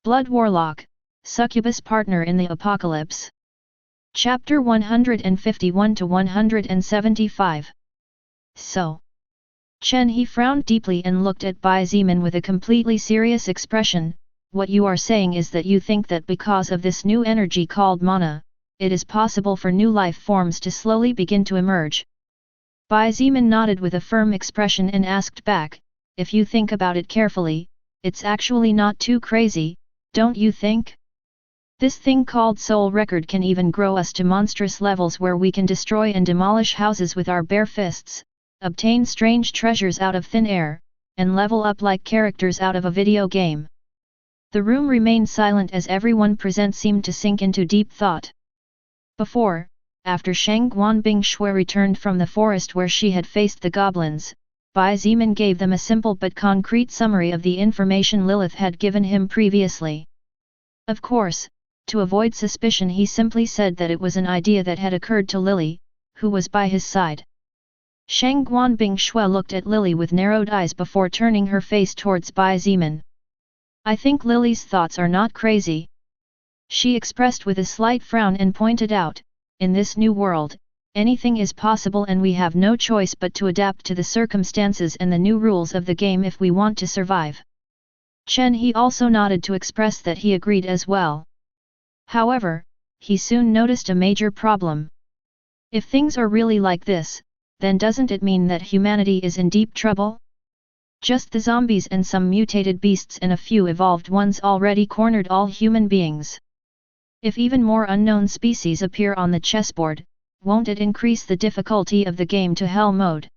Blood Warlock, Succubus Partner in the Apocalypse. Chapter 151 to 175. So. Chen He frowned deeply and looked at Bai Zimin with a completely serious expression. What you are saying is that you think that because of this new energy called mana, it is possible for new life forms to slowly begin to emerge. Bai Zimin nodded with a firm expression and asked back, if you think about it carefully, it's actually not too crazy, don't you think? This thing called soul record can even grow us to monstrous levels where we can destroy and demolish houses with our bare fists, obtain strange treasures out of thin air, and level up like characters out of a video game. The room remained silent as everyone present seemed to sink into deep thought. After Shang Guanbing Shui returned from the forest where she had faced the goblins, Bai Zimin gave them a simple but concrete summary of the information Lilith had given him previously. Of course, to avoid suspicion he simply said that it was an idea that had occurred to Lily, who was by his side. Shang Guanbing Shui looked at Lily with narrowed eyes before turning her face towards Bai Zimin. I think Lily's thoughts are not crazy. She expressed with a slight frown and pointed out, in this new world, anything is possible and we have no choice but to adapt to the circumstances and the new rules of the game if we want to survive. Chen He also nodded to express that he agreed as well. However, he soon noticed a major problem. If things are really like this, then doesn't it mean that humanity is in deep trouble? Just the zombies and some mutated beasts and a few evolved ones already cornered all human beings. If even more unknown species appear on the chessboard, won't it increase the difficulty of the game to hell mode?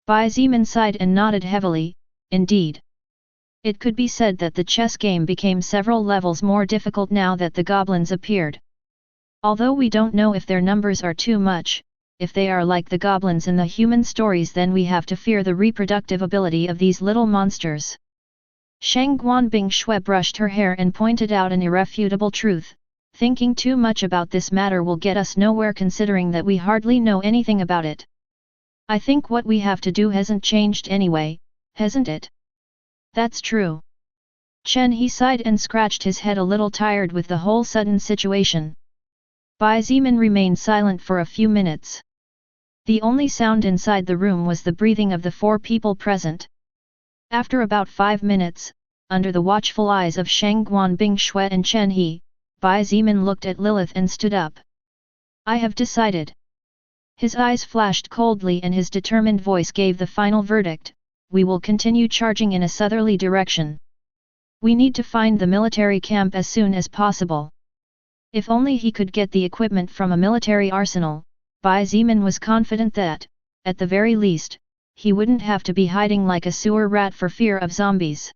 Bai Zimin sighed and nodded heavily, indeed. It could be said that the chess game became several levels more difficult now that the goblins appeared. Although we don't know if their numbers are too much, if they are like the goblins in the human stories then we have to fear the reproductive ability of these little monsters. Shang Guanbing Shui brushed her hair and pointed out an irrefutable truth. Thinking too much about this matter will get us nowhere considering that we hardly know anything about it. I think what we have to do hasn't changed anyway, hasn't it? That's true. Chen He sighed and scratched his head a little tired with the whole sudden situation. Bai Zimin remained silent for a few minutes. The only sound inside the room was the breathing of the four people present. After about 5 minutes, under the watchful eyes of Shang Guanbing Shui and Chen He, Bai Zimin looked at Lilith and stood up. I have decided. His eyes flashed coldly and his determined voice gave the final verdict, we will continue charging in a southerly direction. We need to find the military camp as soon as possible. If only he could get the equipment from a military arsenal, Bai Zimin was confident that, at the very least, he wouldn't have to be hiding like a sewer rat for fear of zombies.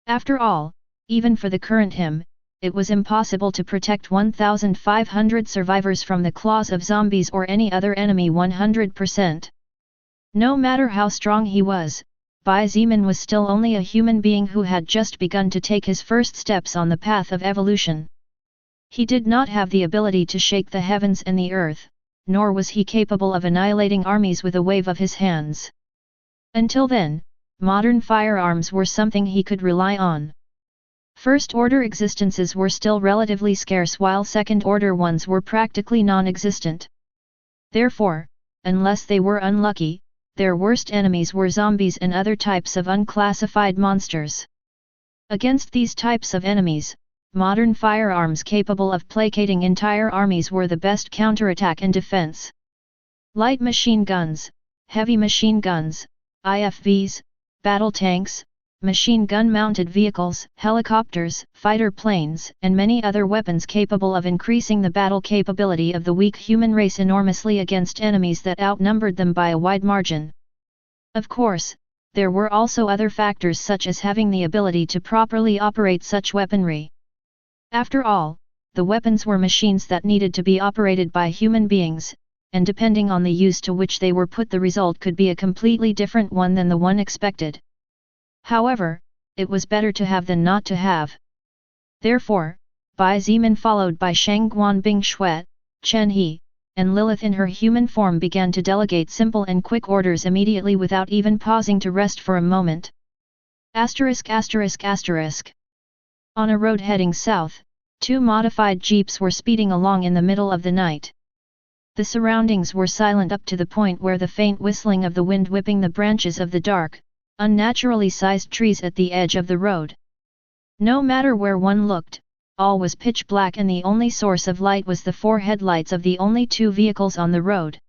After all, even for the current him, it was impossible to protect 1,500 survivors from the claws of zombies or any other enemy 100%. No matter how strong he was, Bai Zimin was still only a human being who had just begun to take his first steps on the path of evolution. He did not have the ability to shake the heavens and the earth, nor was he capable of annihilating armies with a wave of his hands. Until then, modern firearms were something he could rely on. First-order existences were still relatively scarce while second-order ones were practically non-existent. Therefore, unless they were unlucky, their worst enemies were zombies and other types of unclassified monsters. Against these types of enemies, modern firearms capable of placating entire armies were the best counterattack and defense. Light machine guns, heavy machine guns, IFVs, battle tanks, machine gun-mounted vehicles, helicopters, fighter planes, and many other weapons capable of increasing the battle capability of the weak human race enormously against enemies that outnumbered them by a wide margin. Of course, there were also other factors such as having the ability to properly operate such weaponry. After all, the weapons were machines that needed to be operated by human beings, and depending on the use to which they were put the result could be a completely different one than the one expected. However, it was better to have than not to have. Therefore, Bai Zimin followed by Shang Guanbing Shui, Chen He, and Lilith in her human form began to delegate simple and quick orders immediately without even pausing to rest for a moment. ******. On a road heading south, 2 modified jeeps were speeding along in the middle of the night. The surroundings were silent up to the point where the faint whistling of the wind whipping the branches of the dark, unnaturally sized trees at the edge of the road. No matter where one looked, all was pitch black and the only source of light was the 4 headlights of the only 2 vehicles on the road.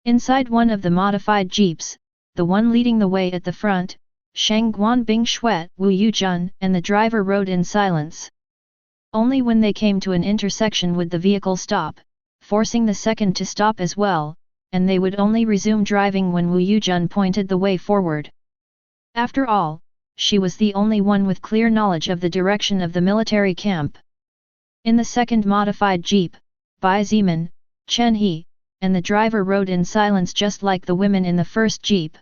Inside one of the modified jeeps, the one leading the way at the front, Shang Guan Bing Shuet, Wu Yujun, and the driver rode in silence. Only when they came to an intersection would the vehicle stop, forcing the second to stop as well, and they would only resume driving when Wu Yujun pointed the way forward. After all, she was the only one with clear knowledge of the direction of the military camp. In the second modified jeep, Bai Ziman, Chen He, and the driver rode in silence just like the women in the first jeep.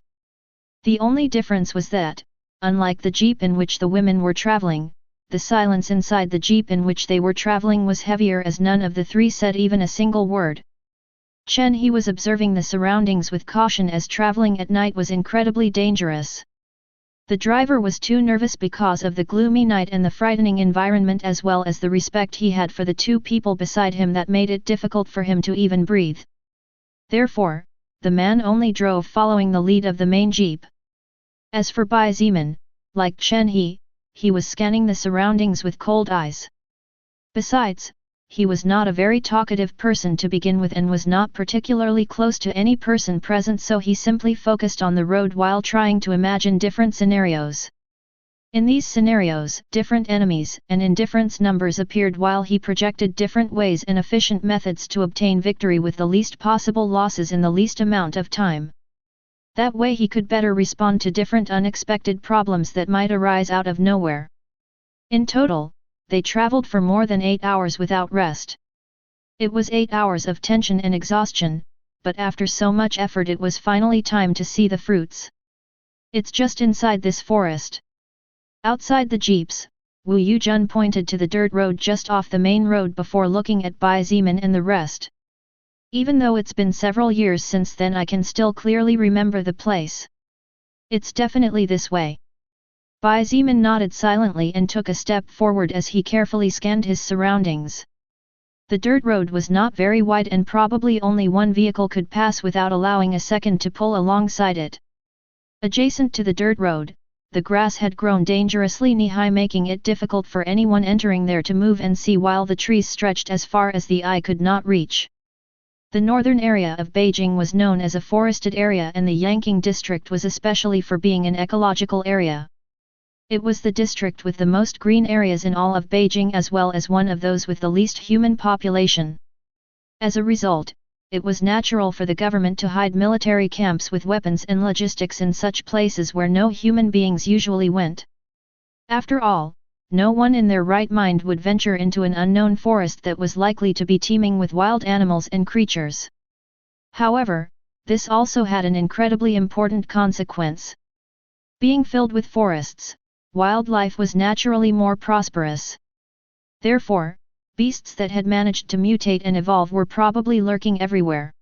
The only difference was that, unlike the jeep in which the women were traveling, the silence inside the jeep in which they were traveling was heavier as none of the 3 said even a single word. Chen He was observing the surroundings with caution as traveling at night was incredibly dangerous. The driver was too nervous because of the gloomy night and the frightening environment as well as the respect he had for the 2 people beside him that made it difficult for him to even breathe. Therefore, the man only drove following the lead of the main jeep. As for Bai Ziman, like Chen he was scanning the surroundings with cold eyes. Besides, he was not a very talkative person to begin with and was not particularly close to any person present, so he simply focused on the road while trying to imagine different scenarios. In these scenarios, different enemies and in different numbers appeared while he projected different ways and efficient methods to obtain victory with the least possible losses in the least amount of time. That way he could better respond to different unexpected problems that might arise out of nowhere. In total, they traveled for more than 8 hours without rest. It was 8 hours of tension and exhaustion, but after so much effort it was finally time to see the fruits. It's just inside this forest. Outside the jeeps, Wu Yujun pointed to the dirt road just off the main road before looking at Bai Ziman and the rest. Even though it's been several years since then, I can still clearly remember the place. It's definitely this way. Bai Ziman nodded silently and took a step forward as he carefully scanned his surroundings. The dirt road was not very wide and probably only one vehicle could pass without allowing a second to pull alongside it. Adjacent to the dirt road, the grass had grown dangerously knee-high, making it difficult for anyone entering there to move and see, while the trees stretched as far as the eye could not reach. The northern area of Beijing was known as a forested area, and the Yanqing district was especially for being an ecological area. It was the district with the most green areas in all of Beijing as well as one of those with the least human population. As a result, it was natural for the government to hide military camps with weapons and logistics in such places where no human beings usually went. After all, no one in their right mind would venture into an unknown forest that was likely to be teeming with wild animals and creatures. However, this also had an incredibly important consequence. Being filled with forests, wildlife was naturally more prosperous. Therefore, beasts that had managed to mutate and evolve were probably lurking everywhere.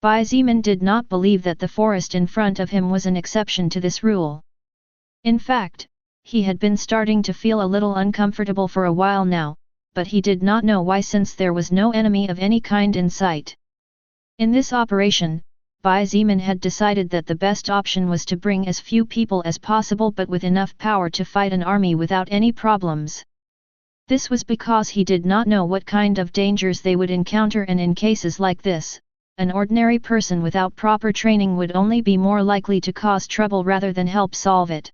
Bai Ziman did not believe that the forest in front of him was an exception to this rule. In fact, he had been starting to feel a little uncomfortable for a while now, but he did not know why, since there was no enemy of any kind in sight. In this operation, Bai Ziman had decided that the best option was to bring as few people as possible but with enough power to fight an army without any problems. This was because he did not know what kind of dangers they would encounter, and in cases like this, an ordinary person without proper training would only be more likely to cause trouble rather than help solve it.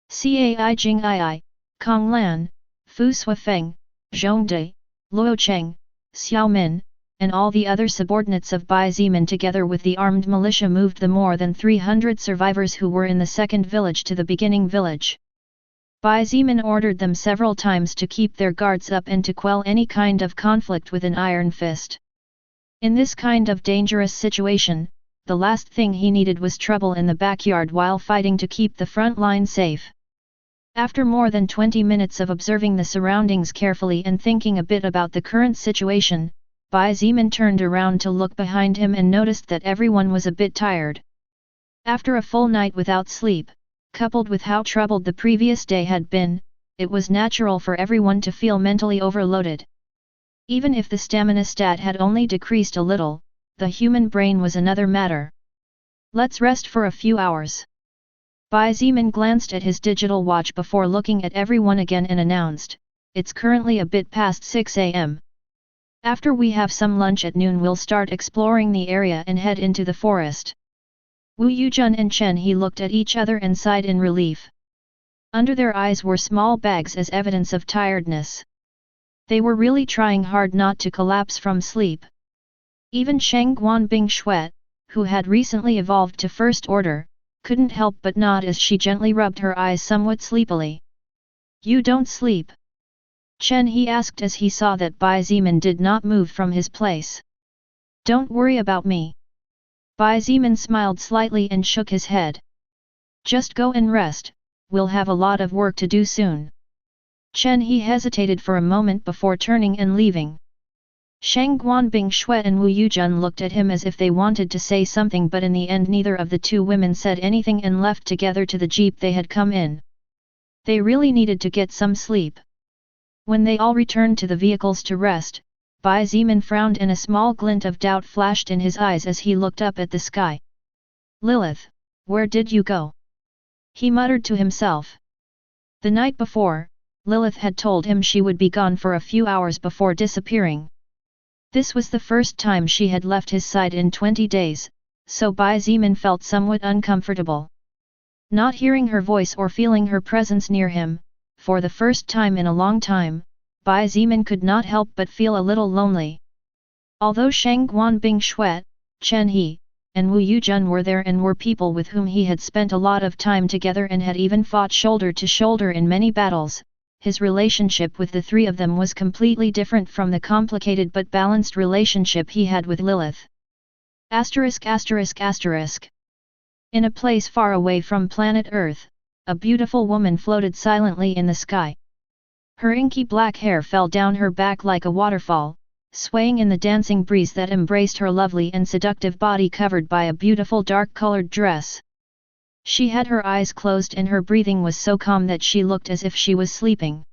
Cai Jing Ii, Kong Lan, Fu Suifeng, Zhongde, Luo Cheng, Xiao Min, and all the other subordinates of Bai Ziman together with the armed militia moved the more than 300 survivors who were in the second village to the beginning village. Bai Ziman ordered them several times to keep their guards up and to quell any kind of conflict with an iron fist. In this kind of dangerous situation, the last thing he needed was trouble in the backyard while fighting to keep the front line safe. After more than 20 minutes of observing the surroundings carefully and thinking a bit about the current situation, Bai Ziman turned around to look behind him and noticed that everyone was a bit tired. After a full night without sleep, coupled with how troubled the previous day had been, it was natural for everyone to feel mentally overloaded. Even if the stamina stat had only decreased a little, the human brain was another matter. Let's rest for a few hours. Bai Zimin glanced at his digital watch before looking at everyone again and announced, it's currently a bit past 6 am. After we have some lunch at noon we'll start exploring the area and head into the forest. Wu Yujun and Chen He looked at each other and sighed in relief. Under their eyes were small bags as evidence of tiredness. They were really trying hard not to collapse from sleep. Even Shang Guanbing Shuet, who had recently evolved to First Order, couldn't help but nod as she gently rubbed her eyes somewhat sleepily. You don't sleep? Chen He asked as he saw that Bai Zimin did not move from his place. Don't worry about me. Bai Zimin smiled slightly and shook his head. Just go and rest, we'll have a lot of work to do soon. Chen He hesitated for a moment before turning and leaving. Shang Guanbing Shui and Wu Yujun looked at him as if they wanted to say something, but in the end neither of the two women said anything and left together to the jeep they had come in. They really needed to get some sleep. When they all returned to the vehicles to rest, Bai Zimin frowned and a small glint of doubt flashed in his eyes as he looked up at the sky. Lilith, where did you go? He muttered to himself. The night before, Lilith had told him she would be gone for a few hours before disappearing. This was the first time she had left his side in 20 days, so Bai Zimin felt somewhat uncomfortable. Not hearing her voice or feeling her presence near him, for the first time in a long time, Bai Zimin could not help but feel a little lonely. Although Shang Guanbing Shuet, Chen He, and Wu Yujun were there and were people with whom he had spent a lot of time together and had even fought shoulder to shoulder in many battles, his relationship with the three of them was completely different from the complicated but balanced relationship he had with Lilith. ******. In a place far away from planet Earth, a beautiful woman floated silently in the sky. Her inky black hair fell down her back like a waterfall, swaying in the dancing breeze that embraced her lovely and seductive body covered by a beautiful dark-colored dress. She had her eyes closed and her breathing was so calm that she looked as if she was sleeping.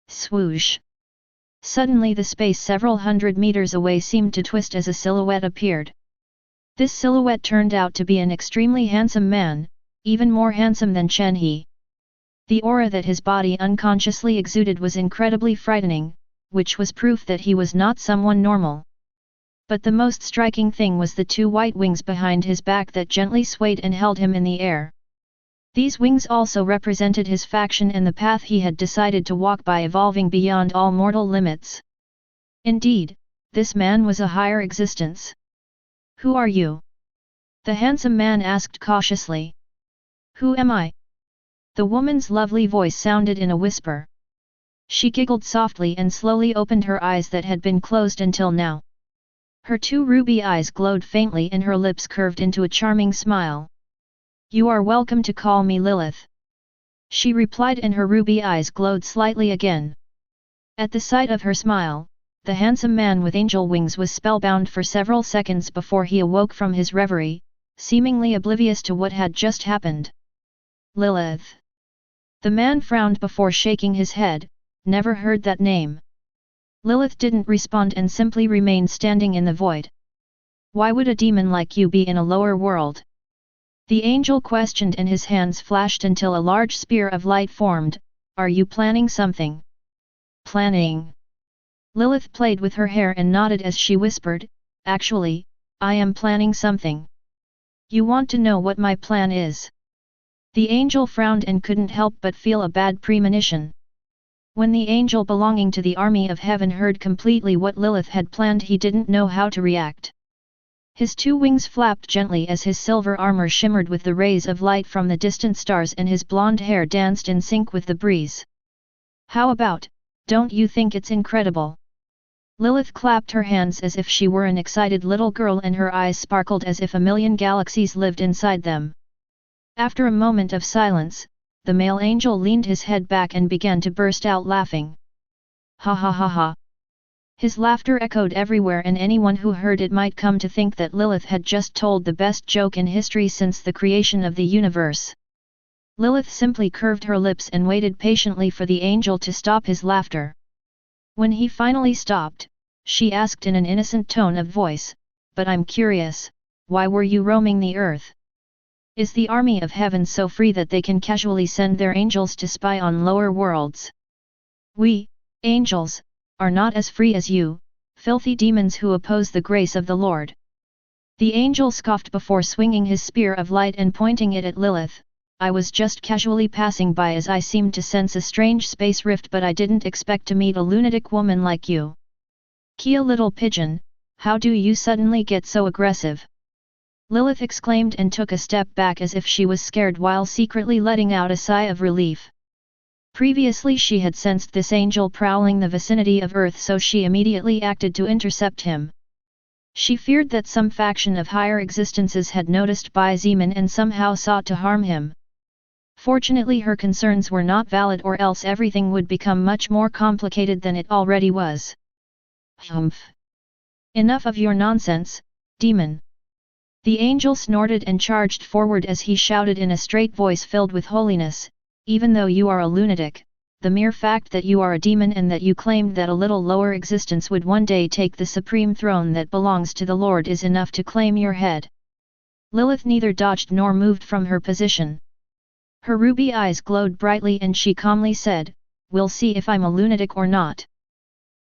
Swoosh! Suddenly the space several hundred meters away seemed to twist as a silhouette appeared. This silhouette turned out to be an extremely handsome man, even more handsome than Chen He. The aura that his body unconsciously exuded was incredibly frightening, which was proof that he was not someone normal. But the most striking thing was the two white wings behind his back that gently swayed and held him in the air. These wings also represented his faction and the path he had decided to walk by evolving beyond all mortal limits. Indeed, this man was a higher existence. Who are you? The handsome man asked cautiously. Who am I? The woman's lovely voice sounded in a whisper. She giggled softly and slowly opened her eyes that had been closed until now. Her two ruby eyes glowed faintly and her lips curved into a charming smile. You are welcome to call me Lilith. She replied and her ruby eyes glowed slightly again. At the sight of her smile, the handsome man with angel wings was spellbound for several seconds before he awoke from his reverie, seemingly oblivious to what had just happened. Lilith. The man frowned before shaking his head, never heard that name. Lilith didn't respond and simply remained standing in the void. Why would a demon like you be in a lower world? The angel questioned and his hands flashed until a large spear of light formed. Are you planning something? Planning. Lilith played with her hair and nodded as she whispered, actually, I am planning something. You want to know what my plan is? The angel frowned and couldn't help but feel a bad premonition. When the angel belonging to the army of heaven heard completely what Lilith had planned, he didn't know how to react. His two wings flapped gently as his silver armor shimmered with the rays of light from the distant stars and his blonde hair danced in sync with the breeze. How about, don't you think it's incredible? Lilith clapped her hands as if she were an excited little girl and her eyes sparkled as if a million galaxies lived inside them. After a moment of silence, the male angel leaned his head back and began to burst out laughing. Ha ha ha ha. His laughter echoed everywhere and anyone who heard it might come to think that Lilith had just told the best joke in history since the creation of the universe. Lilith simply curved her lips and waited patiently for the angel to stop his laughter. When he finally stopped, she asked in an innocent tone of voice, "But I'm curious, why were you roaming the earth? Is the army of heaven so free that they can casually send their angels to spy on lower worlds? We, angels, are not as free as you, filthy demons who oppose the grace of the Lord." The angel scoffed before swinging his spear of light and pointing it at Lilith. "I was just casually passing by as I seemed to sense a strange space rift, but I didn't expect to meet a lunatic woman like you. Kia little pigeon, how do you suddenly get so aggressive?" Lilith exclaimed and took a step back as if she was scared while secretly letting out a sigh of relief. Previously she had sensed this angel prowling the vicinity of Earth, so she immediately acted to intercept him. She feared that some faction of higher existences had noticed Bai Zeman and somehow sought to harm him. Fortunately her concerns were not valid, or else everything would become much more complicated than it already was. "Humph! Enough of your nonsense, demon!" The angel snorted and charged forward as he shouted in a straight voice filled with holiness, "Even though you are a lunatic, the mere fact that you are a demon and that you claimed that a little lower existence would one day take the supreme throne that belongs to the Lord is enough to claim your head." Lilith neither dodged nor moved from her position. Her ruby eyes glowed brightly and she calmly said, "We'll see if I'm a lunatic or not.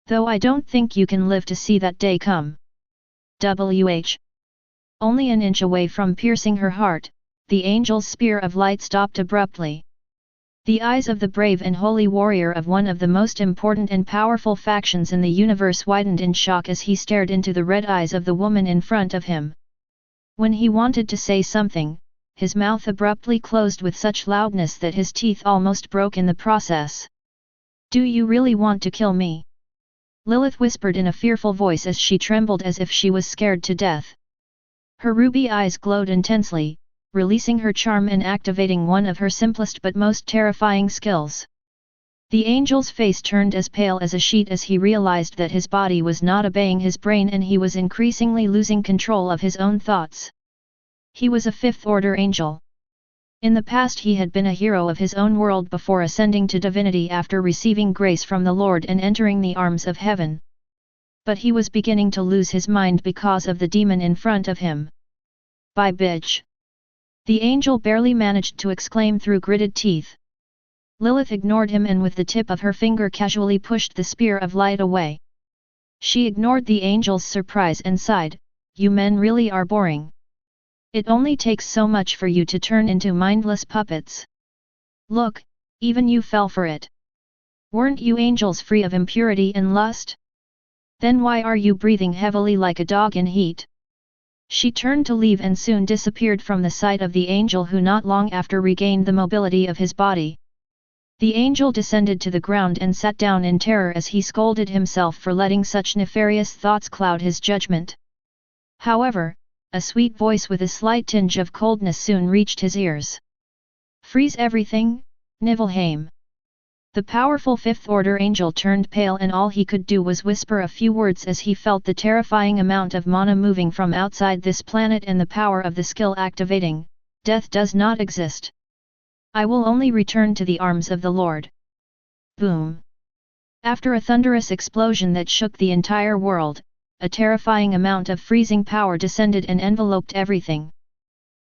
Though I don't think you can live to see that day come." Only an inch away from piercing her heart, the angel's spear of light stopped abruptly. The eyes of the brave and holy warrior of one of the most important and powerful factions in the universe widened in shock as he stared into the red eyes of the woman in front of him. When he wanted to say something, his mouth abruptly closed with such loudness that his teeth almost broke in the process. "Do you really want to kill me?" Lilith whispered in a fearful voice as she trembled as if she was scared to death. Her ruby eyes glowed intensely, releasing her charm and activating one of her simplest but most terrifying skills. The angel's face turned as pale as a sheet as he realized that his body was not obeying his brain and he was increasingly losing control of his own thoughts. He was a fifth-order angel. In the past he had been a hero of his own world before ascending to divinity after receiving grace from the Lord and entering the arms of heaven. But he was beginning to lose his mind because of the demon in front of him. "Bye bitch!" The angel barely managed to exclaim through gritted teeth. Lilith ignored him and with the tip of her finger casually pushed the spear of light away. She ignored the angel's surprise and sighed, "You men really are boring. It only takes so much for you to turn into mindless puppets. Look, even you fell for it. Weren't you angels free of impurity and lust? Then why are you breathing heavily like a dog in heat?" She turned to leave and soon disappeared from the sight of the angel, who not long after regained the mobility of his body. The angel descended to the ground and sat down in terror as he scolded himself for letting such nefarious thoughts cloud his judgment. However, a sweet voice with a slight tinge of coldness soon reached his ears. "Freeze everything, Niflheim." The powerful fifth-order angel turned pale and all he could do was whisper a few words as he felt the terrifying amount of mana moving from outside this planet and the power of the skill activating. "Death does not exist. I will only return to the arms of the Lord." Boom! After a thunderous explosion that shook the entire world, a terrifying amount of freezing power descended and enveloped everything.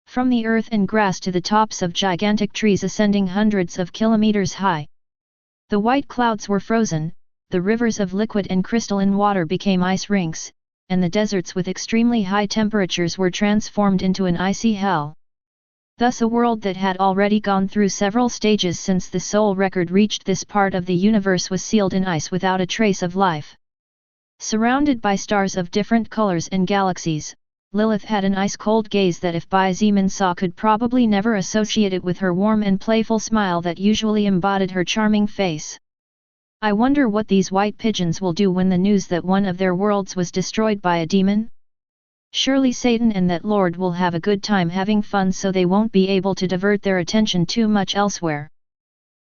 From the earth and grass to the tops of gigantic trees ascending hundreds of kilometers high. The white clouds were frozen, the rivers of liquid and crystalline water became ice rinks, and the deserts with extremely high temperatures were transformed into an icy hell. Thus a world that had already gone through several stages since the soul record reached this part of the universe was sealed in ice without a trace of life. Surrounded by stars of different colors and galaxies, Lilith had an ice-cold gaze that if Bai Zeman saw could probably never associate it with her warm and playful smile that usually embodied her charming face. "I wonder what these white pigeons will do when the news that one of their worlds was destroyed by a demon? Surely Satan and that Lord will have a good time having fun, so they won't be able to divert their attention too much elsewhere."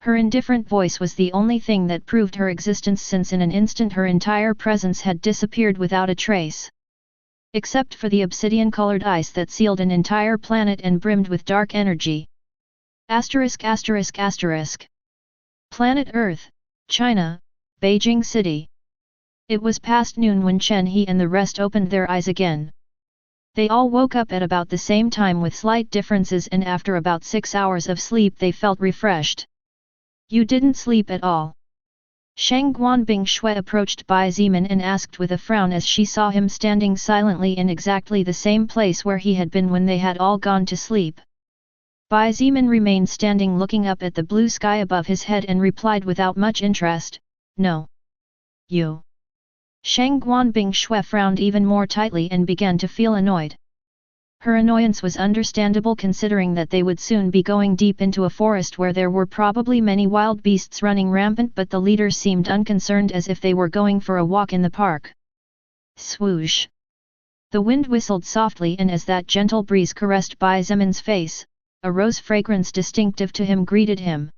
Her indifferent voice was the only thing that proved her existence, since in an instant her entire presence had disappeared without a trace. Except for the obsidian-colored ice that sealed an entire planet and brimmed with dark energy. ******. Planet Earth, China, Beijing City. It was past noon when Chen He and the rest opened their eyes again. They all woke up at about the same time with slight differences, and after about 6 hours of sleep they felt refreshed. You didn't sleep at all? Shang Guanbing Shui approached Bai Zimin and asked with a frown as she saw him standing silently in exactly the same place where he had been when they had all gone to sleep. Bai Zimin remained standing looking up at the blue sky above his head and replied without much interest, "No. You." Shang Guanbing Shui frowned even more tightly and began to feel annoyed. Her annoyance was understandable considering that they would soon be going deep into a forest where there were probably many wild beasts running rampant, but the leaders seemed unconcerned as if they were going for a walk in the park. Swoosh! The wind whistled softly, and as that gentle breeze caressed Bai Zimin's face, a rose fragrance distinctive to him greeted him.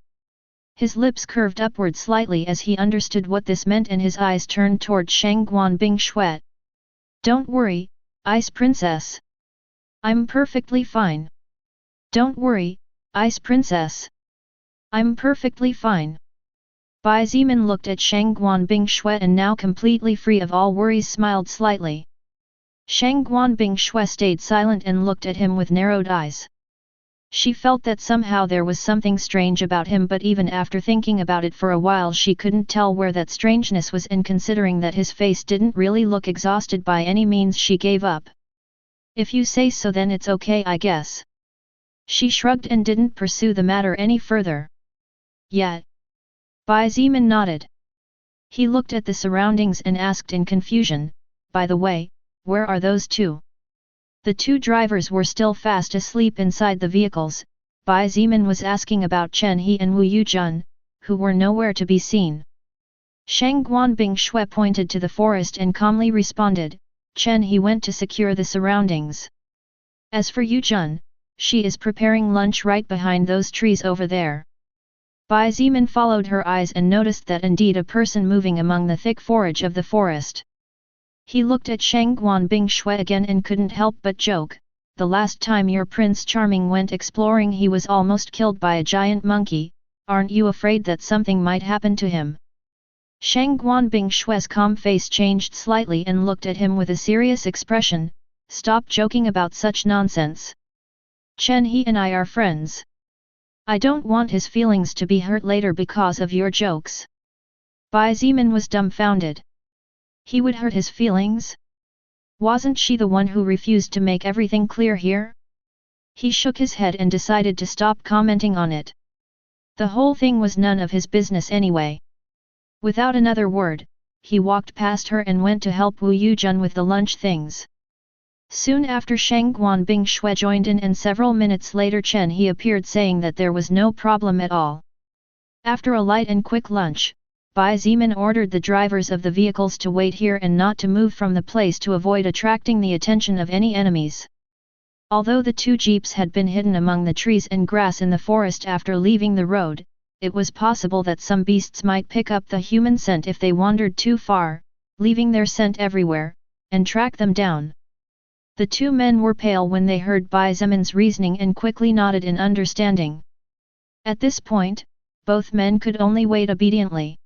His lips curved upward slightly as he understood what this meant, and his eyes turned toward Shang Guanbing Shui. "Don't worry, Ice Princess. I'm perfectly fine." "Don't worry, Ice Princess. I'm perfectly fine." Bai Zimin looked at Shang Guanbing Shui and, now completely free of all worries, smiled slightly. Shang Guanbing Shui stayed silent and looked at him with narrowed eyes. She felt that somehow there was something strange about him, but even after thinking about it for a while she couldn't tell where that strangeness was, and considering that his face didn't really look exhausted by any means, she gave up. "If you say so, then it's okay, I guess." She shrugged and didn't pursue the matter any further. "Yet?" Bai Zimin nodded. He looked at the surroundings and asked in confusion, "By the way, where are those two?" The two drivers were still fast asleep inside the vehicles. Bai Zimin was asking about Chen He and Wu Yujun, who were nowhere to be seen. Shang Guanbing Shui pointed to the forest and calmly responded, "Chen He went to secure the surroundings. As for Yujun, she is preparing lunch right behind those trees over there." Bai Zimin followed her eyes and noticed that indeed a person moving among the thick foliage of the forest. He looked at Shang Guanbing Shui again and couldn't help but joke, "The last time your Prince Charming went exploring he was almost killed by a giant monkey, aren't you afraid that something might happen to him?" Shang Guanbing Shui's calm face changed slightly and looked at him with a serious expression, "Stop joking about such nonsense. Chen He and I are friends. I don't want his feelings to be hurt later because of your jokes." Bai Zimin was dumbfounded. He would hurt his feelings? Wasn't she the one who refused to make everything clear here? He shook his head and decided to stop commenting on it. The whole thing was none of his business anyway. Without another word, he walked past her and went to help Wu Yujun with the lunch things. Soon after, Shang Guanbing Shui joined in, and several minutes later Chen He appeared saying that there was no problem at all. After a light and quick lunch, Bai Zimin ordered the drivers of the vehicles to wait here and not to move from the place to avoid attracting the attention of any enemies. Although the two jeeps had been hidden among the trees and grass in the forest after leaving the road, it was possible that some beasts might pick up the human scent if they wandered too far, leaving their scent everywhere, and track them down. The two men were pale when they heard Bai Zimin's reasoning and quickly nodded in understanding. At this point, both men could only wait obediently.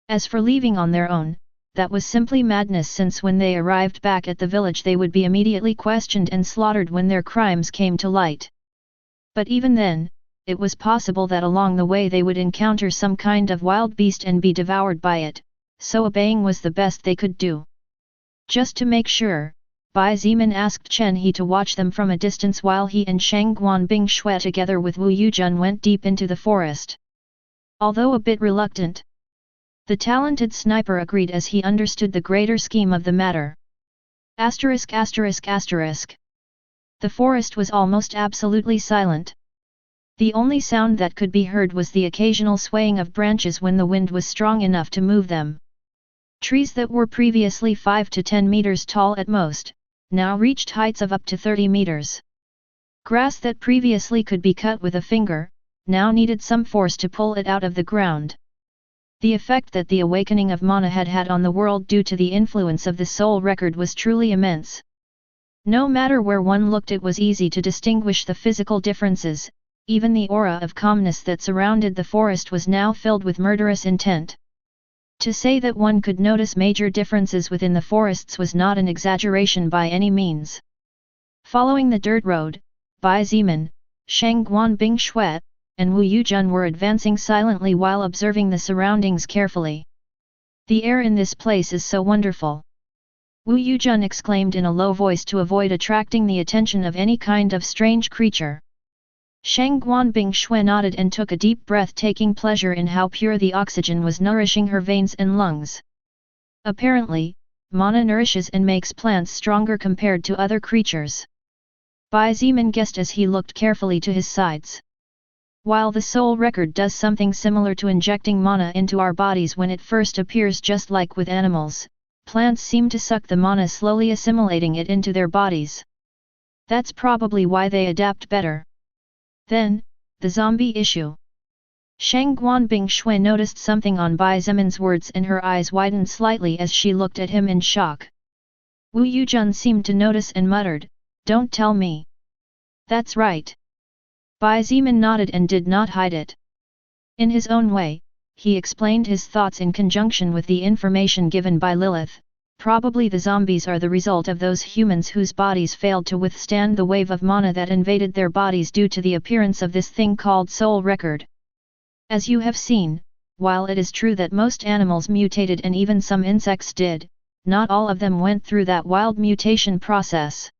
As for leaving on their own, that was simply madness, since when they arrived back at the village they would be immediately questioned and slaughtered when their crimes came to light. But even then, it was possible that along the way they would encounter some kind of wild beast and be devoured by it, so obeying was the best they could do. Just to make sure, Bai Zimin asked Chen He to watch them from a distance while he and Shang Guanbing Shui together with Wu Yujun went deep into the forest. Although a bit reluctant, the talented sniper agreed as he understood the greater scheme of the matter. The forest was almost absolutely silent. The only sound that could be heard was the occasional swaying of branches when the wind was strong enough to move them. Trees that were previously 5 to 10 meters tall at most, now reached heights of up to 30 meters. Grass that previously could be cut with a finger, now needed some force to pull it out of the ground. The effect that the awakening of mana had had on the world due to the influence of the soul record was truly immense. No matter where one looked, it was easy to distinguish the physical differences, even the aura of calmness that surrounded the forest was now filled with murderous intent. To say that one could notice major differences within the forests was not an exaggeration by any means. Following the dirt road, Bai Zimin, Shang Guanbing Shui, and Wu Yujun were advancing silently while observing the surroundings carefully. The air in this place is so wonderful. Wu Yujun exclaimed in a low voice to avoid attracting the attention of any kind of strange creature. Shang Guanbing Shui nodded and took a deep breath, taking pleasure in how pure the oxygen was nourishing her veins and lungs. Apparently, mana nourishes and makes plants stronger compared to other creatures. Bai Zimin guessed as he looked carefully to his sides. While the soul record does something similar to injecting mana into our bodies when it first appears, just like with animals, plants seem to suck the mana, slowly assimilating it into their bodies. That's probably why they adapt better. Then, the zombie issue. Shang Guanbing Shui noticed something on Bai Zimin's words and her eyes widened slightly as she looked at him in shock. Wu Yujun seemed to notice and muttered, "Don't tell me." "That's right." Bai Zimin nodded and did not hide it. In his own way, he explained his thoughts in conjunction with the information given by Lilith. Probably the zombies are the result of those humans whose bodies failed to withstand the wave of mana that invaded their bodies due to the appearance of this thing called soul record. As you have seen, while it is true that most animals mutated and even some insects did, not all of them went through that wild mutation process.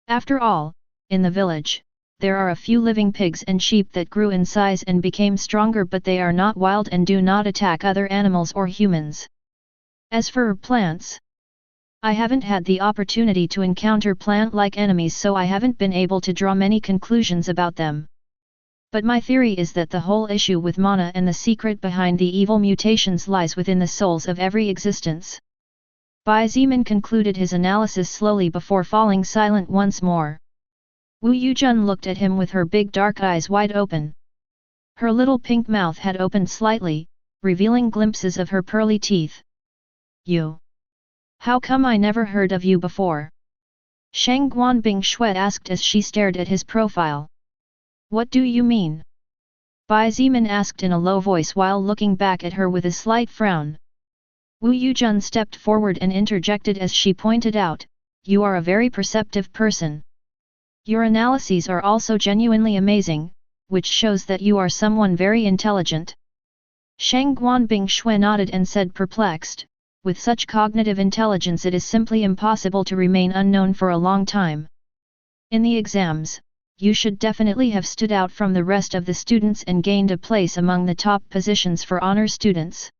After all, in the village, there are a few living pigs and sheep that grew in size and became stronger, but they are not wild and do not attack other animals or humans. As for plants, I haven't had the opportunity to encounter plant-like enemies, so I haven't been able to draw many conclusions about them. But my theory is that the whole issue with mana and the secret behind the evil mutations lies within the souls of every existence. Bai Zimin concluded his analysis slowly before falling silent once more. Wu Yujun looked at him with her big dark eyes wide open. Her little pink mouth had opened slightly, revealing glimpses of her pearly teeth. "You? How come I never heard of you before?" Shang Guanbing Shui asked as she stared at his profile. "What do you mean?" Bai Zimin asked in a low voice while looking back at her with a slight frown. Wu Yujun stepped forward and interjected as she pointed out, "You are a very perceptive person. Your analyses are also genuinely amazing, which shows that you are someone very intelligent." Shang Guanbing Shui nodded and said, perplexed, "With such cognitive intelligence it is simply impossible to remain unknown for a long time. In the exams, you should definitely have stood out from the rest of the students and gained a place among the top positions for honor students.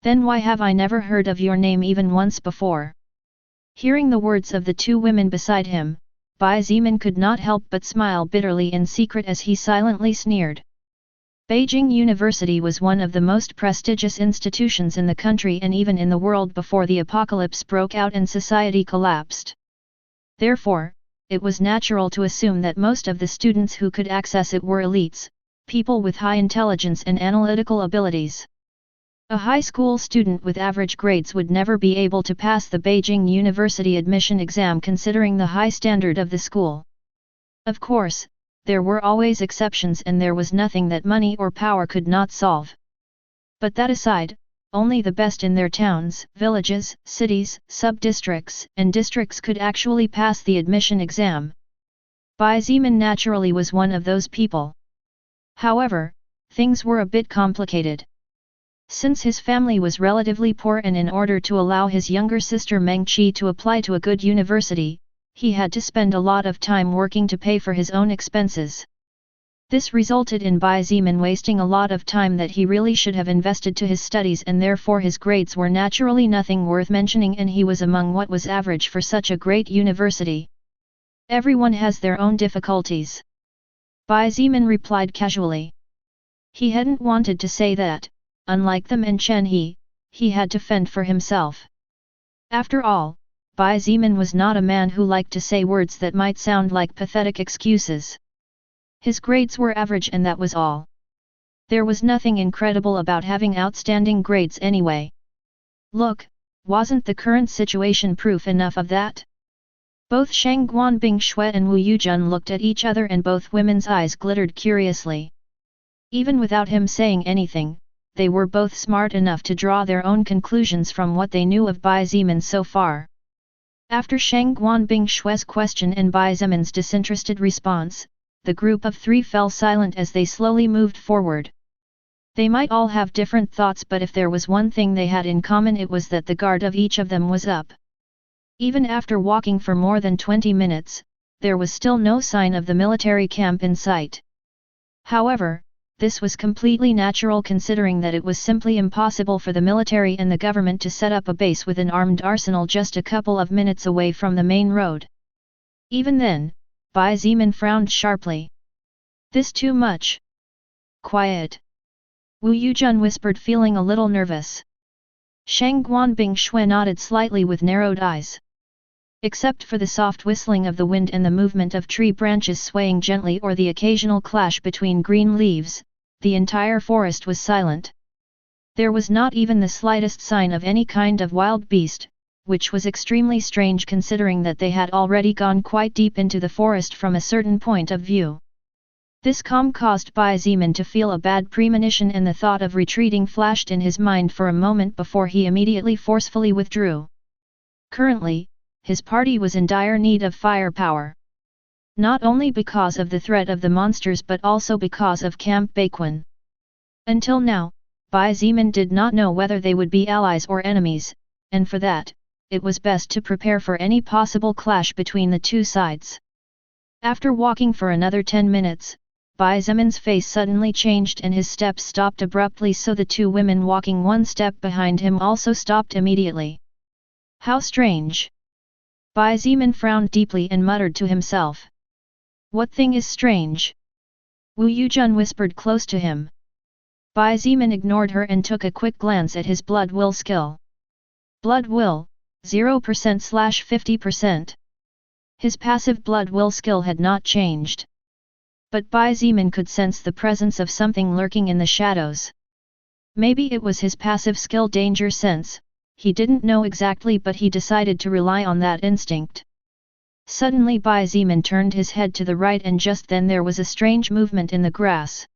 Then why have I never heard of your name even once before?" Hearing the words of the two women beside him, Bai Zimin could not help but smile bitterly in secret as he silently sneered. Beijing University was one of the most prestigious institutions in the country and even in the world before the apocalypse broke out and society collapsed. Therefore, it was natural to assume that most of the students who could access it were elites, people with high intelligence and analytical abilities. A high school student with average grades would never be able to pass the Beijing University admission exam considering the high standard of the school. Of course, there were always exceptions and there was nothing that money or power could not solve. But that aside, only the best in their towns, villages, cities, sub-districts, and districts could actually pass the admission exam. Bai Zimin naturally was one of those people. However, things were a bit complicated. Since his family was relatively poor and in order to allow his younger sister Meng Qi to apply to a good university, he had to spend a lot of time working to pay for his own expenses. This resulted in Bai Zimin wasting a lot of time that he really should have invested to his studies, and therefore his grades were naturally nothing worth mentioning and he was among what was average for such a great university. Everyone has their own difficulties. Bai Zimin replied casually. He hadn't wanted to say that, unlike them and Chen he had to fend for himself. After all, Bai Zimin was not a man who liked to say words that might sound like pathetic excuses. His grades were average and that was all. There was nothing incredible about having outstanding grades anyway. Look, wasn't the current situation proof enough of that? Both Shang Guanbing Shui and Wu Yuzhen looked at each other and both women's eyes glittered curiously. Even without him saying anything, they were both smart enough to draw their own conclusions from what they knew of Bai Zemin so far. After Shang Guanbing Shui's question and Bai Zemin's disinterested response, the group of three fell silent as they slowly moved forward. They might all have different thoughts, but if there was one thing they had in common, it was that the guard of each of them was up. Even after walking for more than 20 minutes, there was still no sign of the military camp in sight. However, this was completely natural considering that it was simply impossible for the military and the government to set up a base with an armed arsenal just a couple of minutes away from the main road. Even then, Bai Zemin frowned sharply. This too much. Quiet. Wu Yuzhen whispered, feeling a little nervous. Shang Guanbing Shui nodded slightly with narrowed eyes. Except for the soft whistling of the wind and the movement of tree branches swaying gently or the occasional clash between green leaves, the entire forest was silent. There was not even the slightest sign of any kind of wild beast, which was extremely strange considering that they had already gone quite deep into the forest from a certain point of view. This calm caused Bai Zemin to feel a bad premonition, and the thought of retreating flashed in his mind for a moment before he immediately forcefully withdrew. Currently, his party was in dire need of firepower. Not only because of the threat of the monsters but also because of Camp Baquan. Until now, Bai Zemin did not know whether they would be allies or enemies, and for that, it was best to prepare for any possible clash between the two sides. After walking for another 10 minutes, Bai Zemin's face suddenly changed and his steps stopped abruptly, so the two women walking one step behind him also stopped immediately. How strange! Bai Zemin frowned deeply and muttered to himself. What thing is strange? Wu Yuzhen whispered close to him. Bai Zemin ignored her and took a quick glance at his blood will skill. Blood will, 0%/50%. His passive blood will skill had not changed. But Bai Zemin could sense the presence of something lurking in the shadows. Maybe it was his passive skill danger sense, he didn't know exactly, but he decided to rely on that instinct. Suddenly Bai Zemin turned his head to the right, and just then there was a strange movement in the grass.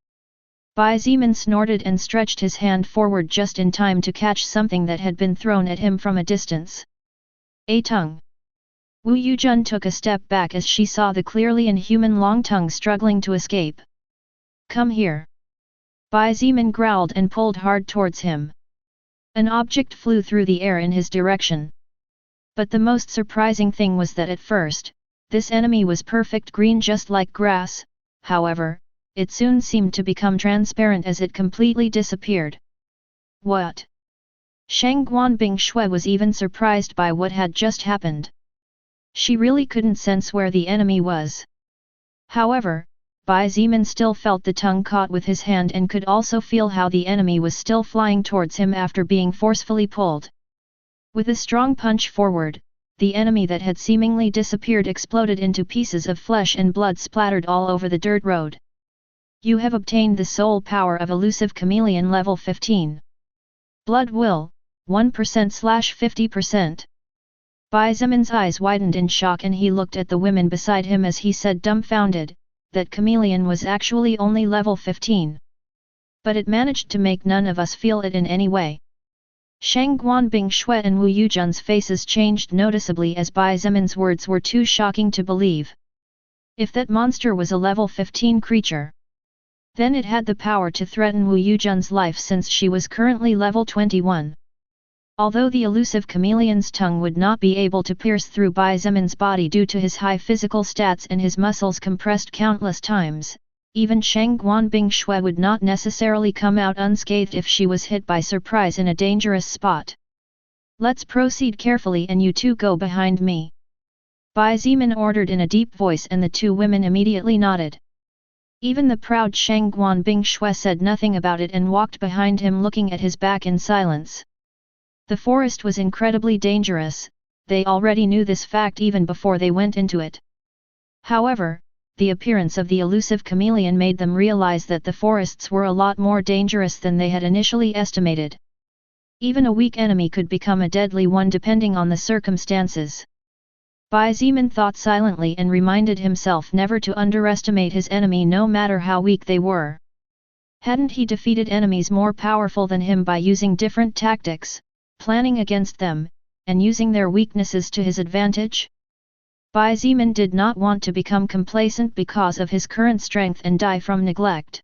Bai Zemin snorted and stretched his hand forward just in time to catch something that had been thrown at him from a distance. A tongue. Wu Yuzhen took a step back as she saw the clearly inhuman long tongue struggling to escape. Come here. Bai Zemin growled and pulled hard towards him. An object flew through the air in his direction. But the most surprising thing was that at first, this enemy was perfect green just like grass. However, it soon seemed to become transparent as it completely disappeared. What? Shang Guanbing Shui was even surprised by what had just happened. She really couldn't sense where the enemy was. However, Bai Zemin still felt the tongue caught with his hand and could also feel how the enemy was still flying towards him after being forcefully pulled. With a strong punch forward, the enemy that had seemingly disappeared exploded into pieces of flesh and blood splattered all over the dirt road. You have obtained the soul power of elusive chameleon level 15. Blood will, 1%/50%. Bai Zemin's eyes widened in shock and he looked at the women beside him as he said dumbfounded, that chameleon was actually only level 15. But it managed to make none of us feel it in any way. Shang Guanbing Shui and Wu Yuzhen's faces changed noticeably as Bai Zemin's words were too shocking to believe. If that monster was a level 15 creature, then it had the power to threaten Wu Yuzhen's life since she was currently level 21. Although the elusive chameleon's tongue would not be able to pierce through Bai Zemin's body due to his high physical stats and his muscles compressed countless times, even Shang Guanbing Shui would not necessarily come out unscathed if she was hit by surprise in a dangerous spot. Let's proceed carefully and you two go behind me. Bai Zemin ordered in a deep voice and the two women immediately nodded. Even the proud Shang Guanbing Shui said nothing about it and walked behind him looking at his back in silence. The forest was incredibly dangerous, they already knew this fact even before they went into it. However, the appearance of the elusive chameleon made them realize that the forests were a lot more dangerous than they had initially estimated. Even a weak enemy could become a deadly one depending on the circumstances. Bai Zimin thought silently and reminded himself never to underestimate his enemy no matter how weak they were. Hadn't he defeated enemies more powerful than him by using different tactics, planning against them, and using their weaknesses to his advantage? Bai Zimin did not want to become complacent because of his current strength and die from neglect.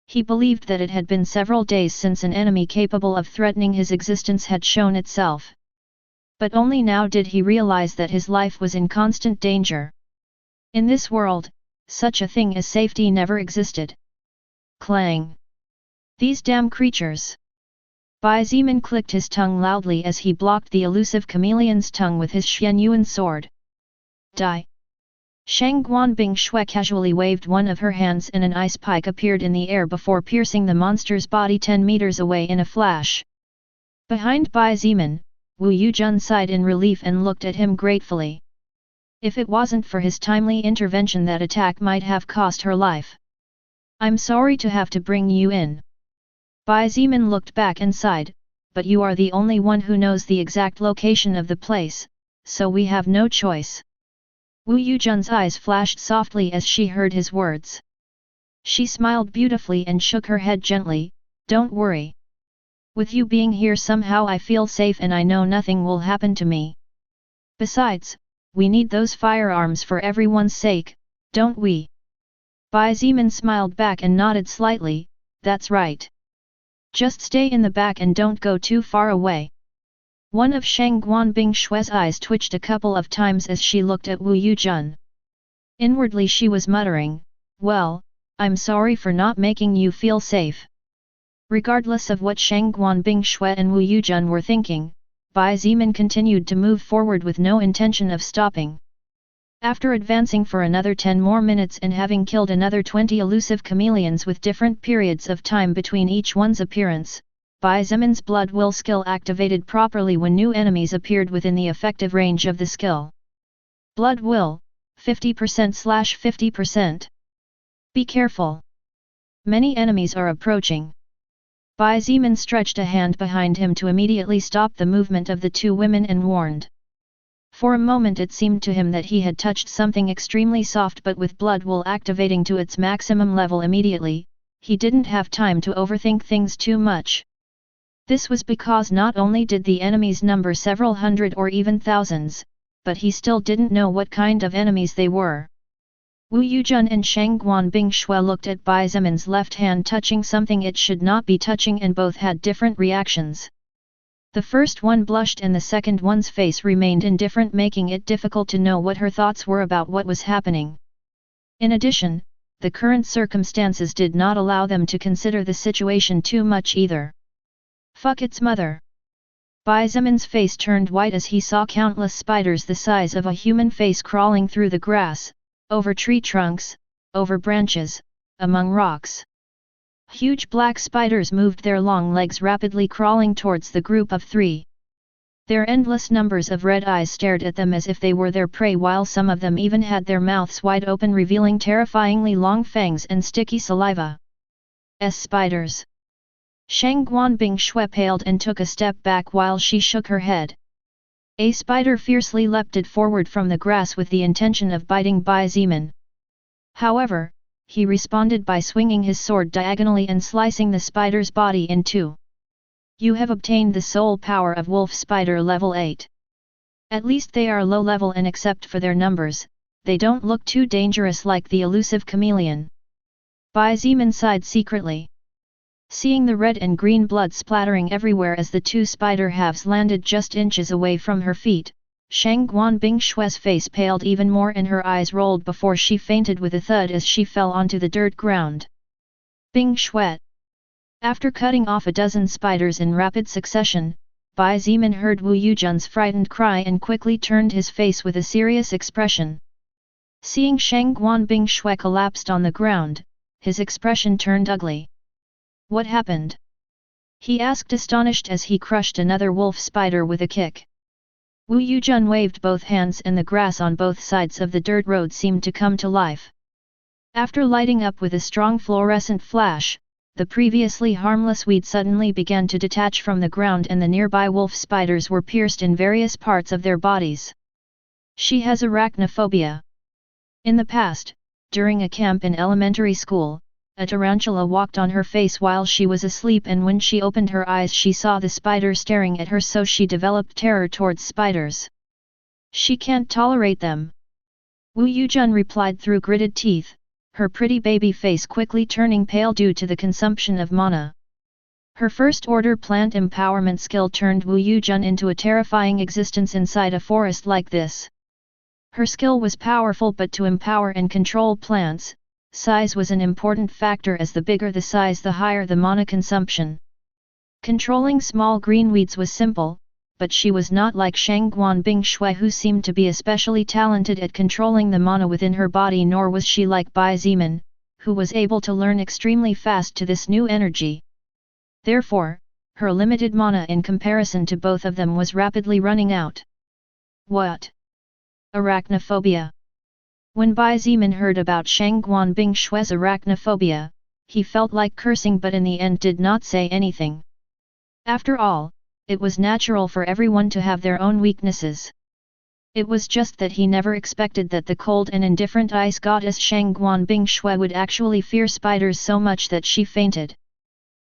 He believed that it had been several days since an enemy capable of threatening his existence had shown itself. But only now did he realize that his life was in constant danger. In this world, such a thing as safety never existed. Clang! These damn creatures! Bai Zimin clicked his tongue loudly as he blocked the elusive chameleon's tongue with his Xianyuan sword. Die! Shang Guanbing Shui casually waved one of her hands and an ice pike appeared in the air before piercing the monster's body 10 meters away in a flash. Behind Bai Zimin, Wu Yujun sighed in relief and looked at him gratefully. If it wasn't for his timely intervention, that attack might have cost her life. I'm sorry to have to bring you in. Bai Zimin looked back and sighed, but you are the only one who knows the exact location of the place, so we have no choice. Wu Yujun's eyes flashed softly as she heard his words. She smiled beautifully and shook her head gently, don't worry. With you being here somehow I feel safe and I know nothing will happen to me. Besides, we need those firearms for everyone's sake, don't we? Bai Zimin smiled back and nodded slightly, that's right. Just stay in the back and don't go too far away. One of Shang Guanbing Shui's eyes twitched a couple of times as she looked at Wu Yujun. Inwardly she was muttering, well, I'm sorry for not making you feel safe. Regardless of what Shang Guanbing Shui and Wu Yujun were thinking, Bai Zimin continued to move forward with no intention of stopping. After advancing for another 10 more minutes and having killed another 20 elusive chameleons with different periods of time between each one's appearance, Bai Zimin's blood will skill activated properly when new enemies appeared within the effective range of the skill. Blood will, 50%/50%. Be careful. Many enemies are approaching. Bai Zimin stretched a hand behind him to immediately stop the movement of the two women and warned. For a moment it seemed to him that he had touched something extremely soft, but with blood wool activating to its maximum level immediately, he didn't have time to overthink things too much. This was because not only did the enemies number several hundred or even thousands, but he still didn't know what kind of enemies they were. Wu Yujun and Shang Guanbing Shui looked at Bai Zimin's left hand touching something it should not be touching and both had different reactions. The first one blushed and the second one's face remained indifferent, making it difficult to know what her thoughts were about what was happening. In addition, the current circumstances did not allow them to consider the situation too much either. Fuck its mother! Bai Zimin's face turned white as he saw countless spiders the size of a human face crawling through the grass, over tree trunks, over branches, among rocks. Huge black spiders moved their long legs rapidly, crawling towards the group of three. Their endless numbers of red eyes stared at them as if they were their prey, while some of them even had their mouths wide open, revealing terrifyingly long fangs and sticky saliva. Spiders! Shang Guanbing Shui paled and took a step back while she shook her head. A spider fiercely leapt forward from the grass with the intention of biting Bai Zimin. However, he responded by swinging his sword diagonally and slicing the spider's body in two. You have obtained the soul power of wolf spider level 8. At least they are low level, and except for their numbers, they don't look too dangerous like the elusive chameleon. Bai Zimin sighed secretly. Seeing the red and green blood splattering everywhere as the two spider halves landed just inches away from her feet, Shang Guanbing Shui's face paled even more and her eyes rolled before she fainted with a thud as she fell onto the dirt ground. Bing Shui! After cutting off a dozen spiders in rapid succession, Bai Zimin heard Wu Yujun's frightened cry and quickly turned his face with a serious expression. Seeing Shang Guanbing Shui collapsed on the ground, his expression turned ugly. What happened? He asked, astonished as he crushed another wolf spider with a kick. Wu Yujun waved both hands and the grass on both sides of the dirt road seemed to come to life. After lighting up with a strong fluorescent flash, the previously harmless weed suddenly began to detach from the ground and the nearby wolf spiders were pierced in various parts of their bodies. She has arachnophobia. In the past, during a camp in elementary school, a tarantula walked on her face while she was asleep, and when she opened her eyes she saw the spider staring at her, so she developed terror towards spiders. She can't tolerate them. Wu Yujun replied through gritted teeth, her pretty baby face quickly turning pale due to the consumption of mana. Her first-order plant empowerment skill turned Wu Yujun into a terrifying existence inside a forest like this. Her skill was powerful, but to empower and control plants, size was an important factor, as the bigger the size the higher the mana consumption. Controlling small green weeds was simple, but she was not like Shangguan Bingshui, who seemed to be especially talented at controlling the mana within her body, nor was she like Bai Ziman, who was able to learn extremely fast to this new energy. Therefore, her limited mana in comparison to both of them was rapidly running out. What? Arachnophobia. When Bai Ziman heard about Shangguan Bingshui's arachnophobia, he felt like cursing, but in the end did not say anything. After all, it was natural for everyone to have their own weaknesses. It was just that he never expected that the cold and indifferent ice goddess Shangguan Bingshui would actually fear spiders so much that she fainted.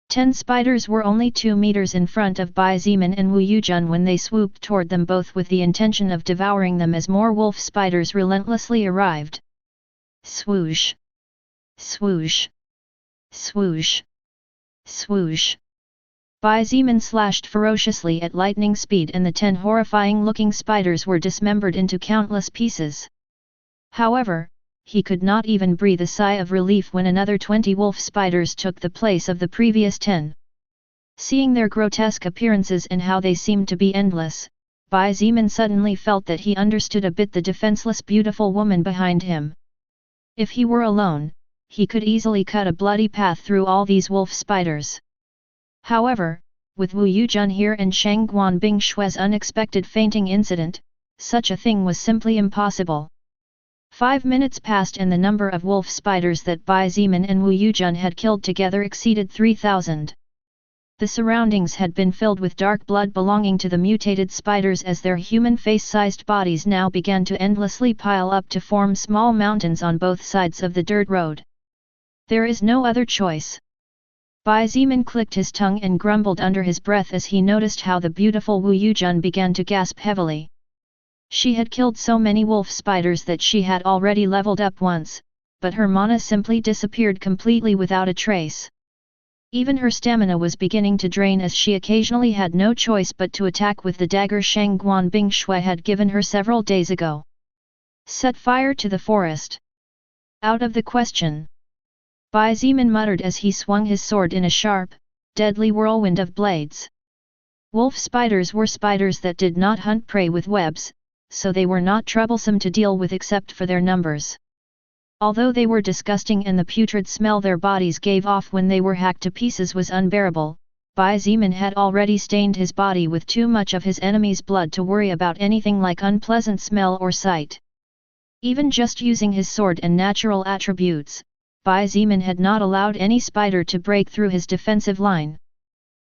10 spiders were only 2 meters in front of Bai Ziman and Wu Yujun when they swooped toward them, both with the intention of devouring them as more wolf spiders relentlessly arrived. Swoosh! Swoosh! Swoosh! Swoosh! Bai Ziman slashed ferociously at lightning speed, and the 10 horrifying-looking spiders were dismembered into countless pieces. However, he could not even breathe a sigh of relief when another 20 wolf spiders took the place of the previous 10. Seeing their grotesque appearances and how they seemed to be endless, Bai Ziman suddenly felt that he understood a bit the defenseless beautiful woman behind him. If he were alone, he could easily cut a bloody path through all these wolf spiders. However, with Wu Yujun here and Shangguan Bingshui's unexpected fainting incident, such a thing was simply impossible. 5 minutes passed and the number of wolf spiders that Bai Ziman and Wu Yujun had killed together exceeded 3,000. The surroundings had been filled with dark blood belonging to the mutated spiders, as their human face-sized bodies now began to endlessly pile up to form small mountains on both sides of the dirt road. There is no other choice. Bai Ziman clicked his tongue and grumbled under his breath as he noticed how the beautiful Wu Yujun began to gasp heavily. She had killed so many wolf spiders that she had already leveled up once, but her mana simply disappeared completely without a trace. Even her stamina was beginning to drain, as she occasionally had no choice but to attack with the dagger Shangguan Bingshui had given her several days ago. Set fire to the forest. Out of the question. Bai Ziman muttered as he swung his sword in a sharp, deadly whirlwind of blades. Wolf spiders were spiders that did not hunt prey with webs, so they were not troublesome to deal with except for their numbers. Although they were disgusting and the putrid smell their bodies gave off when they were hacked to pieces was unbearable, Bai Ziman had already stained his body with too much of his enemy's blood to worry about anything like unpleasant smell or sight. Even just using his sword and natural attributes, Bai Ziman had not allowed any spider to break through his defensive line.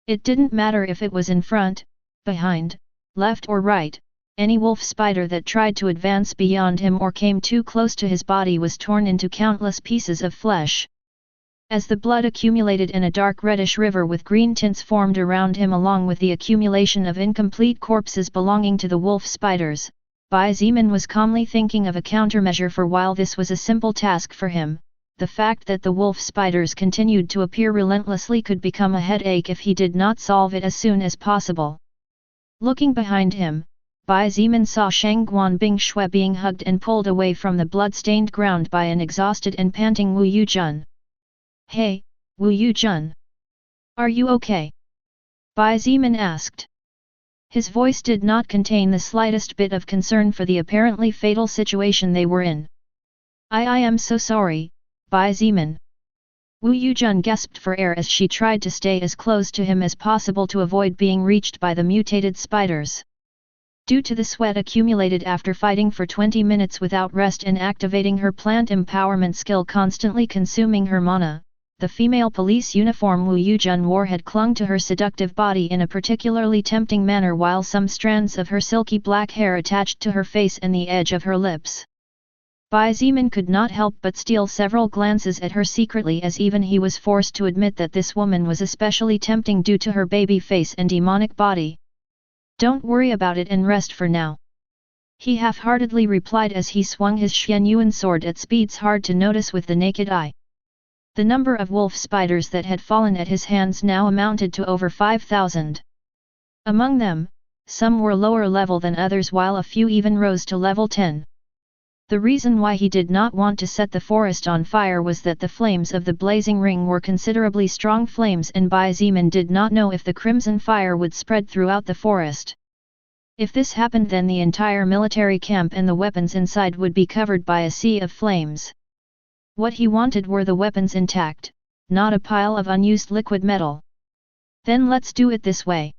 It didn't matter if it was in front, behind, left or right. Any wolf spider that tried to advance beyond him or came too close to his body was torn into countless pieces of flesh. As the blood accumulated and a dark reddish river with green tints formed around him, along with the accumulation of incomplete corpses belonging to the wolf spiders, Bai Ziman was calmly thinking of a countermeasure, for while this was a simple task for him, the fact that the wolf spiders continued to appear relentlessly could become a headache if he did not solve it as soon as possible. Looking behind him, Bai Ziman saw Shangguan Bingshui being hugged and pulled away from the blood-stained ground by an exhausted and panting Wu Yujun. "Hey, Wu Yujun! Are you okay?" Bai Ziman asked. His voice did not contain the slightest bit of concern for the apparently fatal situation they were in. I am so sorry, Bai Ziman." Wu Yujun gasped for air as she tried to stay as close to him as possible to avoid being reached by the mutated spiders. Due to the sweat accumulated after fighting for 20 minutes without rest and activating her plant empowerment skill constantly consuming her mana, the female police uniform Wu Yujun wore had clung to her seductive body in a particularly tempting manner, while some strands of her silky black hair attached to her face and the edge of her lips. Bai Zimin could not help but steal several glances at her secretly, as even he was forced to admit that this woman was especially tempting due to her baby face and demonic body. "Don't worry about it and rest for now," he half-heartedly replied as he swung his Xianyuan sword at speeds hard to notice with the naked eye. The number of wolf spiders that had fallen at his hands now amounted to over 5,000. Among them, some were lower level than others, while a few even rose to level 10. The reason why he did not want to set the forest on fire was that the flames of the blazing ring were considerably strong flames, and Bai Zimin did not know if the crimson fire would spread throughout the forest. If this happened, then the entire military camp and the weapons inside would be covered by a sea of flames. What he wanted were the weapons intact, not a pile of unused liquid metal. "Then let's do it this way."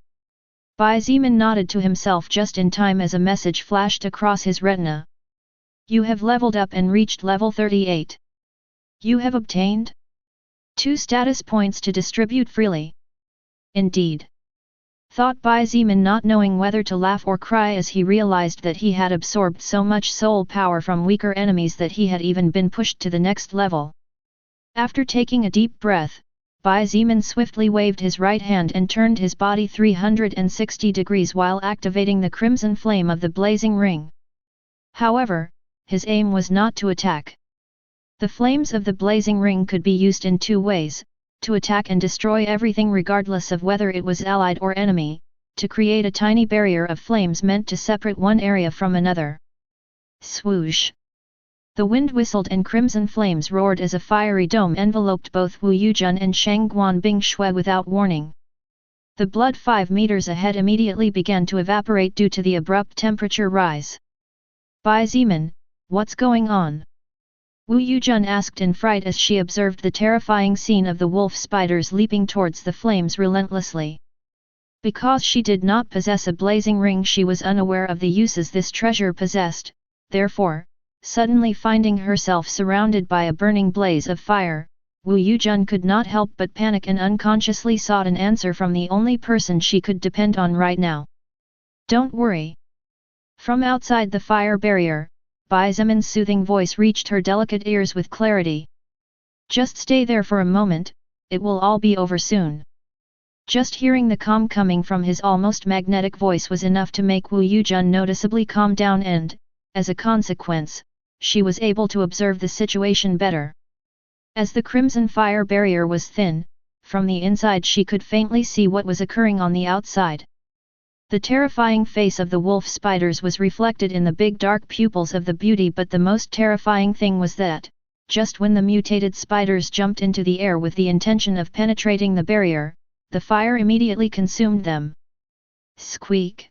Bai Zimin nodded to himself just in time as a message flashed across his retina. "You have leveled up and reached level 38. You have obtained 2 status points to distribute freely." "Indeed," thought Bai Zimin, not knowing whether to laugh or cry as he realized that he had absorbed so much soul power from weaker enemies that he had even been pushed to the next level. After taking a deep breath, Bai Zimin swiftly waved his right hand and turned his body 360 degrees while activating the crimson flame of the blazing ring. However, his aim was not to attack. The flames of the blazing ring could be used in 2 ways: to attack and destroy everything regardless of whether it was allied or enemy, to create a tiny barrier of flames meant to separate one area from another. Swoosh! The wind whistled and crimson flames roared as a fiery dome enveloped both Wu Yujun and Shangguan Bingshui without warning. The blood 5 meters ahead immediately began to evaporate due to the abrupt temperature rise. "Bai Zimin, what's going on?" Wu Yujun asked in fright as she observed the terrifying scene of the wolf spiders leaping towards the flames relentlessly. Because she did not possess a blazing ring, she was unaware of the uses this treasure possessed. Therefore, suddenly finding herself surrounded by a burning blaze of fire, Wu Yujun could not help but panic and unconsciously sought an answer from the only person she could depend on right now. "Don't worry." From outside the fire barrier, Bai Zimin's soothing voice reached her delicate ears with clarity. "Just stay there for a moment, it will all be over soon." Just hearing the calm coming from his almost magnetic voice was enough to make Wu Yujun noticeably calm down and, as a consequence, she was able to observe the situation better. As the crimson fire barrier was thin, from the inside she could faintly see what was occurring on the outside. The terrifying face of the wolf spiders was reflected in the big dark pupils of the beauty, but the most terrifying thing was that, just when the mutated spiders jumped into the air with the intention of penetrating the barrier, the fire immediately consumed them. Squeak!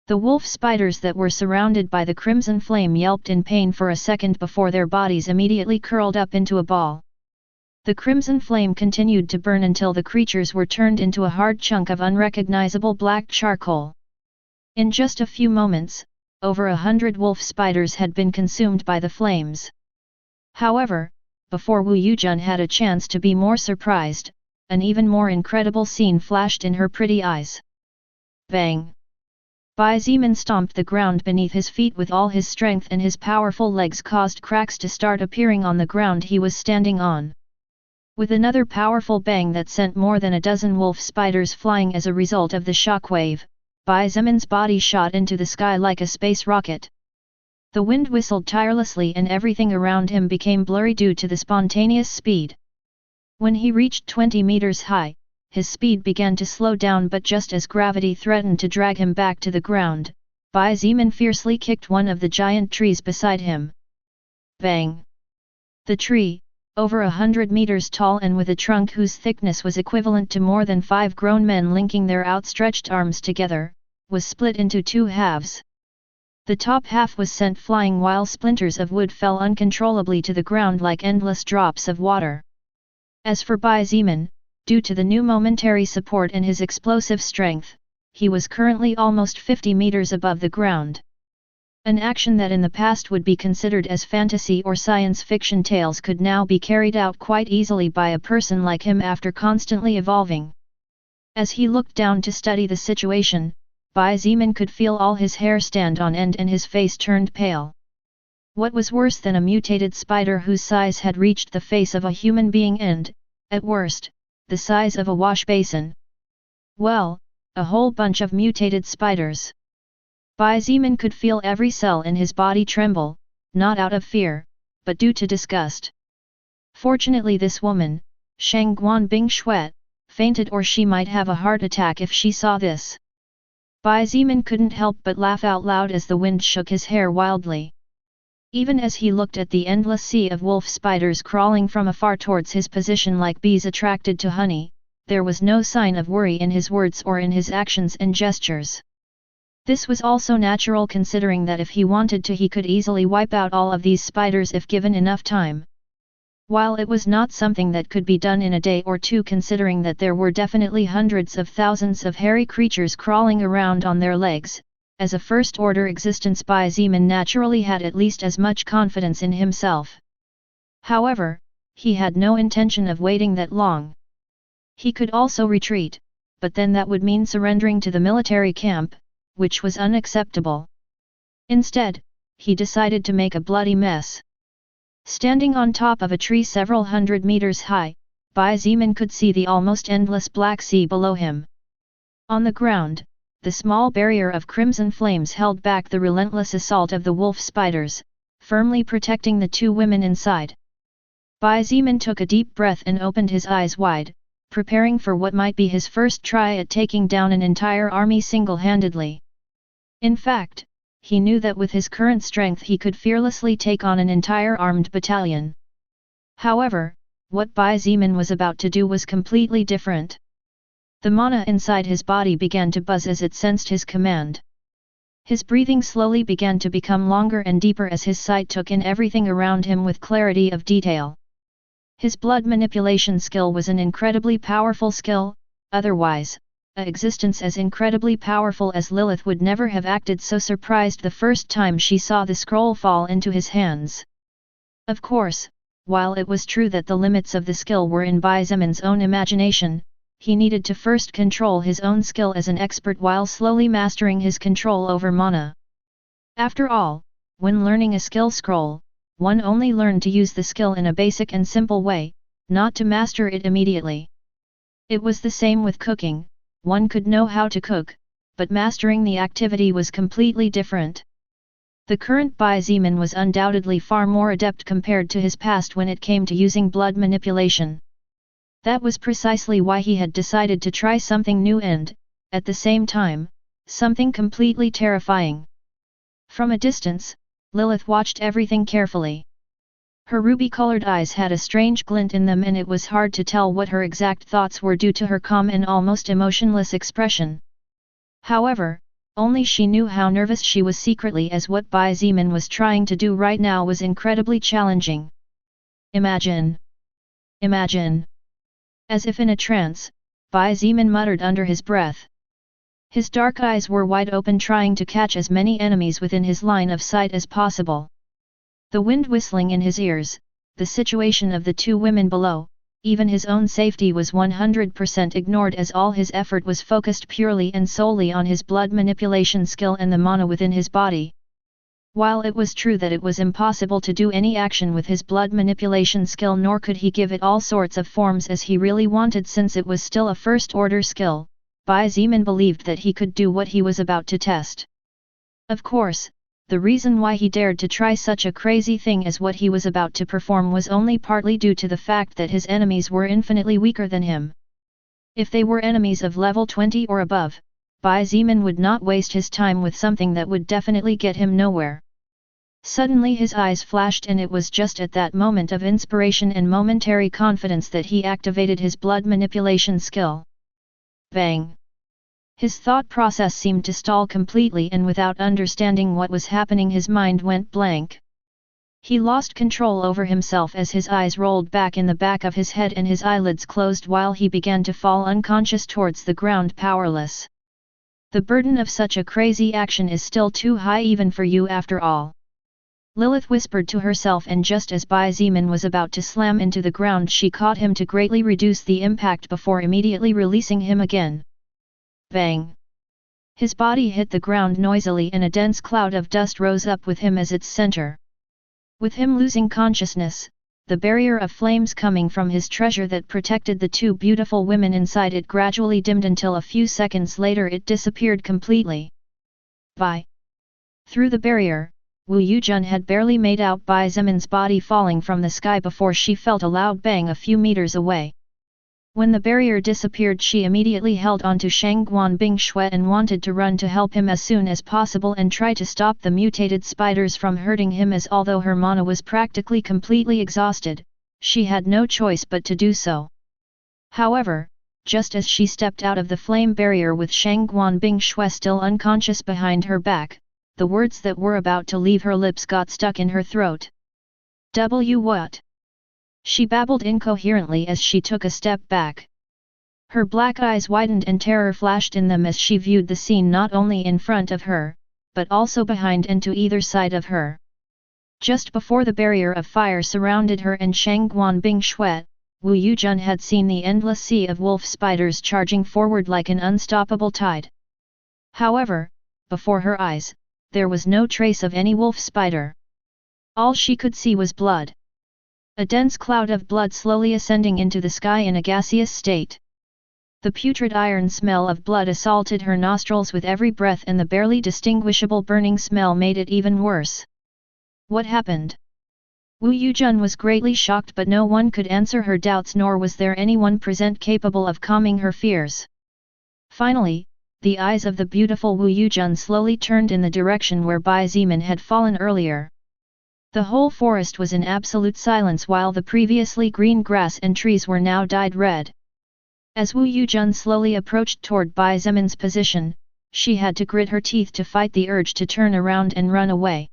The wolf spiders that were surrounded by the crimson flame yelped in pain for a second before their bodies immediately curled up into a ball. The crimson flame continued to burn until the creatures were turned into a hard chunk of unrecognizable black charcoal. In just a few moments, over 100 wolf spiders had been consumed by the flames. However, before Wu Yujun had a chance to be more surprised, an even more incredible scene flashed in her pretty eyes. Bang! Bai Zimin stomped the ground beneath his feet with all his strength, and his powerful legs caused cracks to start appearing on the ground he was standing on. With another powerful bang that sent more than a dozen wolf spiders flying as a result of the shockwave, Bai Zimin's body shot into the sky like a space rocket. The wind whistled tirelessly and everything around him became blurry due to the spontaneous speed. When he reached 20 meters high, his speed began to slow down, but just as gravity threatened to drag him back to the ground, Bai Zimin fiercely kicked one of the giant trees beside him. Bang! The tree, over 100 meters tall and with a trunk whose thickness was equivalent to more than 5 grown men linking their outstretched arms together, was split into 2 halves. The top half was sent flying while splinters of wood fell uncontrollably to the ground like endless drops of water. As for Bai Zimin, due to the new momentary support and his explosive strength, he was currently almost 50 meters above the ground. An action that in the past would be considered as fantasy or science fiction tales could now be carried out quite easily by a person like him after constantly evolving. As he looked down to study the situation, Bai Zimin could feel all his hair stand on end and his face turned pale. What was worse than a mutated spider whose size had reached the face of a human being and, at worst, the size of a wash basin? Well, a whole bunch of mutated spiders. Bai Zimin could feel every cell in his body tremble, not out of fear, but due to disgust. Fortunately this woman, Shang Guan Bing Shuet, fainted or she might have a heart attack if she saw this. Bai Zimin couldn't help but laugh out loud as the wind shook his hair wildly. Even as he looked at the endless sea of wolf spiders crawling from afar towards his position like bees attracted to honey, there was no sign of worry in his words or in his actions and gestures. This was also natural considering that if he wanted to he could easily wipe out all of these spiders if given enough time. While it was not something that could be done in a day or two considering that there were definitely hundreds of thousands of hairy creatures crawling around on their legs, as a first-order existence Bai Zimin naturally had at least as much confidence in himself. However, he had no intention of waiting that long. He could also retreat, but then that would mean surrendering to the military camp, which was unacceptable. Instead, he decided to make a bloody mess. Standing on top of a tree several hundred meters high, Bai Zimin could see the almost endless Black Sea below him. On the ground, the small barrier of crimson flames held back the relentless assault of the wolf spiders, firmly protecting the two women inside. Bai Zimin took a deep breath and opened his eyes wide, preparing for what might be his first try at taking down an entire army single-handedly. In fact, he knew that with his current strength he could fearlessly take on an entire armed battalion. However, what Bai Zimin was about to do was completely different. The mana inside his body began to buzz as it sensed his command. His breathing slowly began to become longer and deeper as his sight took in everything around him with clarity of detail. His blood manipulation skill was an incredibly powerful skill, otherwise, an existence as incredibly powerful as Lilith would never have acted so surprised the first time she saw the scroll fall into his hands. Of course, while it was true that the limits of the skill were in Bai Zimin's own imagination, he needed to first control his own skill as an expert while slowly mastering his control over mana. After all, when learning a skill scroll, one only learned to use the skill in a basic and simple way, not to master it immediately. It was the same with cooking. One could know how to cook, but mastering the activity was completely different. The current Bai Zimin was undoubtedly far more adept compared to his past when it came to using blood manipulation. That was precisely why he had decided to try something new and, at the same time, something completely terrifying. From a distance, Lilith watched everything carefully. Her ruby-colored eyes had a strange glint in them and it was hard to tell what her exact thoughts were due to her calm and almost emotionless expression. However, only she knew how nervous she was secretly as what Bai Zimin was trying to do right now was incredibly challenging. Imagine! Imagine! As if in a trance, Bai Zimin muttered under his breath. His dark eyes were wide open trying to catch as many enemies within his line of sight as possible. The wind whistling in his ears, the situation of the two women below, even his own safety was 100% ignored as all his effort was focused purely and solely on his blood manipulation skill and the mana within his body. While it was true that it was impossible to do any action with his blood manipulation skill nor could he give it all sorts of forms as he really wanted since it was still a first-order skill, Bai Zimin believed that he could do what he was about to test. Of course, the reason why he dared to try such a crazy thing as what he was about to perform was only partly due to the fact that his enemies were infinitely weaker than him. If they were enemies of level 20 or above, Bai Zimin would not waste his time with something that would definitely get him nowhere. Suddenly his eyes flashed and it was just at that moment of inspiration and momentary confidence that he activated his blood manipulation skill. Bang! His thought process seemed to stall completely and without understanding what was happening his mind went blank. He lost control over himself as his eyes rolled back in the back of his head and his eyelids closed while he began to fall unconscious towards the ground powerless. The burden of such a crazy action is still too high even for you after all. Lilith whispered to herself, and just as Bai Zeman was about to slam into the ground, she caught him to greatly reduce the impact before immediately releasing him again. Bang! His body hit the ground noisily and a dense cloud of dust rose up with him as its center. With him losing consciousness, the barrier of flames coming from his treasure that protected the two beautiful women inside it gradually dimmed until a few seconds later it disappeared completely. Bai! Through the barrier, Wu Yujun had barely made out Bai Zeman's body falling from the sky before she felt a loud bang a few meters away. When the barrier disappeared, she immediately held onto Shangguan Bingshui and wanted to run to help him as soon as possible and try to stop the mutated spiders from hurting him, as although her mana was practically completely exhausted, she had no choice but to do so. However, just as she stepped out of the flame barrier with Shangguan Bingshui still unconscious behind her back, the words that were about to leave her lips got stuck in her throat. What? She babbled incoherently as she took a step back. Her black eyes widened and terror flashed in them as she viewed the scene not only in front of her, but also behind and to either side of her. Just before the barrier of fire surrounded her and Shangguan Bingshui, Wu Yujun had seen the endless sea of wolf spiders charging forward like an unstoppable tide. However, before her eyes, there was no trace of any wolf spider. All she could see was blood. A dense cloud of blood slowly ascending into the sky in a gaseous state. The putrid iron smell of blood assaulted her nostrils with every breath, and the barely distinguishable burning smell made it even worse. What happened? Wu Yujun was greatly shocked, but no one could answer her doubts, nor was there anyone present capable of calming her fears. Finally, the eyes of the beautiful Wu Yujun slowly turned in the direction where Bai Zeman had fallen earlier. The whole forest was in absolute silence, while the previously green grass and trees were now dyed red. As Wu Yujun slowly approached toward Bai Zeman's position, she had to grit her teeth to fight the urge to turn around and run away.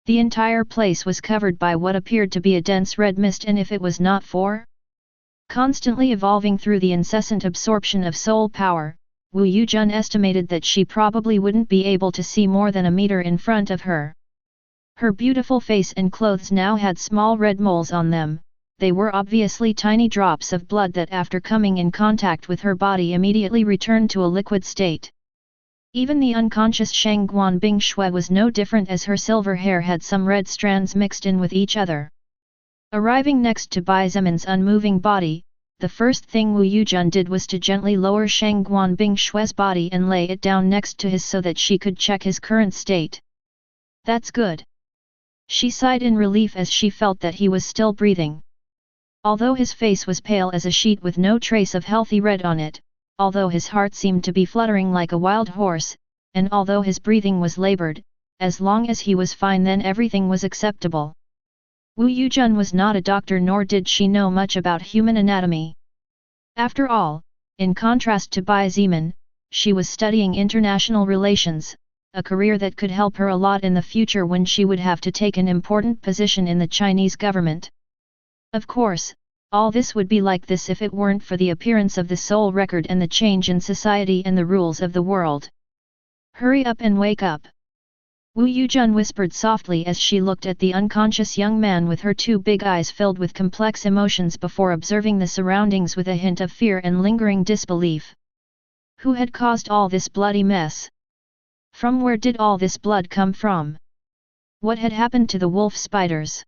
The entire place was covered by what appeared to be a dense red mist, and if it was not for constantly evolving through the incessant absorption of soul power, Wu Yujun estimated that she probably wouldn't be able to see more than a meter in front of her. Her beautiful face and clothes now had small red moles on them. They were obviously tiny drops of blood that after coming in contact with her body immediately returned to a liquid state. Even the unconscious Shangguan Bingshui was no different, as her silver hair had some red strands mixed in with each other. Arriving next to Bai Zeman's unmoving body, the first thing Wu Yujun did was to gently lower Shangguan Bingshui's body and lay it down next to his so that she could check his current state. That's good. She sighed in relief as she felt that he was still breathing. Although his face was pale as a sheet with no trace of healthy red on it, although his heart seemed to be fluttering like a wild horse, and although his breathing was labored, as long as he was fine then everything was acceptable. Wu Yujun was not a doctor, nor did she know much about human anatomy. After all, in contrast to Bai Zeman, she was studying international relations, a career that could help her a lot in the future when she would have to take an important position in the Chinese government. Of course, all this would be like this if it weren't for the appearance of the soul record and the change in society and the rules of the world. Hurry up and wake up! Wu Yujun whispered softly as she looked at the unconscious young man with her two big eyes filled with complex emotions before observing the surroundings with a hint of fear and lingering disbelief. Who had caused all this bloody mess? From where did all this blood come from? What had happened to the wolf spiders?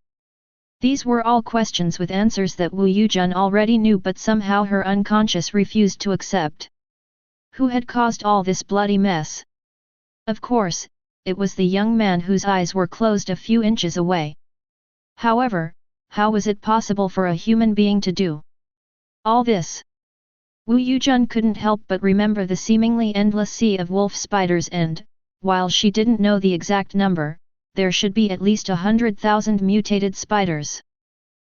These were all questions with answers that Wu Yujun already knew, but somehow her unconscious refused to accept. Who had caused all this bloody mess? Of course, it was the young man whose eyes were closed a few inches away. However, how was it possible for a human being to do all this? Wu Yujun couldn't help but remember the seemingly endless sea of wolf spiders, and, while she didn't know the exact number, there should be at least 100,000 mutated spiders.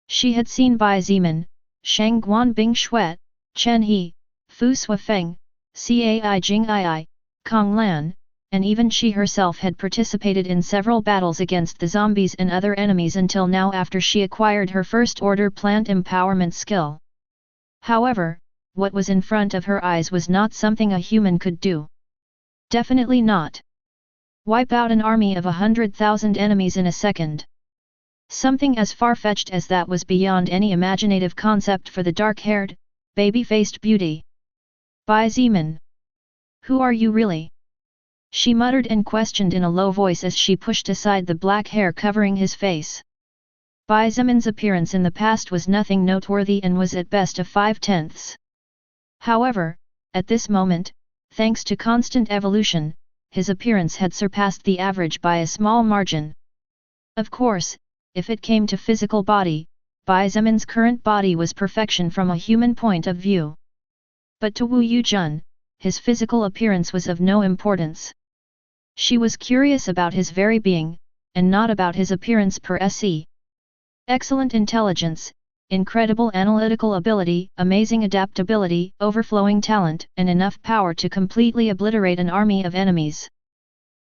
She had seen Bai Zeman, Shangguan Bingshui, Chen He, Fu Suifeng, Cai Jingii, Kong Lan, and even she herself had participated in several battles against the zombies and other enemies until now, after she acquired her first-order plant empowerment skill. However, what was in front of her eyes was not something a human could do. Definitely not. Wipe out an army of 100,000 enemies in a second. Something as far-fetched as that was beyond any imaginative concept for the dark-haired, baby-faced beauty. Bai Zimin. Who are you really? She muttered and questioned in a low voice as she pushed aside the black hair covering his face. Bai Zimin's appearance in the past was nothing noteworthy and was at best a 5/10. However, at this moment, thanks to constant evolution, his appearance had surpassed the average by a small margin. Of course, if it came to physical body, Bai Zimin's current body was perfection from a human point of view. But to Wu Yujun, his physical appearance was of no importance. She was curious about his very being, and not about his appearance per se. Excellent intelligence, incredible analytical ability, amazing adaptability, overflowing talent, and enough power to completely obliterate an army of enemies.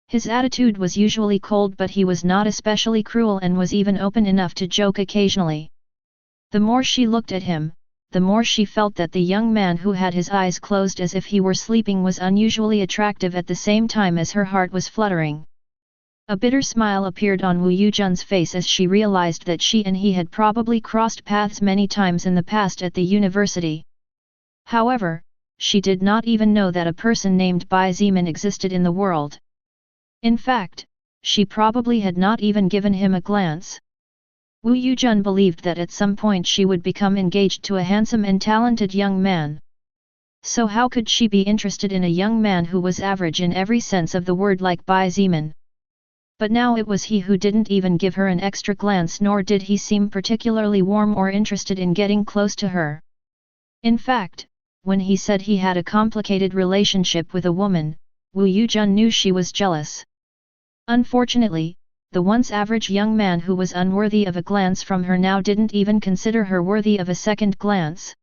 His attitude was usually cold, but he was not especially cruel and was even open enough to joke occasionally. The more she looked at him, the more she felt that the young man who had his eyes closed as if he were sleeping was unusually attractive at the same time as her heart was fluttering. A bitter smile appeared on Wu Yujun's face as she realized that she and he had probably crossed paths many times in the past at the university. However, she did not even know that a person named Bai Zimin existed in the world. In fact, she probably had not even given him a glance. Wu Yujun believed that at some point she would become engaged to a handsome and talented young man. So how could she be interested in a young man who was average in every sense of the word like Bai Zimin? But now it was he who didn't even give her an extra glance, nor did he seem particularly warm or interested in getting close to her. In fact, when he said he had a complicated relationship with a woman, Wu Yujun knew she was jealous. Unfortunately, the once average young man who was unworthy of a glance from her now didn't even consider her worthy of a second glance.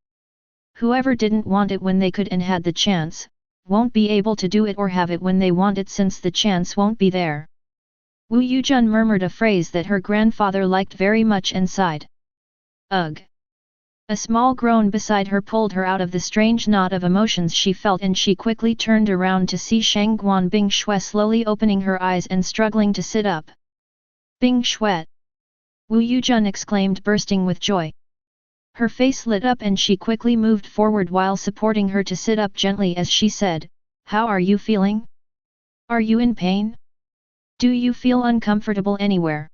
Whoever didn't want it when they could and had the chance, won't be able to do it or have it when they want it since the chance won't be there. Wu Yujun murmured a phrase that her grandfather liked very much and sighed. Ugh! A small groan beside her pulled her out of the strange knot of emotions she felt, and she quickly turned around to see Shangguan Bing Shui slowly opening her eyes and struggling to sit up. Bing Shui! Wu Yujun exclaimed, bursting with joy. Her face lit up and she quickly moved forward while supporting her to sit up gently as she said, "How are you feeling? Are you in pain? Do you feel uncomfortable anywhere?"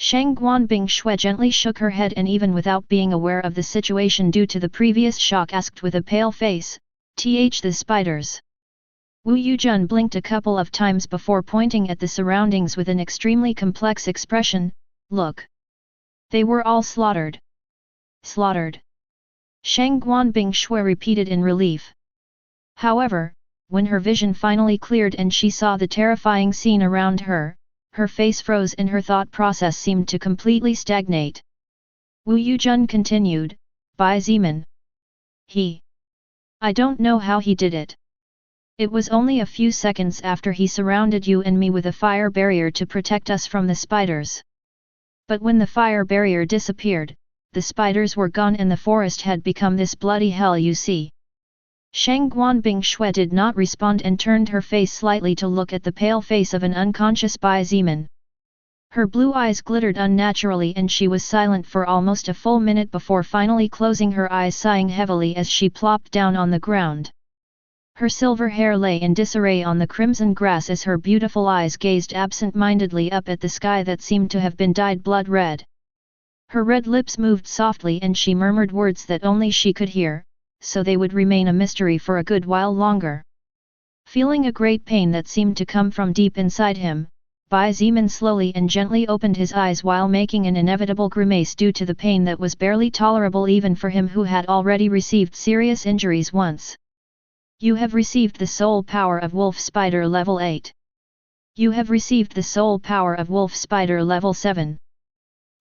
Shangguan Bing Shui gently shook her head and even without being aware of the situation due to the previous shock asked with a pale face, "The spiders?" Wu Yujun blinked a couple of times before pointing at the surroundings with an extremely complex expression, "Look. They were all slaughtered." Slaughtered? Shangguan Bing Shui repeated in relief. However, when her vision finally cleared and she saw the terrifying scene around her, her face froze and her thought process seemed to completely stagnate. Wu Yujun continued, "Bai Zimin. I don't know how he did it. It was only a few seconds after he surrounded you and me with a fire barrier to protect us from the spiders. But when the fire barrier disappeared, the spiders were gone and the forest had become this bloody hell you see." Shangguan Bing Shui did not respond and turned her face slightly to look at the pale face of an unconscious Bai Zimin. Her blue eyes glittered unnaturally and she was silent for almost a full minute before finally closing her eyes, sighing heavily as she plopped down on the ground. Her silver hair lay in disarray on the crimson grass as her beautiful eyes gazed absent-mindedly up at the sky that seemed to have been dyed blood red. Her red lips moved softly and she murmured words that only she could hear, so they would remain a mystery for a good while longer. Feeling a great pain that seemed to come from deep inside him, Bai Zimin slowly and gently opened his eyes while making an inevitable grimace due to the pain that was barely tolerable even for him who had already received serious injuries once. "You have received the soul power of Wolf Spider level 8. You have received the soul power of Wolf Spider level 7.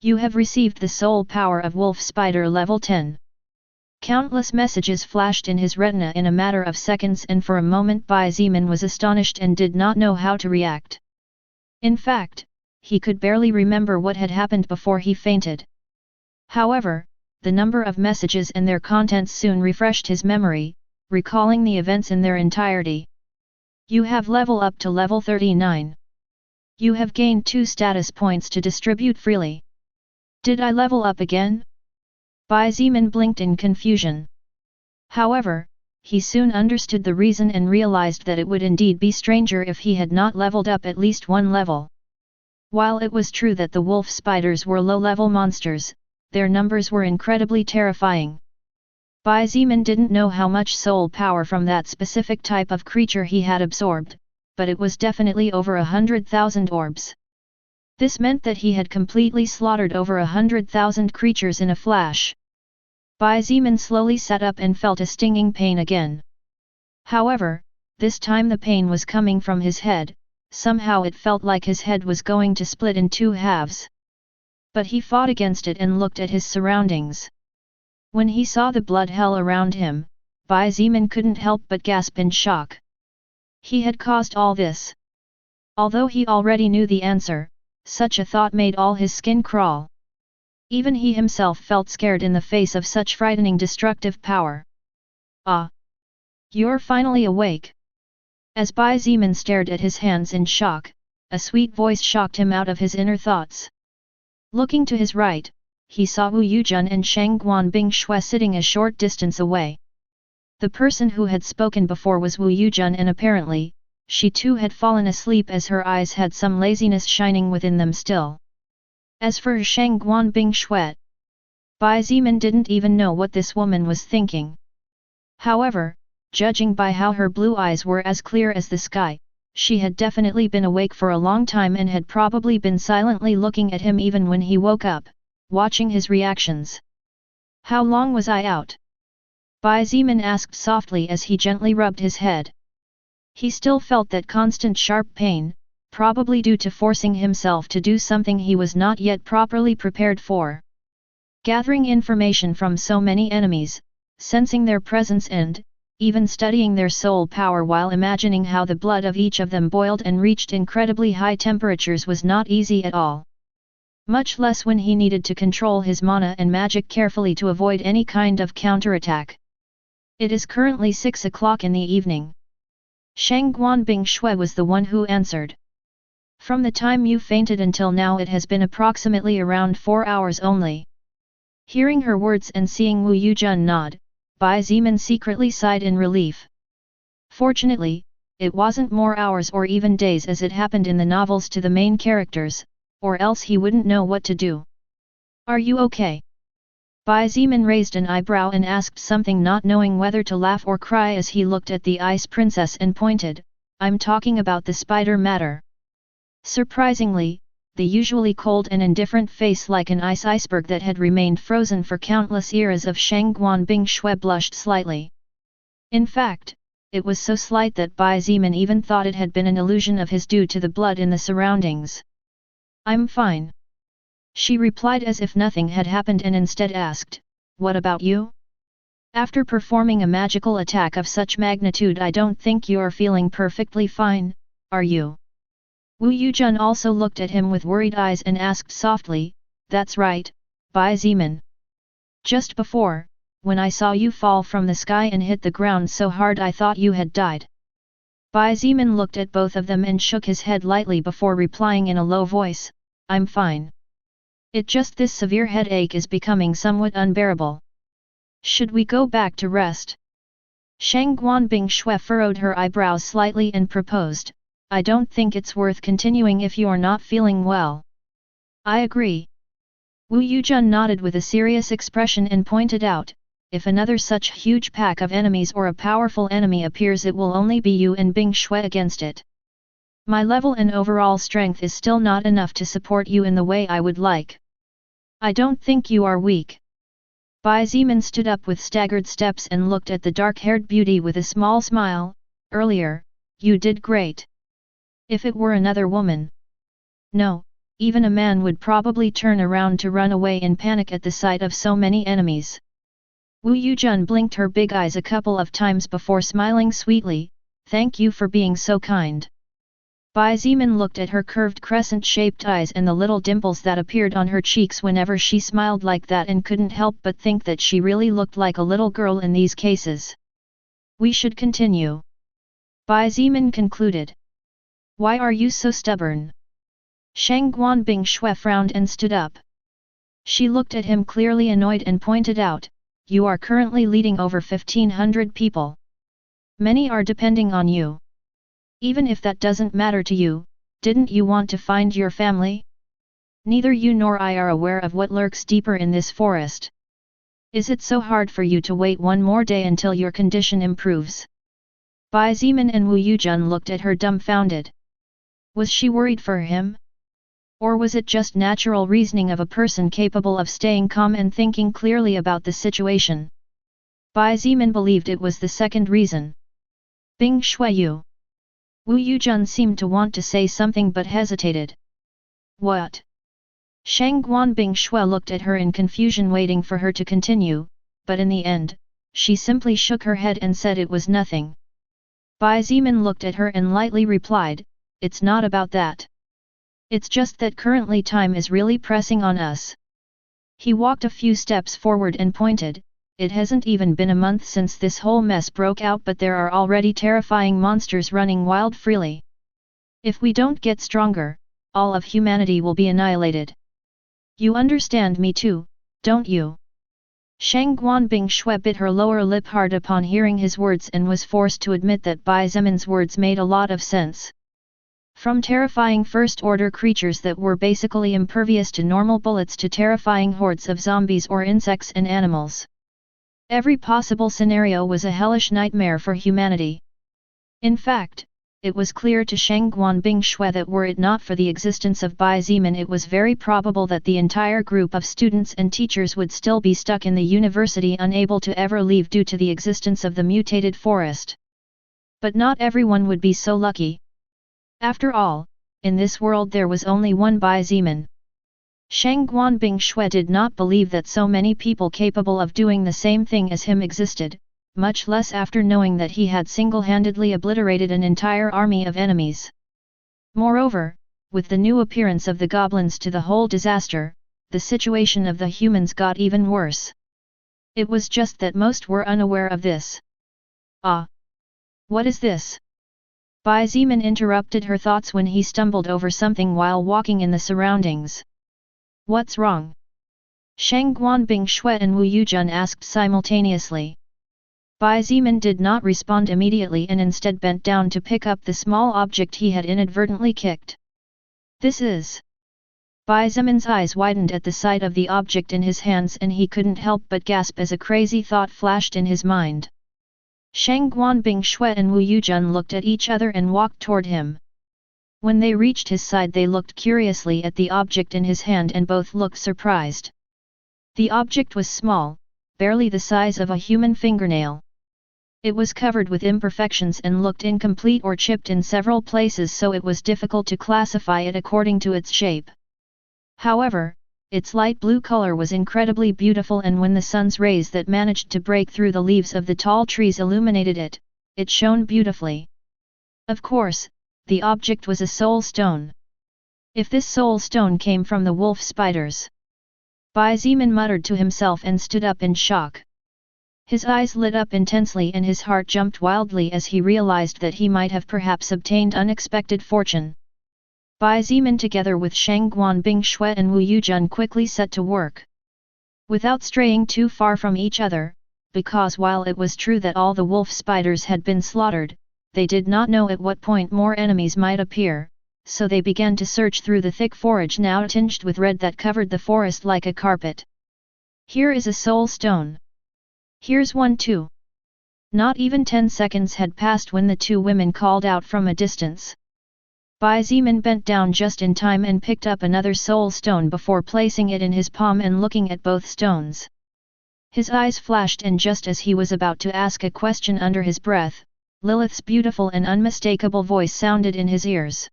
You have received the soul power of Wolf Spider level 10. Countless messages flashed in his retina in a matter of seconds, and for a moment Bai Zimin was astonished and did not know how to react. In fact, he could barely remember what had happened before he fainted. However, the number of messages and their contents soon refreshed his memory, recalling the events in their entirety. You have level up to level 39. You have gained 2 status points to distribute freely. Did I level up again? Bai Zimin blinked in confusion. However, he soon understood the reason and realized that it would indeed be stranger if he had not leveled up at least 1 level. While it was true that the wolf spiders were low-level monsters, their numbers were incredibly terrifying. Bai Zimin didn't know how much soul power from that specific type of creature he had absorbed, but it was definitely over 100,000 orbs. This meant that he had completely slaughtered over 100,000 creatures in a flash. Bai Zimin slowly sat up and felt a stinging pain again. However, this time the pain was coming from his head. Somehow it felt like his head was going to split in 2 halves. But he fought against it and looked at his surroundings. When he saw the blood hell around him, Bai Zimin couldn't help but gasp in shock. He had caused all this. Although he already knew the answer, such a thought made all his skin crawl. Even he himself felt scared in the face of such frightening destructive power. Ah! You're finally awake! As Bai Zimin stared at his hands in shock, a sweet voice shocked him out of his inner thoughts. Looking to his right, he saw Wu Yujun and Shangguan Bingshui sitting a short distance away. The person who had spoken before was Wu Yujun, and apparently, she too had fallen asleep as her eyes had some laziness shining within them still. As for Shangguan Bingshui, Bai Zimin didn't even know what this woman was thinking. However, judging by how her blue eyes were as clear as the sky, she had definitely been awake for a long time and had probably been silently looking at him even when he woke up, watching his reactions. How long was I out? Bai Zimin asked softly as he gently rubbed his head. He still felt that constant sharp pain, probably due to forcing himself to do something he was not yet properly prepared for. Gathering information from so many enemies, sensing their presence and, even studying their soul power while imagining how the blood of each of them boiled and reached incredibly high temperatures was not easy at all. Much less when he needed to control his mana and magic carefully to avoid any kind of counterattack. It is currently 6 o'clock in the evening. Shangguan Bingshui was the one who answered. From the time you fainted until now it has been approximately around 4 hours only. Hearing her words and seeing Wu Yujun nod, Bai Zimin secretly sighed in relief. Fortunately, it wasn't more hours or even days as it happened in the novels to the main characters, or else he wouldn't know what to do. Are you okay? Bai Zimin raised an eyebrow and asked something, not knowing whether to laugh or cry as he looked at the ice princess and pointed, I'm talking about the spider matter. Surprisingly, the usually cold and indifferent face like an ice iceberg that had remained frozen for countless eras of Shangguan Bingshui blushed slightly. In fact, it was so slight that Bai Zimin even thought it had been an illusion of his due to the blood in the surroundings. I'm fine. She replied as if nothing had happened and instead asked, what about you? After performing a magical attack of such magnitude, I don't think you're feeling perfectly fine, are you? Wu Yujun also looked at him with worried eyes and asked softly, that's right, Bai Zimin. Just before, when I saw you fall from the sky and hit the ground so hard I thought you had died. Bai Zimin looked at both of them and shook his head lightly before replying in a low voice, I'm fine. It just this severe headache is becoming somewhat unbearable. Should we go back to rest? Shangguan Bingshui furrowed her eyebrows slightly and proposed, I don't think it's worth continuing if you're not feeling well. I agree. Wu Yujun nodded with a serious expression and pointed out, if another such huge pack of enemies or a powerful enemy appears, it will only be you and Bingshui against it. My level and overall strength is still not enough to support you in the way I would like. I don't think you are weak. Bai Zimin stood up with staggered steps and looked at the dark-haired beauty with a small smile, earlier, you did great. If it were another woman. No, even a man would probably turn around to run away in panic at the sight of so many enemies. Wu Yujun blinked her big eyes a couple of times before smiling sweetly, thank you for being so kind. Bai Zimin looked at her curved crescent-shaped eyes and the little dimples that appeared on her cheeks whenever she smiled like that and couldn't help but think that she really looked like a little girl in these cases. We should continue. Bai Zimin concluded. Why are you so stubborn? Shang Guanbing Shui frowned and stood up. She looked at him clearly annoyed and pointed out, you are currently leading over 1,500 people. Many are depending on you. Even if that doesn't matter to you, didn't you want to find your family? Neither you nor I are aware of what lurks deeper in this forest. Is it so hard for you to wait one more day until your condition improves? Bai Zimin and Wu Yujun looked at her dumbfounded. Was she worried for him? Or was it just natural reasoning of a person capable of staying calm and thinking clearly about the situation? Bai Zimin believed it was the second reason. Bing Shuiyu. Wu Yujun seemed to want to say something but hesitated. What? Shang Guanbing Shui looked at her in confusion waiting for her to continue, but in the end, she simply shook her head and said it was nothing. Bai Zimin looked at her and lightly replied, it's not about that. It's just that currently time is really pressing on us. He walked a few steps forward and pointed, it hasn't even been a month since this whole mess broke out but there are already terrifying monsters running wild freely. If we don't get stronger, all of humanity will be annihilated. You understand me too, don't you? Shang Guanbing Shui bit her lower lip hard upon hearing his words and was forced to admit that Bai Zimin's words made a lot of sense. From terrifying first-order creatures that were basically impervious to normal bullets to terrifying hordes of zombies or insects and animals. Every possible scenario was a hellish nightmare for humanity. In fact, it was clear to Shang Guanbing Shui that were it not for the existence of Bai Zimin it was very probable that the entire group of students and teachers would still be stuck in the university unable to ever leave due to the existence of the mutated forest. But not everyone would be so lucky. After all, in this world there was only one Bai Zimin. Shang Guanbing Shui did not believe that so many people capable of doing the same thing as him existed, much less after knowing that he had single-handedly obliterated an entire army of enemies. Moreover, with the new appearance of the goblins to the whole disaster, the situation of the humans got even worse. It was just that most were unaware of this. Ah! What is this? Bai Zimin interrupted her thoughts when he stumbled over something while walking in the surroundings. What's wrong? Shang Guanbing Shui and Wu Yujun asked simultaneously. Bai Zimin did not respond immediately and instead bent down to pick up the small object he had inadvertently kicked. This is... Bai Zimin's eyes widened at the sight of the object in his hands and he couldn't help but gasp as a crazy thought flashed in his mind. Shang Guanbing Shui and Wu Yujun looked at each other and walked toward him. When they reached his side they looked curiously at the object in his hand and both looked surprised. The object was small, barely the size of a human fingernail. It was covered with imperfections and looked incomplete or chipped in several places so it was difficult to classify it according to its shape. However, its light blue color was incredibly beautiful and when the sun's rays that managed to break through the leaves of the tall trees illuminated it, it shone beautifully. Of course, the object was a soul stone. If this soul stone came from the wolf spiders. Bai Zimin muttered to himself and stood up in shock. His eyes lit up intensely and his heart jumped wildly as he realized that he might have perhaps obtained unexpected fortune. Bai Zimin together with Shang Guanbing Shui and Wu Yujun quickly set to work. Without straying too far from each other, because while it was true that all the wolf spiders had been slaughtered, they did not know at what point more enemies might appear, so they began to search through the thick forage now tinged with red that covered the forest like a carpet. Here is a soul stone. Here's one too. Not even 10 seconds had passed when the two women called out from a distance. Bai Zimin bent down just in time and picked up another soul stone before placing it in his palm and looking at both stones. His eyes flashed and just as he was about to ask a question under his breath, Lilith's beautiful and unmistakable voice sounded in his ears.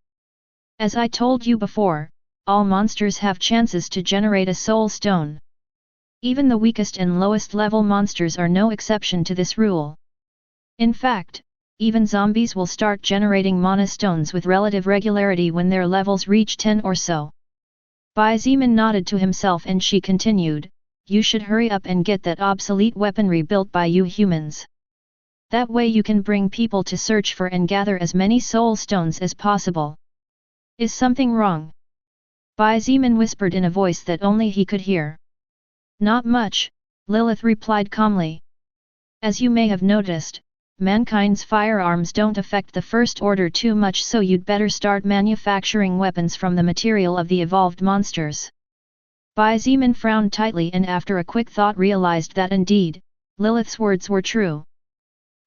As I told you before, all monsters have chances to generate a soul stone. Even the weakest and lowest level monsters are no exception to this rule. In fact, even zombies will start generating mana stones with relative regularity when their levels reach 10 or so. Bai Zimin nodded to himself and she continued, you should hurry up and get that obsolete weaponry built by you humans. That way you can bring people to search for and gather as many soul stones as possible. Is something wrong? Bai Zimin whispered in a voice that only he could hear. Not much, Lilith replied calmly. As you may have noticed, mankind's firearms don't affect the First Order too much, so you'd better start manufacturing weapons from the material of the evolved monsters. Bai Zimin frowned tightly and after a quick thought realized that indeed, Lilith's words were true.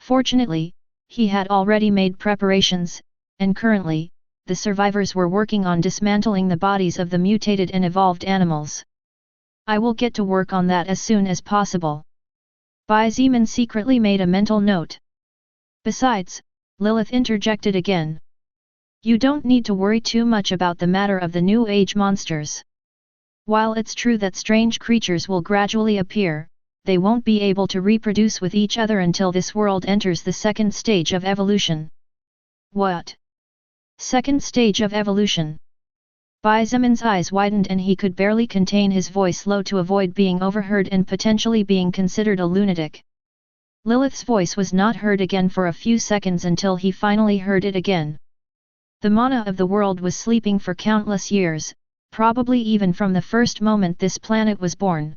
Fortunately, he had already made preparations, and currently, the survivors were working on dismantling the bodies of the mutated and evolved animals. I will get to work on that as soon as possible. Bai Zimin secretly made a mental note. Besides, Lilith interjected again. You don't need to worry too much about the matter of the New Age monsters. While it's true that strange creatures will gradually appear, they won't be able to reproduce with each other until this world enters the second stage of evolution. What? Second stage of evolution? Bai Zimin's eyes widened and he could barely contain his voice low to avoid being overheard and potentially being considered a lunatic. Lilith's voice was not heard again for a few seconds until he finally heard it again. The mana of the world was sleeping for countless years, probably even from the first moment this planet was born.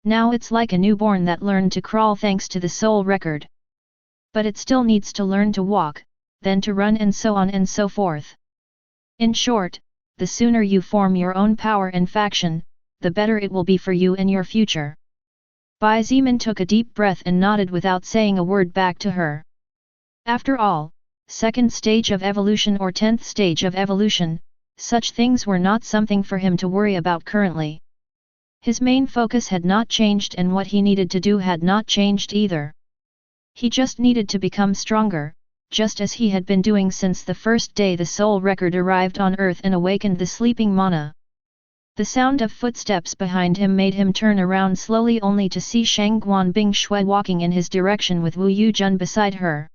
Now it's like a newborn that learned to crawl thanks to the soul record. But it still needs to learn to walk, then to run and so on and so forth. In short, the sooner you form your own power and faction, the better it will be for you and your future. Bai Zimin took a deep breath and nodded without saying a word back to her. After all, second stage of evolution or 10th stage of evolution, such things were not something for him to worry about currently. His main focus had not changed and what he needed to do had not changed either. He just needed to become stronger, just as he had been doing since the first day the soul record arrived on Earth and awakened the sleeping mana. The sound of footsteps behind him made him turn around slowly only to see Shangguan Bingshui walking in his direction with Wu Yujun beside her.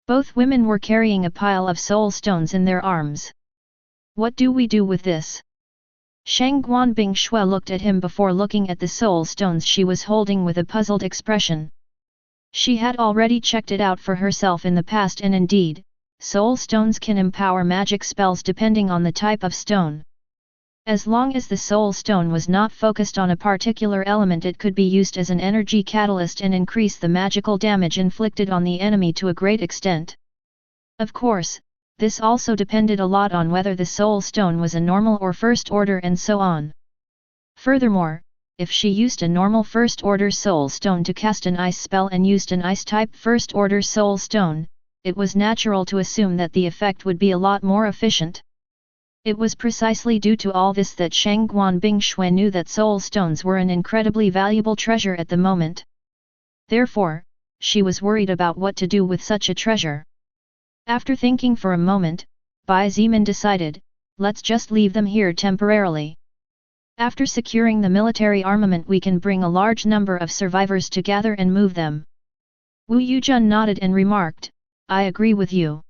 Both women were carrying a pile of soul stones in their arms. What do we do with this? Shangguan Bingshui looked at him before looking at the soul stones she was holding with a puzzled expression. She had already checked it out for herself in the past and indeed, soul stones can empower magic spells depending on the type of stone. As long as the soul stone was not focused on a particular element, it could be used as an energy catalyst and increase the magical damage inflicted on the enemy to a great extent. Of course, this also depended a lot on whether the soul stone was a normal or first order and so on. Furthermore, if she used a normal first order soul stone to cast an ice spell and used an ice type first order soul stone, it was natural to assume that the effect would be a lot more efficient. It was precisely due to all this that Shangguan Bingshui knew that soul stones were an incredibly valuable treasure at the moment. Therefore, she was worried about what to do with such a treasure. After thinking for a moment, Bai Zimin decided, let's just leave them here temporarily. After securing the military armament we can bring a large number of survivors together and move them. Wu Yujun nodded and remarked, I agree with you.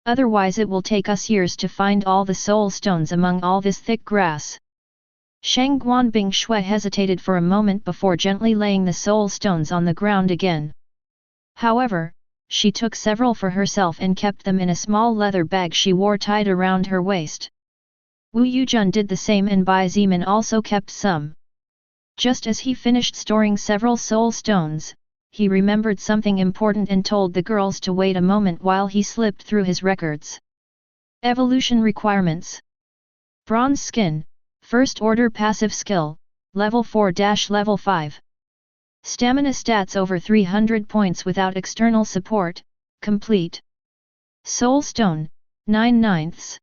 Otherwise it will take us years to find all the soul stones among all this thick grass. Shangguan Bingshui hesitated for a moment before gently laying the soul stones on the ground again. However, she took several for herself and kept them in a small leather bag she wore tied around her waist. Wu Yujun did the same and Bai Zimin also kept some. Just as he finished storing several soul stones, he remembered something important and told the girls to wait a moment while he slipped through his records. Evolution requirements. Bronze skin, first order passive skill, level 4-level 5. Stamina stats over 300 points without external support, complete. Soul stone, 9/9.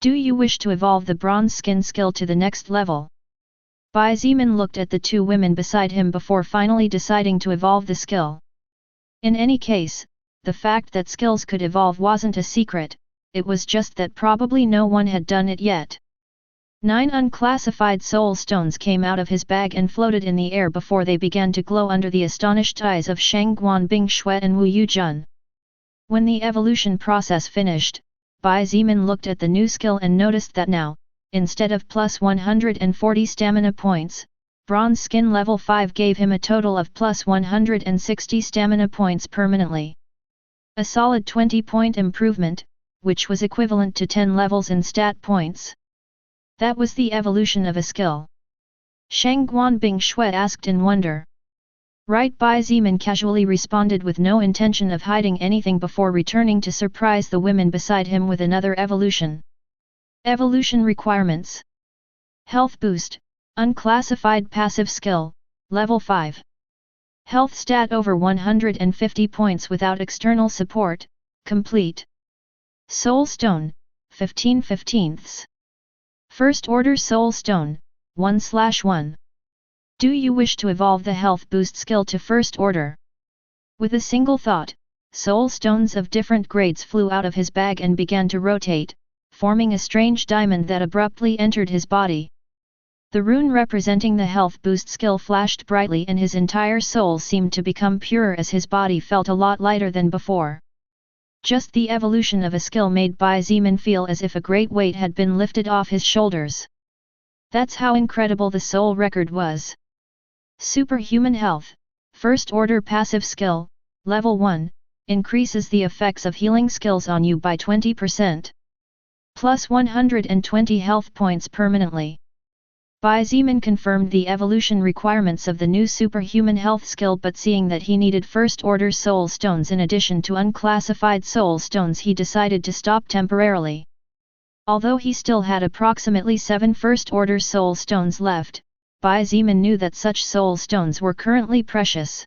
Do you wish to evolve the bronze skin skill to the next level? Bai Zimin looked at the two women beside him before finally deciding to evolve the skill. In any case, the fact that skills could evolve wasn't a secret, it was just that probably no one had done it yet. 9 unclassified soul stones came out of his bag and floated in the air before they began to glow under the astonished eyes of Shangguan Bingshui and Wu Yujun. When the evolution process finished, Bai Zimin looked at the new skill and noticed that now, instead of plus 140 stamina points, Bronze Skin level 5 gave him a total of plus 160 stamina points permanently. A solid 20-point improvement, which was equivalent to 10 levels in stat points. That was the evolution of a skill. Shang Guanbing Shui asked in wonder. Right, Bai Zimin casually responded with no intention of hiding anything before returning to surprise the women beside him with another evolution. Evolution requirements. Health boost, unclassified passive skill, level 5. Health stat over 150 points without external support, complete. Soul Stone, 15/15. First Order Soul Stone, 1/1. Do you wish to evolve the health boost skill to First Order? With a single thought, soul stones of different grades flew out of his bag and began to rotate, forming a strange diamond that abruptly entered his body. The rune representing the health boost skill flashed brightly and his entire soul seemed to become purer as his body felt a lot lighter than before. Just the evolution of a skill made Bai Zimin feel as if a great weight had been lifted off his shoulders. That's how incredible the soul record was. Superhuman Health, First Order Passive Skill, Level 1, increases the effects of healing skills on you by 20%. Plus 120 health points permanently. Bai Zimin confirmed the evolution requirements of the new superhuman health skill, but seeing that he needed First Order Soul Stones in addition to unclassified Soul Stones, he decided to stop temporarily. Although he still had approximately 7 First Order Soul Stones left, Bai Zimin knew that such Soul Stones were currently precious.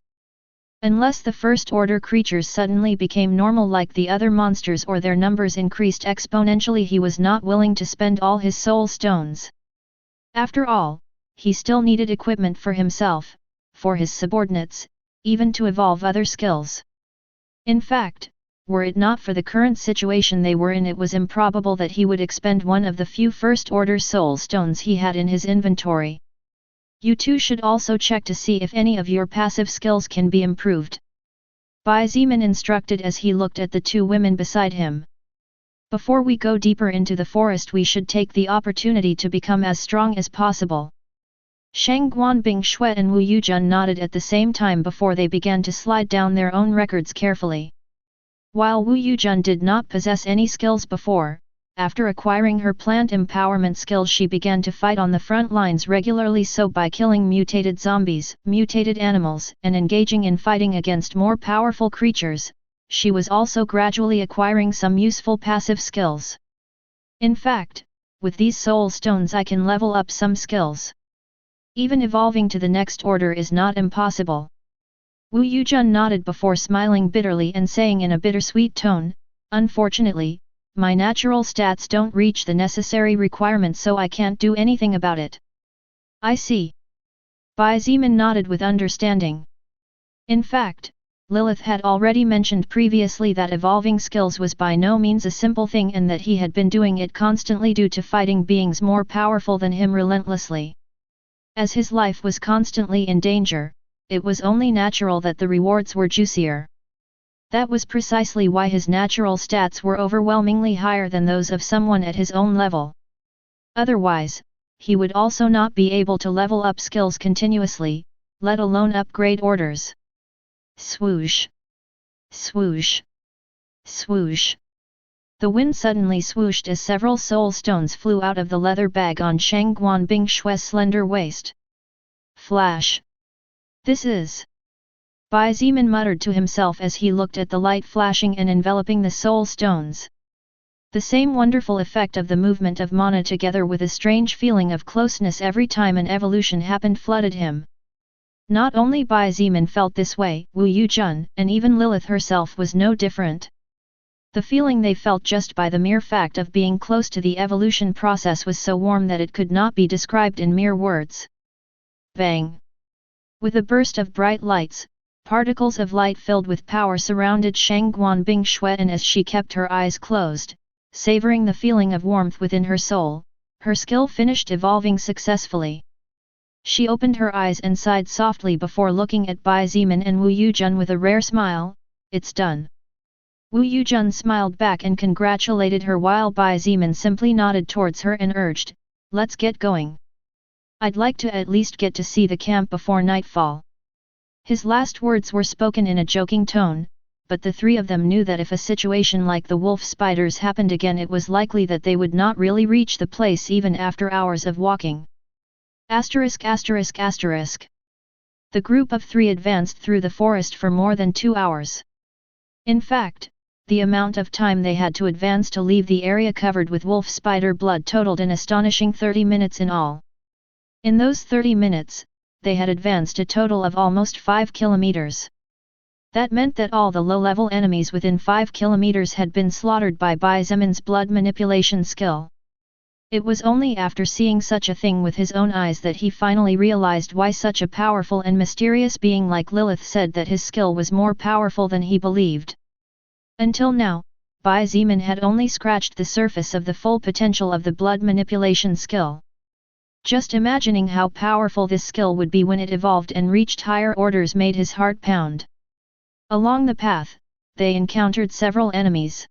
Unless the First Order creatures suddenly became normal like the other monsters or their numbers increased exponentially, he was not willing to spend all his Soul Stones. After all, he still needed equipment for himself, for his subordinates, even to evolve other skills. In fact, were it not for the current situation they were in, it was improbable that he would expend one of the few First Order Soul Stones he had in his inventory. You too should also check to see if any of your passive skills can be improved. Bai Zimin instructed as he looked at the two women beside him. Before we go deeper into the forest, we should take the opportunity to become as strong as possible. Shang Guanbing Shui and Wu Yujun nodded at the same time before they began to slide down their own records carefully. While Wu Yujun did not possess any skills before, after acquiring her plant empowerment skills she began to fight on the front lines regularly, so by killing mutated zombies, mutated animals, and engaging in fighting against more powerful creatures, she was also gradually acquiring some useful passive skills. In fact, with these soul stones I can level up some skills. Even evolving to the next order is not impossible. Wu Yujun nodded before smiling bitterly and saying in a bittersweet tone, "Unfortunately, my natural stats don't reach the necessary requirements, so I can't do anything about it." "I see." Bai Zimin nodded with understanding. In fact, Lilith had already mentioned previously that evolving skills was by no means a simple thing and that he had been doing it constantly due to fighting beings more powerful than him relentlessly. As his life was constantly in danger, it was only natural that the rewards were juicier. That was precisely why his natural stats were overwhelmingly higher than those of someone at his own level. Otherwise, he would also not be able to level up skills continuously, let alone upgrade orders. Swoosh! Swoosh! Swoosh! The wind suddenly swooshed as several soul stones flew out of the leather bag on Shang Guanbing Shui's slender waist. Flash! This is... Bai Zimin muttered to himself as he looked at the light flashing and enveloping the soul stones. The same wonderful effect of the movement of mana together with a strange feeling of closeness every time an evolution happened flooded him. Not only Bai Zimin felt this way, Wu Yujun and even Lilith herself was no different. The feeling they felt just by the mere fact of being close to the evolution process was so warm that it could not be described in mere words. Bang! With a burst of bright lights, particles of light filled with power surrounded Shang Guanbing Shui, and as she kept her eyes closed, savoring the feeling of warmth within her soul, her skill finished evolving successfully. She opened her eyes and sighed softly before looking at Bai Zimin and Wu Yujun with a rare smile. "It's done." Wu Yujun smiled back and congratulated her while Bai Zimin simply nodded towards her and urged, "Let's get going." I'd like to at least get to see the camp before nightfall." His last words were spoken in a joking tone, but the three of them knew that if a situation like the wolf spiders happened again, it was likely that they would not really reach the place even after hours of walking. ******. The group of three advanced through the forest for more than 2 hours. In fact, the amount of time they had to advance to leave the area covered with wolf spider blood totaled an astonishing 30 minutes in all. In those 30 minutes, they had advanced a total of almost 5 kilometers. That meant that all the low-level enemies within 5 kilometers had been slaughtered by Zeman's blood manipulation skill. It was only after seeing such a thing with his own eyes that he finally realized why such a powerful and mysterious being like Lilith said that his skill was more powerful than he believed. Until now, Zeman had only scratched the surface of the full potential of the blood manipulation skill. Just imagining how powerful this skill would be when it evolved and reached higher orders made his heart pound. Along the path, they encountered several enemies.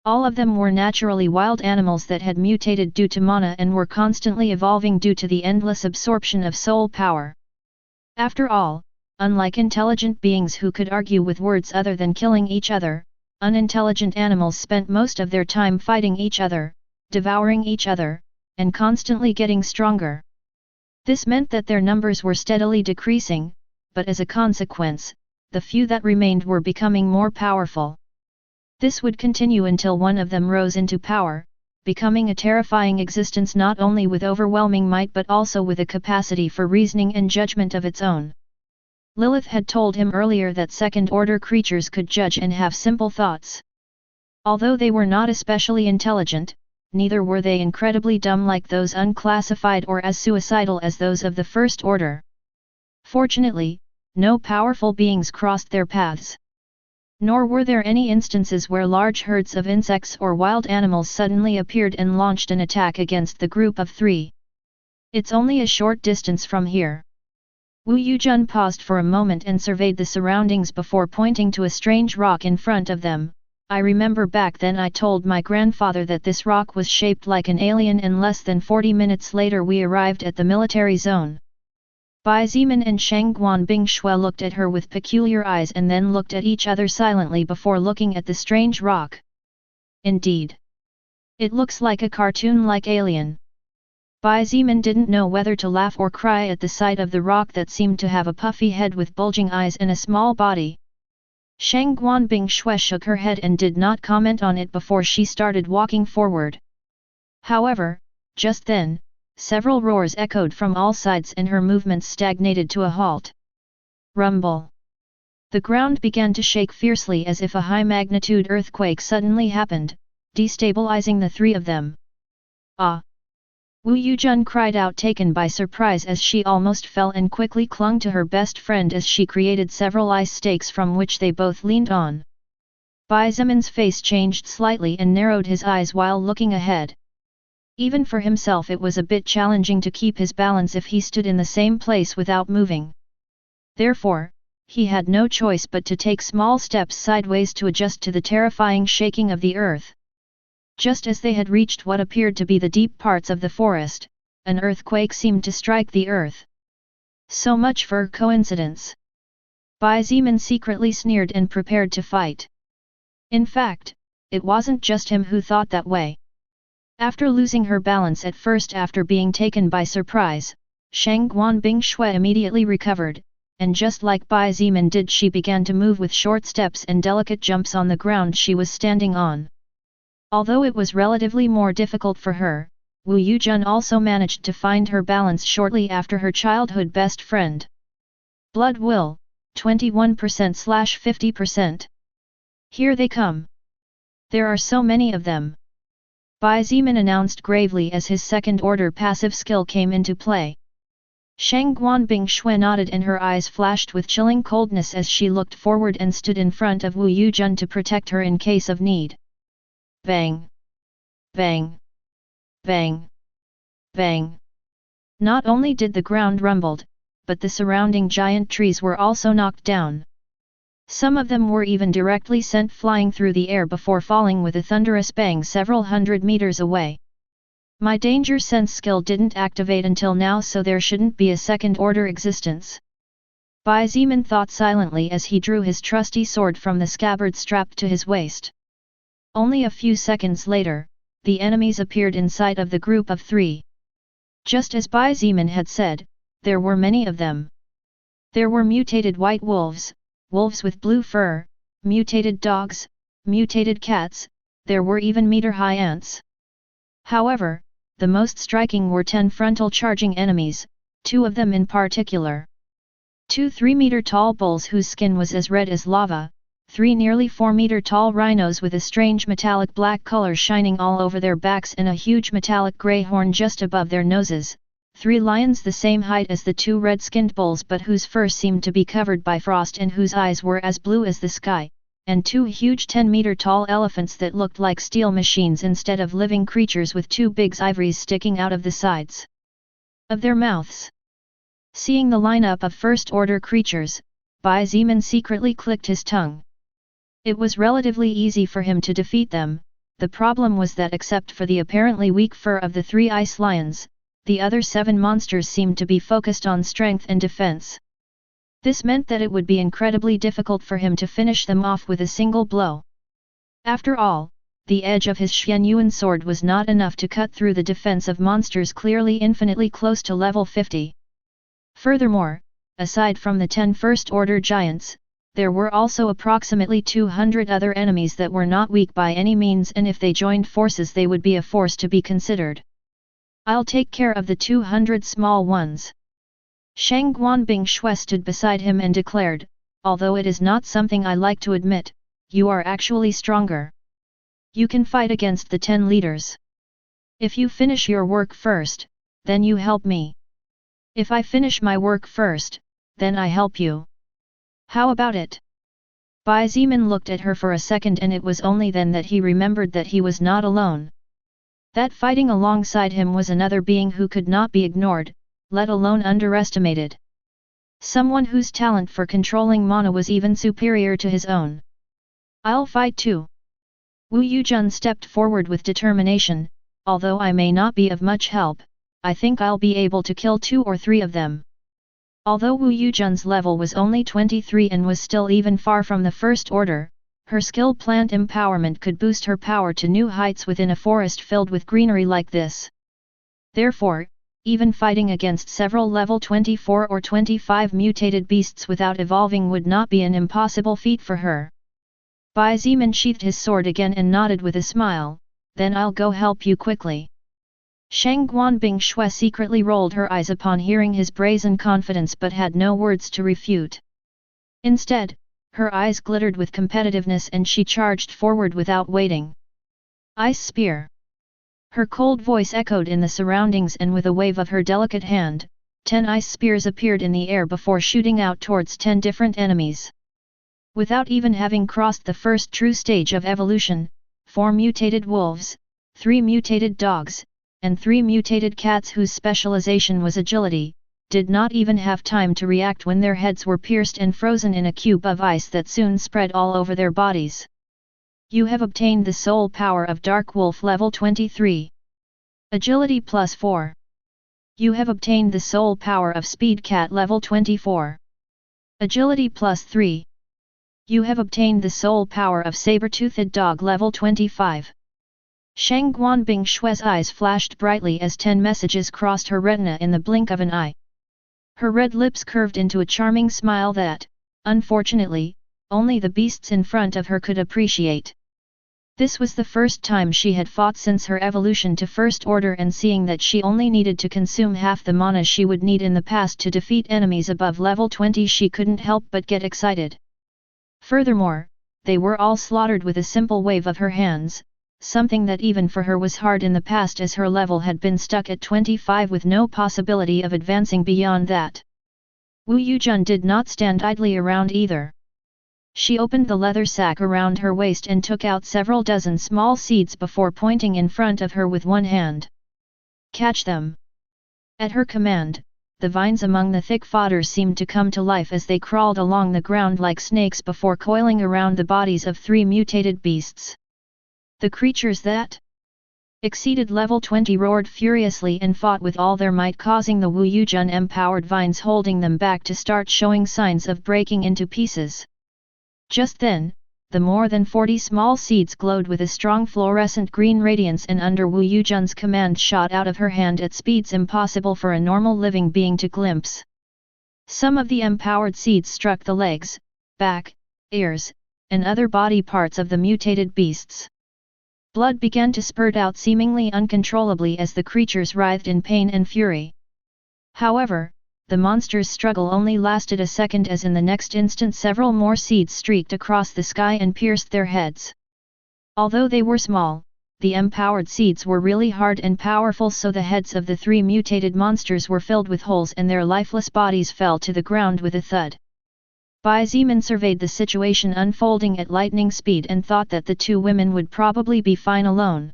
All of them were naturally wild animals that had mutated due to mana and were constantly evolving due to the endless absorption of soul power. After all, unlike intelligent beings who could argue with words other than killing each other, unintelligent animals spent most of their time fighting each other, devouring each other, and constantly getting stronger. This meant that their numbers were steadily decreasing, but as a consequence, the few that remained were becoming more powerful. This would continue until one of them rose into power, becoming a terrifying existence not only with overwhelming might but also with a capacity for reasoning and judgment of its own. Lilith had told him earlier that second-order creatures could judge and have simple thoughts. Although they were not especially intelligent, neither were they incredibly dumb like those unclassified or as suicidal as those of the first order. Fortunately, no powerful beings crossed their paths. Nor were there any instances where large herds of insects or wild animals suddenly appeared and launched an attack against the group of three. "It's only a short distance from here." Wu Yujun paused for a moment and surveyed the surroundings before pointing to a strange rock in front of them. "I remember back then I told my grandfather that this rock was shaped like an alien, and less than 40 minutes later we arrived at the military zone." Zeman and Shangguan Bingshui looked at her with peculiar eyes and then looked at each other silently before looking at the strange rock. "Indeed. It looks like a cartoon-like alien." Zeman didn't know whether to laugh or cry at the sight of the rock that seemed to have a puffy head with bulging eyes and a small body. Shangguan Bingshui shook her head and did not comment on it before she started walking forward. However, just then, several roars echoed from all sides and her movements stagnated to a halt. Rumble. The ground began to shake fiercely as if a high-magnitude earthquake suddenly happened, destabilizing the three of them. "Ah!" Wu Yujun cried out, taken by surprise as she almost fell and quickly clung to her best friend as she created several ice stakes from which they both leaned on. Zeman's face changed slightly and narrowed his eyes while looking ahead. Even for himself it was a bit challenging to keep his balance if he stood in the same place without moving. Therefore, he had no choice but to take small steps sideways to adjust to the terrifying shaking of the earth. Just as they had reached what appeared to be the deep parts of the forest, an earthquake seemed to strike the earth. So much for coincidence. Zeman secretly sneered and prepared to fight. In fact, it wasn't just him who thought that way. After losing her balance at first after being taken by surprise, Shangguan Bingshui immediately recovered, and just like Zeman did, she began to move with short steps and delicate jumps on the ground she was standing on. Although it was relatively more difficult for her, Wu Yujun also managed to find her balance shortly after her childhood best friend. Blood will, 21%/50%. Here they come. There are so many of them. Zeman announced gravely as his second-order passive skill came into play. Shangguan Bingshui nodded and her eyes flashed with chilling coldness as she looked forward and stood in front of Wu Yujun to protect her in case of need. Bang! Bang! Bang! Bang! Not only did the ground rumbled, but the surrounding giant trees were also knocked down. Some of them were even directly sent flying through the air before falling with a thunderous bang several hundred meters away. My danger sense skill didn't activate until now, so there shouldn't be a second order existence. Bai Zimin thought silently as he drew his trusty sword from the scabbard strapped to his waist. Only a few seconds later, the enemies appeared in sight of the group of three. Just as Bai Zimin had said, there were many of them. There were mutated white wolves, wolves with blue fur, mutated dogs, mutated cats, there were even meter-high ants. However, the most striking were 10 frontal charging enemies, 2 of them in particular. 2 3-meter-tall bulls whose skin was as red as lava, 3 nearly 4-meter-tall rhinos with a strange metallic black color shining all over their backs and a huge metallic grey horn just above their noses, 3 lions the same height as the 2 red-skinned bulls but whose fur seemed to be covered by frost and whose eyes were as blue as the sky, and 2 huge 10-meter-tall elephants that looked like steel machines instead of living creatures with 2 big ivories sticking out of the sides of their mouths. Seeing the lineup of first-order creatures, Bai Zimin secretly clicked his tongue. It was relatively easy for him to defeat them. The problem was that except for the apparently weak fur of the 3 ice lions, the other 7 monsters seemed to be focused on strength and defense. This meant that it would be incredibly difficult for him to finish them off with a single blow. After all, the edge of his Xianyuan sword was not enough to cut through the defense of monsters clearly infinitely close to level 50. Furthermore, aside from the 10 first-order giants, there were also approximately 200 other enemies that were not weak by any means, and if they joined forces they would be a force to be considered. I'll take care of the 200 small ones. Shang Guanbing Shui stood beside him and declared, although it is not something I like to admit, you are actually stronger. You can fight against the 10 leaders. If you finish your work first, then you help me. If I finish my work first, then I help you. How about it? Bai Zimin looked at her for a second and it was only then that he remembered that he was not alone. That fighting alongside him was another being who could not be ignored, let alone underestimated. Someone whose talent for controlling mana was even superior to his own. I'll fight too. Wu Yujun stepped forward with determination, although I may not be of much help, I think I'll be able to kill 2 or 3 of them. Although Wu Yujun's level was only 23 and was still even far from the first order, her skill plant empowerment could boost her power to new heights within a forest filled with greenery like this. Therefore, even fighting against several level 24 or 25 mutated beasts without evolving would not be an impossible feat for her. Bai Zimin sheathed his sword again and nodded with a smile, then I'll go help you quickly. Shang Guanbing Shui secretly rolled her eyes upon hearing his brazen confidence but had no words to refute. Instead, her eyes glittered with competitiveness and she charged forward without waiting. Ice Spear! Her cold voice echoed in the surroundings and with a wave of her delicate hand, 10 ice spears appeared in the air before shooting out towards 10 different enemies. Without even having crossed the first true stage of evolution, 4 mutated wolves, 3 mutated dogs, and 3 mutated cats whose specialization was agility, did not even have time to react when their heads were pierced and frozen in a cube of ice that soon spread all over their bodies. You have obtained the soul power of Dark Wolf level 23. Agility plus 4. You have obtained the soul power of Speed Cat level 24. Agility plus 3. You have obtained the soul power of Saber-toothed Dog level 25. Shang Guanbing Shui's eyes flashed brightly as 10 messages crossed her retina in the blink of an eye. Her red lips curved into a charming smile that, unfortunately, only the beasts in front of her could appreciate. This was the first time she had fought since her evolution to First Order, and seeing that she only needed to consume half the mana she would need in the past to defeat enemies above level 20, she couldn't help but get excited. Furthermore, they were all slaughtered with a simple wave of her hands, something that even for her was hard in the past as her level had been stuck at 25 with no possibility of advancing beyond that. Wu Yujun did not stand idly around either. She opened the leather sack around her waist and took out several dozen small seeds before pointing in front of her with one hand. Catch them! At her command, the vines among the thick fodder seemed to come to life as they crawled along the ground like snakes before coiling around the bodies of 3 mutated beasts. The creatures that Exceeded level 20 roared furiously and fought with all their might, causing the Wu Yujun empowered vines holding them back to start showing signs of breaking into pieces. Just then, the more than 40 small seeds glowed with a strong fluorescent green radiance and under Wu Yujun's command shot out of her hand at speeds impossible for a normal living being to glimpse. Some of the empowered seeds struck the legs, back, ears, and other body parts of the mutated beasts. Blood began to spurt out seemingly uncontrollably as the creatures writhed in pain and fury. However, the monster's struggle only lasted a second, as in the next instant several more seeds streaked across the sky and pierced their heads. Although they were small, the empowered seeds were really hard and powerful, so the heads of the three mutated monsters were filled with holes and their lifeless bodies fell to the ground with a thud. Bai Zimin surveyed the situation unfolding at lightning speed and thought that the two women would probably be fine alone.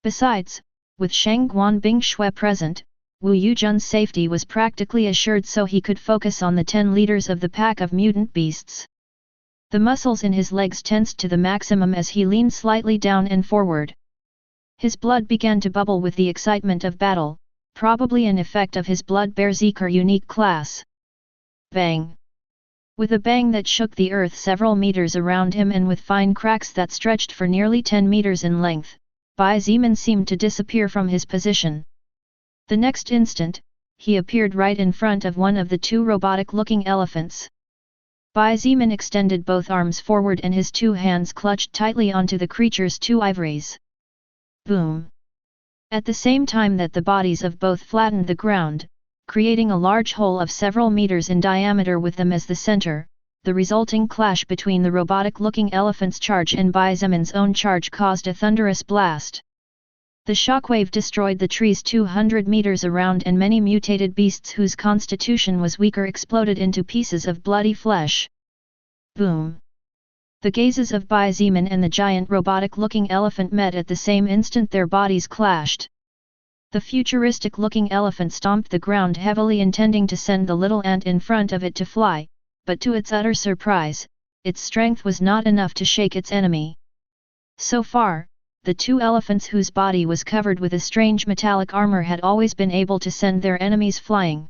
Besides, with Shang Guan Bing Shui present, Wu Yujun's safety was practically assured, so he could focus on the 10 leaders of the pack of mutant beasts. The muscles in his legs tensed to the maximum as he leaned slightly down and forward. His blood began to bubble with the excitement of battle, probably an effect of his blood berserker unique class. Bang! With a bang that shook the earth several meters around him and with fine cracks that stretched for nearly 10 meters in length, Bai Zimin seemed to disappear from his position. The next instant, he appeared right in front of one of the two robotic-looking elephants. Bai Zimin extended both arms forward and his two hands clutched tightly onto the creature's two ivories. Boom! At the same time that the bodies of both flattened the ground, creating a large hole of several meters in diameter with them as the center, the resulting clash between the robotic-looking elephant's charge and Bai Zimin's own charge caused a thunderous blast. The shockwave destroyed the trees 200 meters around, and many mutated beasts whose constitution was weaker exploded into pieces of bloody flesh. Boom! The gazes of Bai Zimin and the giant robotic-looking elephant met at the same instant. Their bodies clashed. The futuristic-looking elephant stomped the ground heavily, intending to send the little ant in front of it to fly, but to its utter surprise, its strength was not enough to shake its enemy. So far, the two elephants whose body was covered with a strange metallic armor had always been able to send their enemies flying.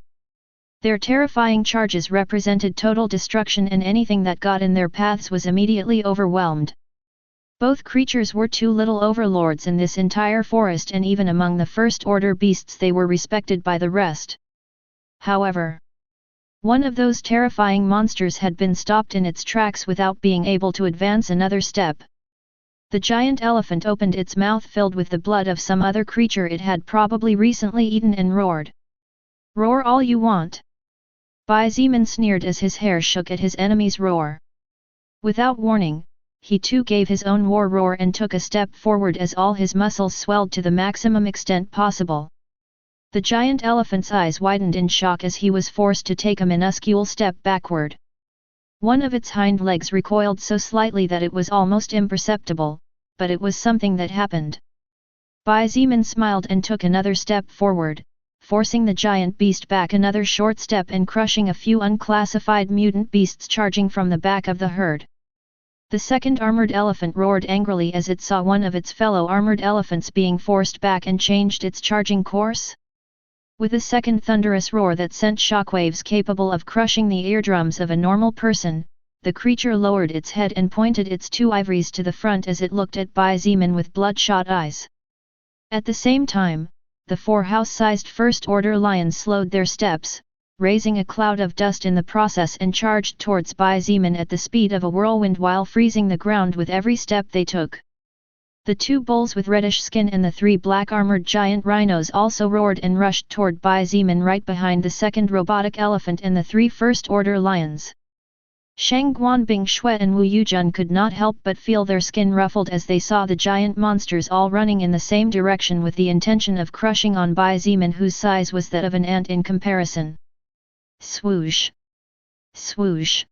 Their terrifying charges represented total destruction, and anything that got in their paths was immediately overwhelmed. Both creatures were two little overlords in this entire forest, and even among the first-order beasts they were respected by the rest. However, one of those terrifying monsters had been stopped in its tracks without being able to advance another step. The giant elephant opened its mouth filled with the blood of some other creature it had probably recently eaten and roared. "Roar all you want!" Bai Zimin sneered as his hair shook at his enemy's roar. Without warning, he too gave his own war roar and took a step forward as all his muscles swelled to the maximum extent possible. The giant elephant's eyes widened in shock as he was forced to take a minuscule step backward. One of its hind legs recoiled so slightly that it was almost imperceptible, but it was something that happened. Bai Zimin smiled and took another step forward, forcing the giant beast back another short step and crushing a few unclassified mutant beasts charging from the back of the herd. The second armored elephant roared angrily as it saw one of its fellow armored elephants being forced back and changed its charging course. With a second thunderous roar that sent shockwaves capable of crushing the eardrums of a normal person, the creature lowered its head and pointed its two ivories to the front as it looked at Bai Zimin with bloodshot eyes. At the same time, the four house-sized first-order lions slowed their steps, raising a cloud of dust in the process, and charged towards Bai Zimin at the speed of a whirlwind while freezing the ground with every step they took. The two bulls with reddish skin and the three black-armored giant rhinos also roared and rushed toward Bai Zimin right behind the second robotic elephant and the three first-order lions. Shang Guanbing Shui and Wu Yujun could not help but feel their skin ruffled as they saw the giant monsters all running in the same direction with the intention of crushing on Bai Zimin, whose size was that of an ant in comparison. Swoosh! Swoosh!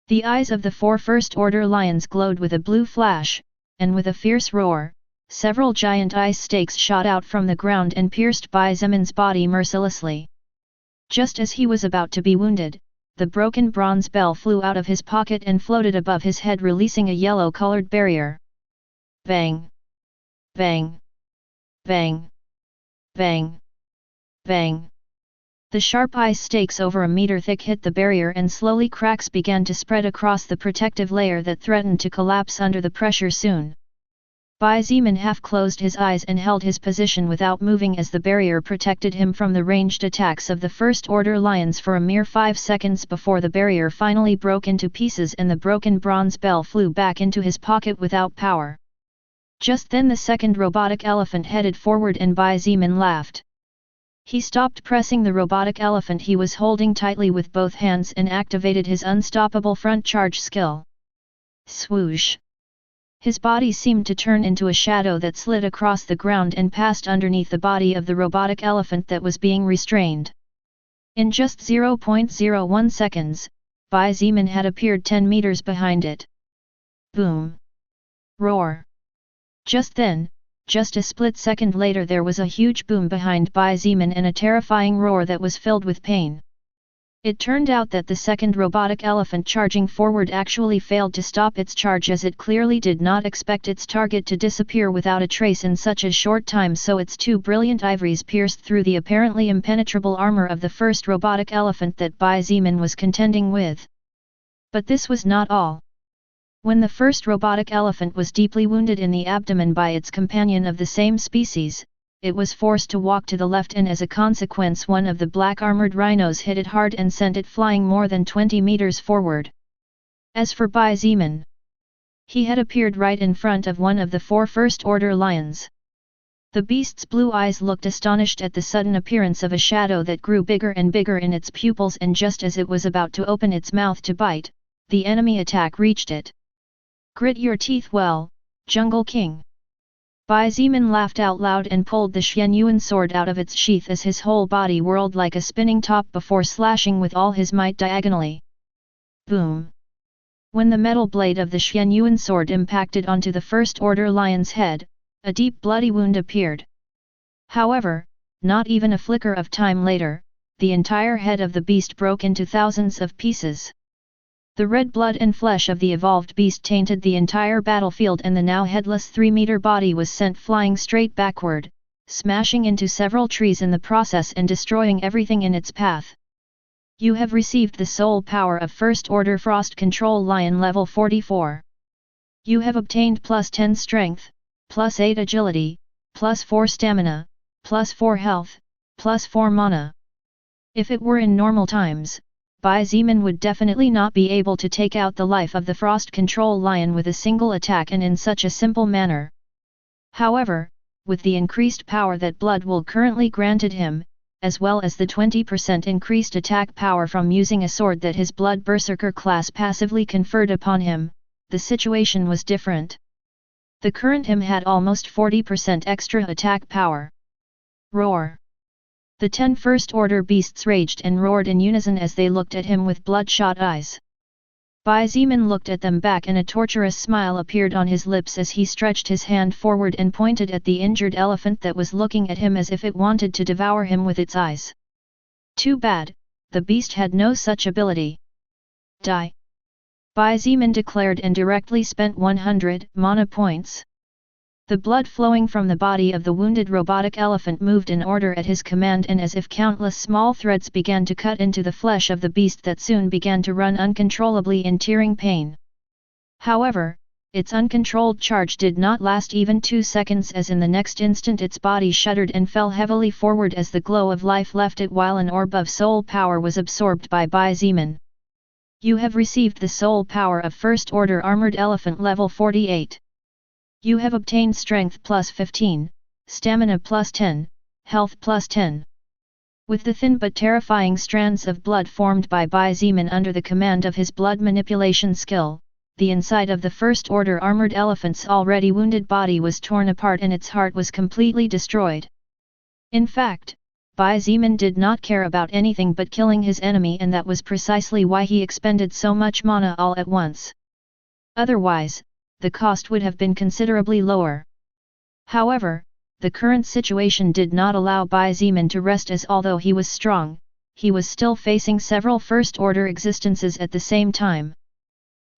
The eyes of the four first-order lions glowed with a blue flash, and with a fierce roar, several giant ice stakes shot out from the ground and pierced Bai Zimin's body mercilessly. Just as he was about to be wounded, the broken bronze bell flew out of his pocket and floated above his head, releasing a yellow-colored barrier. Bang! Bang! Bang! Bang! Bang! The sharp ice stakes over a meter thick hit the barrier and slowly cracks began to spread across the protective layer that threatened to collapse under the pressure soon. Bai Zimin half closed his eyes and held his position without moving as the barrier protected him from the ranged attacks of the First Order lions for a mere 5 seconds before the barrier finally broke into pieces and the broken bronze bell flew back into his pocket without power. Just then the second robotic elephant headed forward and Bai Zimin laughed. He stopped pressing the robotic elephant he was holding tightly with both hands and activated his unstoppable front charge skill. Swoosh! His body seemed to turn into a shadow that slid across the ground and passed underneath the body of the robotic elephant that was being restrained. In just 0.01 seconds, Bai Zimin had appeared 10 meters behind it. Boom! Roar! Just then, just a split second later there was a huge boom behind Bai Zimin and a terrifying roar that was filled with pain. It turned out that the second robotic elephant charging forward actually failed to stop its charge as it clearly did not expect its target to disappear without a trace in such a short time, so its two brilliant ivories pierced through the apparently impenetrable armor of the first robotic elephant that Bai Zimin was contending with. But this was not all. When the first robotic elephant was deeply wounded in the abdomen by its companion of the same species, it was forced to walk to the left and as a consequence one of the black-armored rhinos hit it hard and sent it flying more than 20 meters forward. As for Bai Zimin, he had appeared right in front of one of the 4 First-Order lions. The beast's blue eyes looked astonished at the sudden appearance of a shadow that grew bigger and bigger in its pupils, and just as it was about to open its mouth to bite, the enemy attack reached it. "Grit your teeth well, Jungle King." Bai Zimin laughed out loud and pulled the Xianyuan sword out of its sheath as his whole body whirled like a spinning top before slashing with all his might diagonally. Boom! When the metal blade of the Xianyuan sword impacted onto the First Order lion's head, a deep bloody wound appeared. However, not even a flicker of time later, the entire head of the beast broke into thousands of pieces. The red blood and flesh of the evolved beast tainted the entire battlefield and the now headless 3-meter body was sent flying straight backward, smashing into several trees in the process and destroying everything in its path. You have received the soul power of First Order Frost Control Lion level 44. You have obtained plus 10 strength, plus 8 agility, plus 4 stamina, plus 4 health, plus 4 mana. If it were in normal times, Bai Zimin would definitely not be able to take out the life of the Frost Control Lion with a single attack and in such a simple manner. However, with the increased power that Blood will currently granted him, as well as the 20% increased attack power from using a sword that his Blood Berserker class passively conferred upon him, the situation was different. The current him had almost 40% extra attack power. Roar! The 10 First Order beasts raged and roared in unison as they looked at him with bloodshot eyes. Bai Zimin looked at them back and a torturous smile appeared on his lips as he stretched his hand forward and pointed at the injured elephant that was looking at him as if it wanted to devour him with its eyes. Too bad, the beast had no such ability. Die! Bai Zimin declared and directly spent 100 mana points. The blood flowing from the body of the wounded robotic elephant moved in order at his command, and as if countless small threads began to cut into the flesh of the beast that soon began to run uncontrollably in tearing pain. However, its uncontrolled charge did not last even 2 seconds, as in the next instant its body shuddered and fell heavily forward as the glow of life left it while an orb of soul power was absorbed by Bai Zimin. You have received the soul power of First Order Armored Elephant level 48. You have obtained strength plus 15, stamina plus 10, health plus 10. With the thin but terrifying strands of blood formed by Bai Zimin under the command of his blood manipulation skill, the inside of the First Order Armored Elephant's already wounded body was torn apart and its heart was completely destroyed. In fact, Bai Zimin did not care about anything but killing his enemy, and that was precisely why he expended so much mana all at once. Otherwise, the cost would have been considerably lower. However, the current situation did not allow Bai Zimin to rest, as although he was strong, he was still facing several First Order existences at the same time.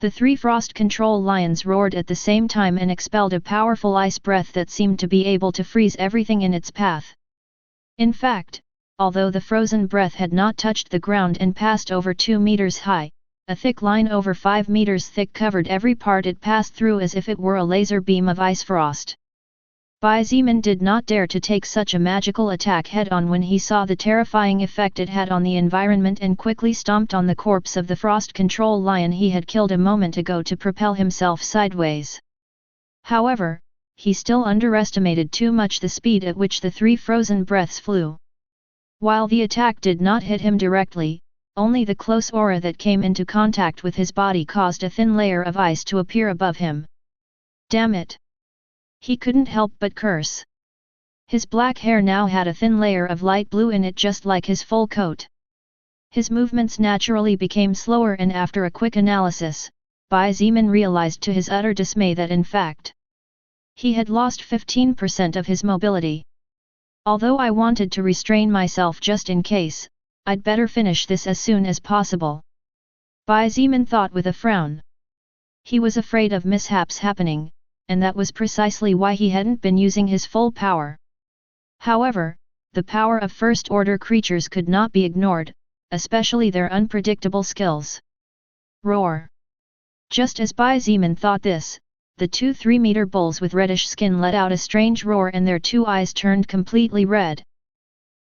The 3 frost control lions roared at the same time and expelled a powerful ice breath that seemed to be able to freeze everything in its path. In fact, although the frozen breath had not touched the ground and passed over 2 meters high, a thick line over 5 meters thick covered every part it passed through as if it were a laser beam of ice frost. Bai Zimin did not dare to take such a magical attack head-on when he saw the terrifying effect it had on the environment and quickly stomped on the corpse of the frost control lion he had killed a moment ago to propel himself sideways. However, he still underestimated too much the speed at which the 3 frozen breaths flew. While the attack did not hit him directly, only the close aura that came into contact with his body caused a thin layer of ice to appear above him. Damn it! He couldn't help but curse. His black hair now had a thin layer of light blue in it just like his full coat. His movements naturally became slower and after a quick analysis, Bai Zimin realized to his utter dismay that in fact, he had lost 15% of his mobility. Although I wanted to restrain myself just in case, I'd better finish this as soon as possible. Bai Zimin thought with a frown. He was afraid of mishaps happening, and that was precisely why he hadn't been using his full power. However, the power of first-order creatures could not be ignored, especially their unpredictable skills. Roar! Just as Bai Zimin thought this, the 2 3-meter bulls with reddish skin let out a strange roar and their 2 eyes turned completely red.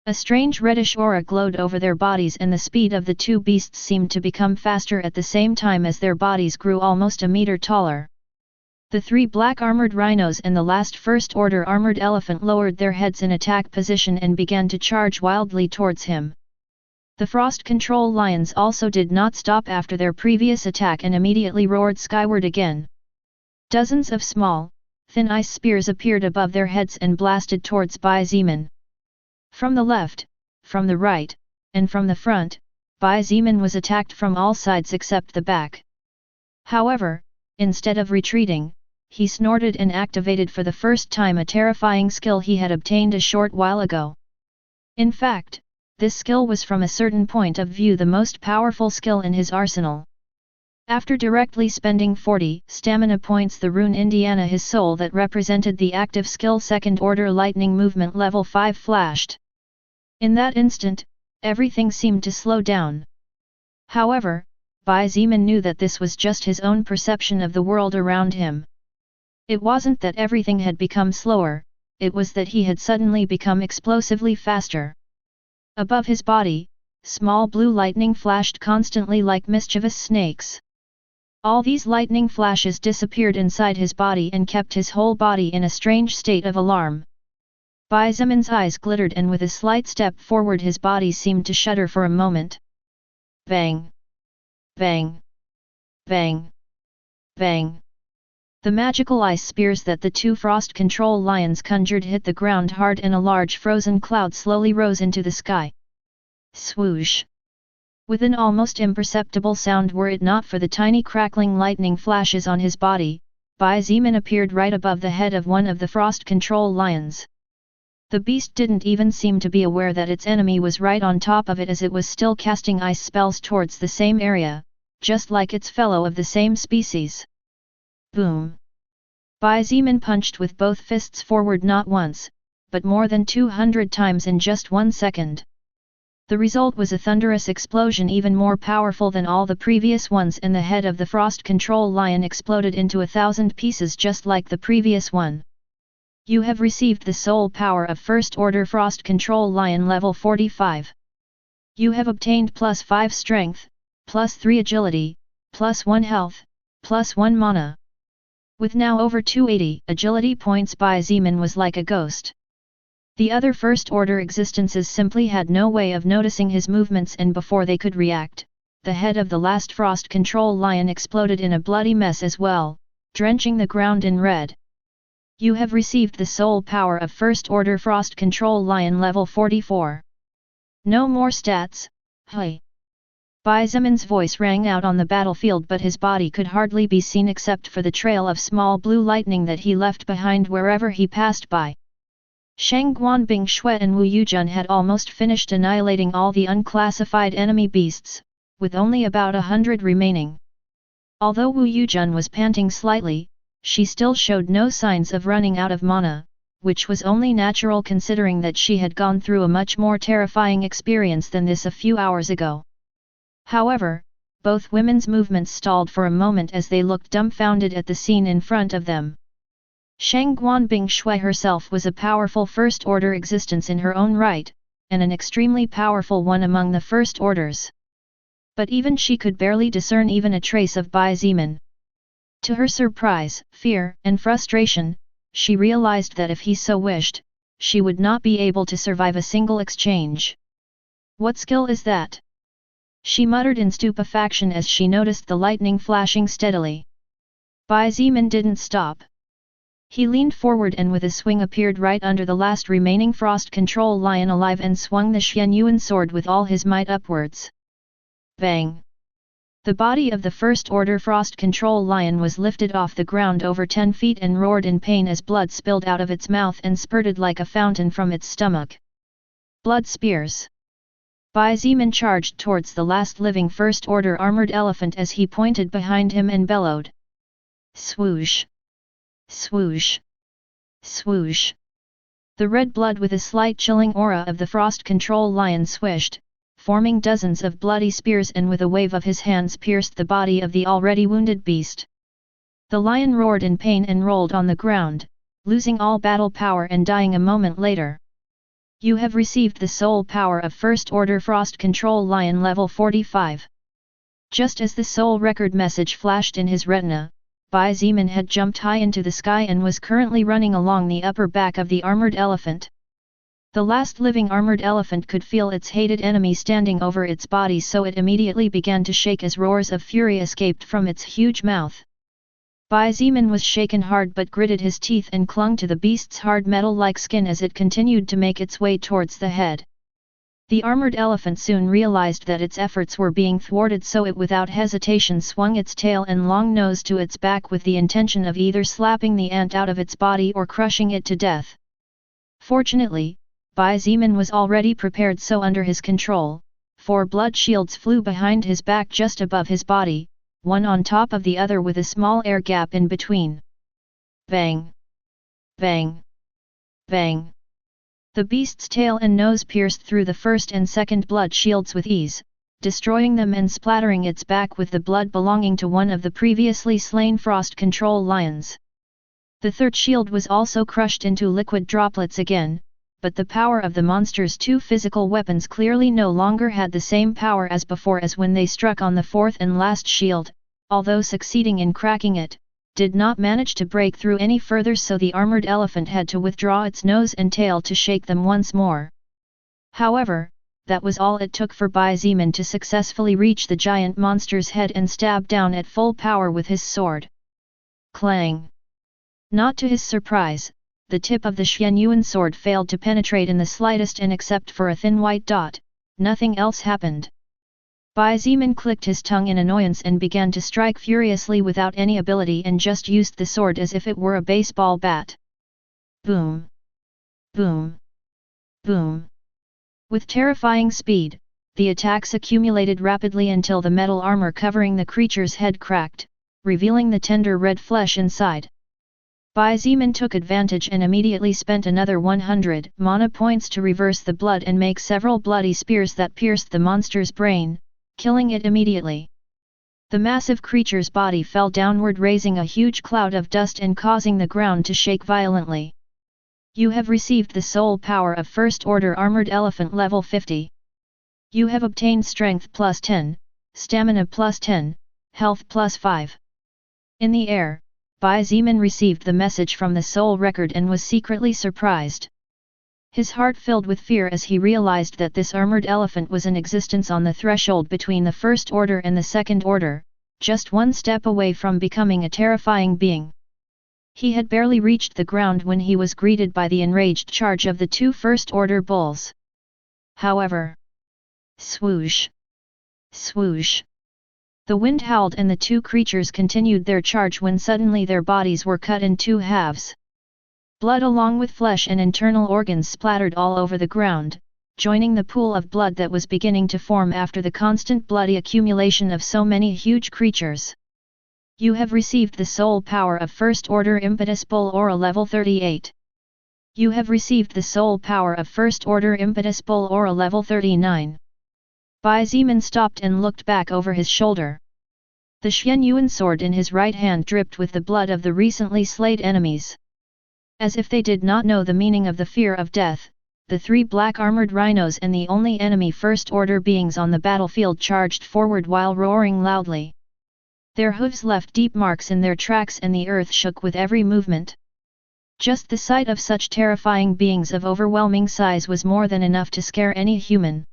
A strange reddish aura glowed over their bodies and the speed of the 2 beasts seemed to become faster at the same time as their bodies grew almost a meter taller. The 3 black armored rhinos and the last first-order armored elephant lowered their heads in attack position and began to charge wildly towards him. The frost control lions also did not stop after their previous attack and immediately roared skyward again. Dozens of small, thin ice spears appeared above their heads and blasted towards Bai Zimin. From the left, from the right, and from the front, Bai Zimin was attacked from all sides except the back. However, instead of retreating, he snorted and activated for the first time a terrifying skill he had obtained a short while ago. In fact, this skill was from a certain point of view the most powerful skill in his arsenal. After directly spending 40 stamina points, the rune Indiana, his soul that represented the active skill second order lightning movement level 5 flashed. In that instant, everything seemed to slow down. However, Bai Zimin knew that this was just his own perception of the world around him. It wasn't that everything had become slower, it was that he had suddenly become explosively faster. Above his body, small blue lightning flashed constantly like mischievous snakes. All these lightning flashes disappeared inside his body and kept his whole body in a strange state of alarm. Bai Zimin's eyes glittered and with a slight step forward his body seemed to shudder for a moment. Bang! Bang! Bang! Bang! The magical ice spears that the 2 frost control lions conjured hit the ground hard and a large frozen cloud slowly rose into the sky. Swoosh! With an almost imperceptible sound were it not for the tiny crackling lightning flashes on his body, Bai Zimin appeared right above the head of one of the frost control lions. The beast didn't even seem to be aware that its enemy was right on top of it as it was still casting ice spells towards the same area, just like its fellow of the same species. Boom! Bai Zimin punched with both fists forward not once, but more than 200 times in just 1 second. The result was a thunderous explosion even more powerful than all the previous ones, and the head of the frost control lion exploded into 1,000 pieces just like the previous one. You have received the soul power of First Order Frost Control Lion level 45. You have obtained +5 strength, +3 agility, +1 health, +1 mana. With now over 280 agility points, Bai Zimin was like a ghost. The other First Order existences simply had no way of noticing his movements, and before they could react, the head of the last Frost Control Lion exploded in a bloody mess as well, drenching the ground in red. You have received the soul power of First Order Frost Control Lion level 44. No more stats, hey. Bai Zimin's voice rang out on the battlefield, but his body could hardly be seen except for the trail of small blue lightning that he left behind wherever he passed by. Shang Guanbing Shui and Wu Yujun had almost finished annihilating all the unclassified enemy beasts, with only about 100 remaining. Although Wu Yujun was panting slightly, she still showed no signs of running out of mana, which was only natural considering that she had gone through a much more terrifying experience than this a few hours ago. However, both women's movements stalled for a moment as they looked dumbfounded at the scene in front of them. Shang Guanbing Shui herself was a powerful first-order existence in her own right, and an extremely powerful one among the first orders. But even she could barely discern even a trace of Bai Zimin. To her surprise, fear, and frustration, she realized that if he so wished, she would not be able to survive a single exchange. What skill is that? She muttered in stupefaction as she noticed the lightning flashing steadily. Bai Zimin didn't stop. He leaned forward and with a swing appeared right under the last remaining frost control lion alive and swung the Xianyuan sword with all his might upwards. Bang! The body of the first order frost control lion was lifted off the ground over 10 feet and roared in pain as blood spilled out of its mouth and spurted like a fountain from its stomach. Blood spears. Bai Zimin charged towards the last living first order armored elephant as he pointed behind him and bellowed. Swoosh! Swoosh! Swoosh! The red blood with a slight chilling aura of the frost control lion swished, forming dozens of bloody spears, and with a wave of his hands pierced the body of the already wounded beast. The lion roared in pain and rolled on the ground, losing all battle power and dying a moment later. You have received the soul power of First Order Frost Control Lion level 45. Just as the soul record message flashed in his retina, Bai Zimin had jumped high into the sky and was currently running along the upper back of the armored elephant. The last living armored elephant could feel its hated enemy standing over its body, so it immediately began to shake as roars of fury escaped from its huge mouth. Bai Zimin was shaken hard but gritted his teeth and clung to the beast's hard metal-like skin as it continued to make its way towards the head. The armored elephant soon realized that its efforts were being thwarted, so it without hesitation swung its tail and long nose to its back with the intention of either slapping the ant out of its body or crushing it to death. Fortunately, Bai Zimin was already prepared, so under his control, 4 blood shields flew behind his back just above his body, one on top of the other with a small air gap in between. Bang! Bang! Bang! The beast's tail and nose pierced through the first and second blood shields with ease, destroying them and splattering its back with the blood belonging to one of the previously slain frost control lions. The third shield was also crushed into liquid droplets again, but the power of the monster's 2 physical weapons clearly no longer had the same power as before, as when they struck on the fourth and last shield, although succeeding in cracking it, did not manage to break through any further, so the armored elephant had to withdraw its nose and tail to shake them once more. However, that was all it took for Bai Zimin to successfully reach the giant monster's head and stab down at full power with his sword. Clang! Not to his surprise, the tip of the Xianyuan sword failed to penetrate in the slightest, and except for a thin white dot, nothing else happened. Bai Zimin clicked his tongue in annoyance and began to strike furiously without any ability, and just used the sword as if it were a baseball bat. Boom! Boom! Boom! With terrifying speed, the attacks accumulated rapidly until the metal armor covering the creature's head cracked, revealing the tender red flesh inside. Bai Zimin took advantage and immediately spent another 100 mana points to reverse the blood and make several bloody spears that pierced the monster's brain, killing it immediately. The massive creature's body fell downward, raising a huge cloud of dust and causing the ground to shake violently. You have received the soul power of First Order Armored Elephant level 50. You have obtained Strength plus 10, Stamina plus 10, Health plus 5. In the air, Bai Zimin received the message from the soul record and was secretly surprised. His heart filled with fear as he realized that this armored elephant was an existence on the threshold between the First Order and the Second Order, just one step away from becoming a terrifying being. He had barely reached the ground when he was greeted by the enraged charge of the 2 First Order bulls. However, swoosh! Swoosh! The wind howled and the 2 creatures continued their charge when suddenly their bodies were cut in 2 halves. Blood along with flesh and internal organs splattered all over the ground, joining the pool of blood that was beginning to form after the constant bloody accumulation of so many huge creatures. You have received the soul power of First Order Impetus Bull Aura level 38. You have received the soul power of First Order Impetus Bull Aura level 39. Bai Zimin stopped and looked back over his shoulder. The Xianyuan sword in his right hand dripped with the blood of the recently slayed enemies. As if they did not know the meaning of the fear of death, the three black-armored rhinos and the only enemy First-Order beings on the battlefield charged forward while roaring loudly. Their hooves left deep marks in their tracks and the earth shook with every movement. Just the sight of such terrifying beings of overwhelming size was more than enough to scare any human.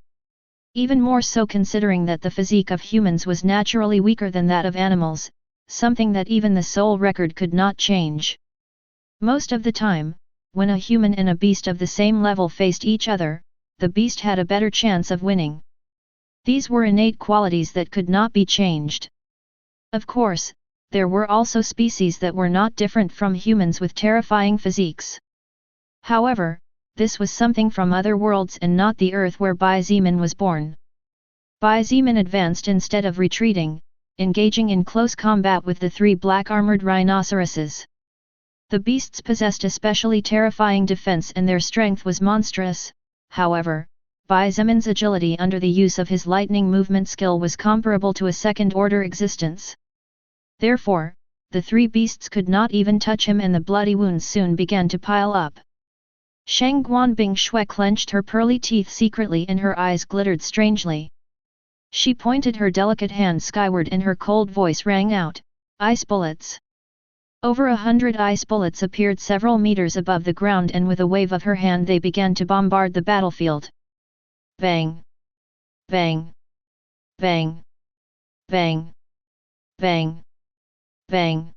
Even more so considering that the physique of humans was naturally weaker than that of animals, something that even the soul record could not change. Most of the time, when a human and a beast of the same level faced each other, the beast had a better chance of winning. These were innate qualities that could not be changed. Of course, there were also species that were not different from humans with terrifying physiques. However, this was something from other worlds and not the earth where Bai Zimin was born. Bai Zimin advanced instead of retreating, engaging in close combat with the three black-armored rhinoceroses. The beasts possessed especially terrifying defense and their strength was monstrous. However, Bai Zimin's agility under the use of his lightning movement skill was comparable to a second-order existence. Therefore, the three beasts could not even touch him and the bloody wounds soon began to pile up. Shang Guanbing Shui clenched her pearly teeth secretly and her eyes glittered strangely. She pointed her delicate hand skyward and her cold voice rang out, "Ice bullets!" Over 100 ice bullets appeared several meters above the ground and with a wave of her hand they began to bombard the battlefield. Bang! Bang! Bang! Bang! Bang! Bang!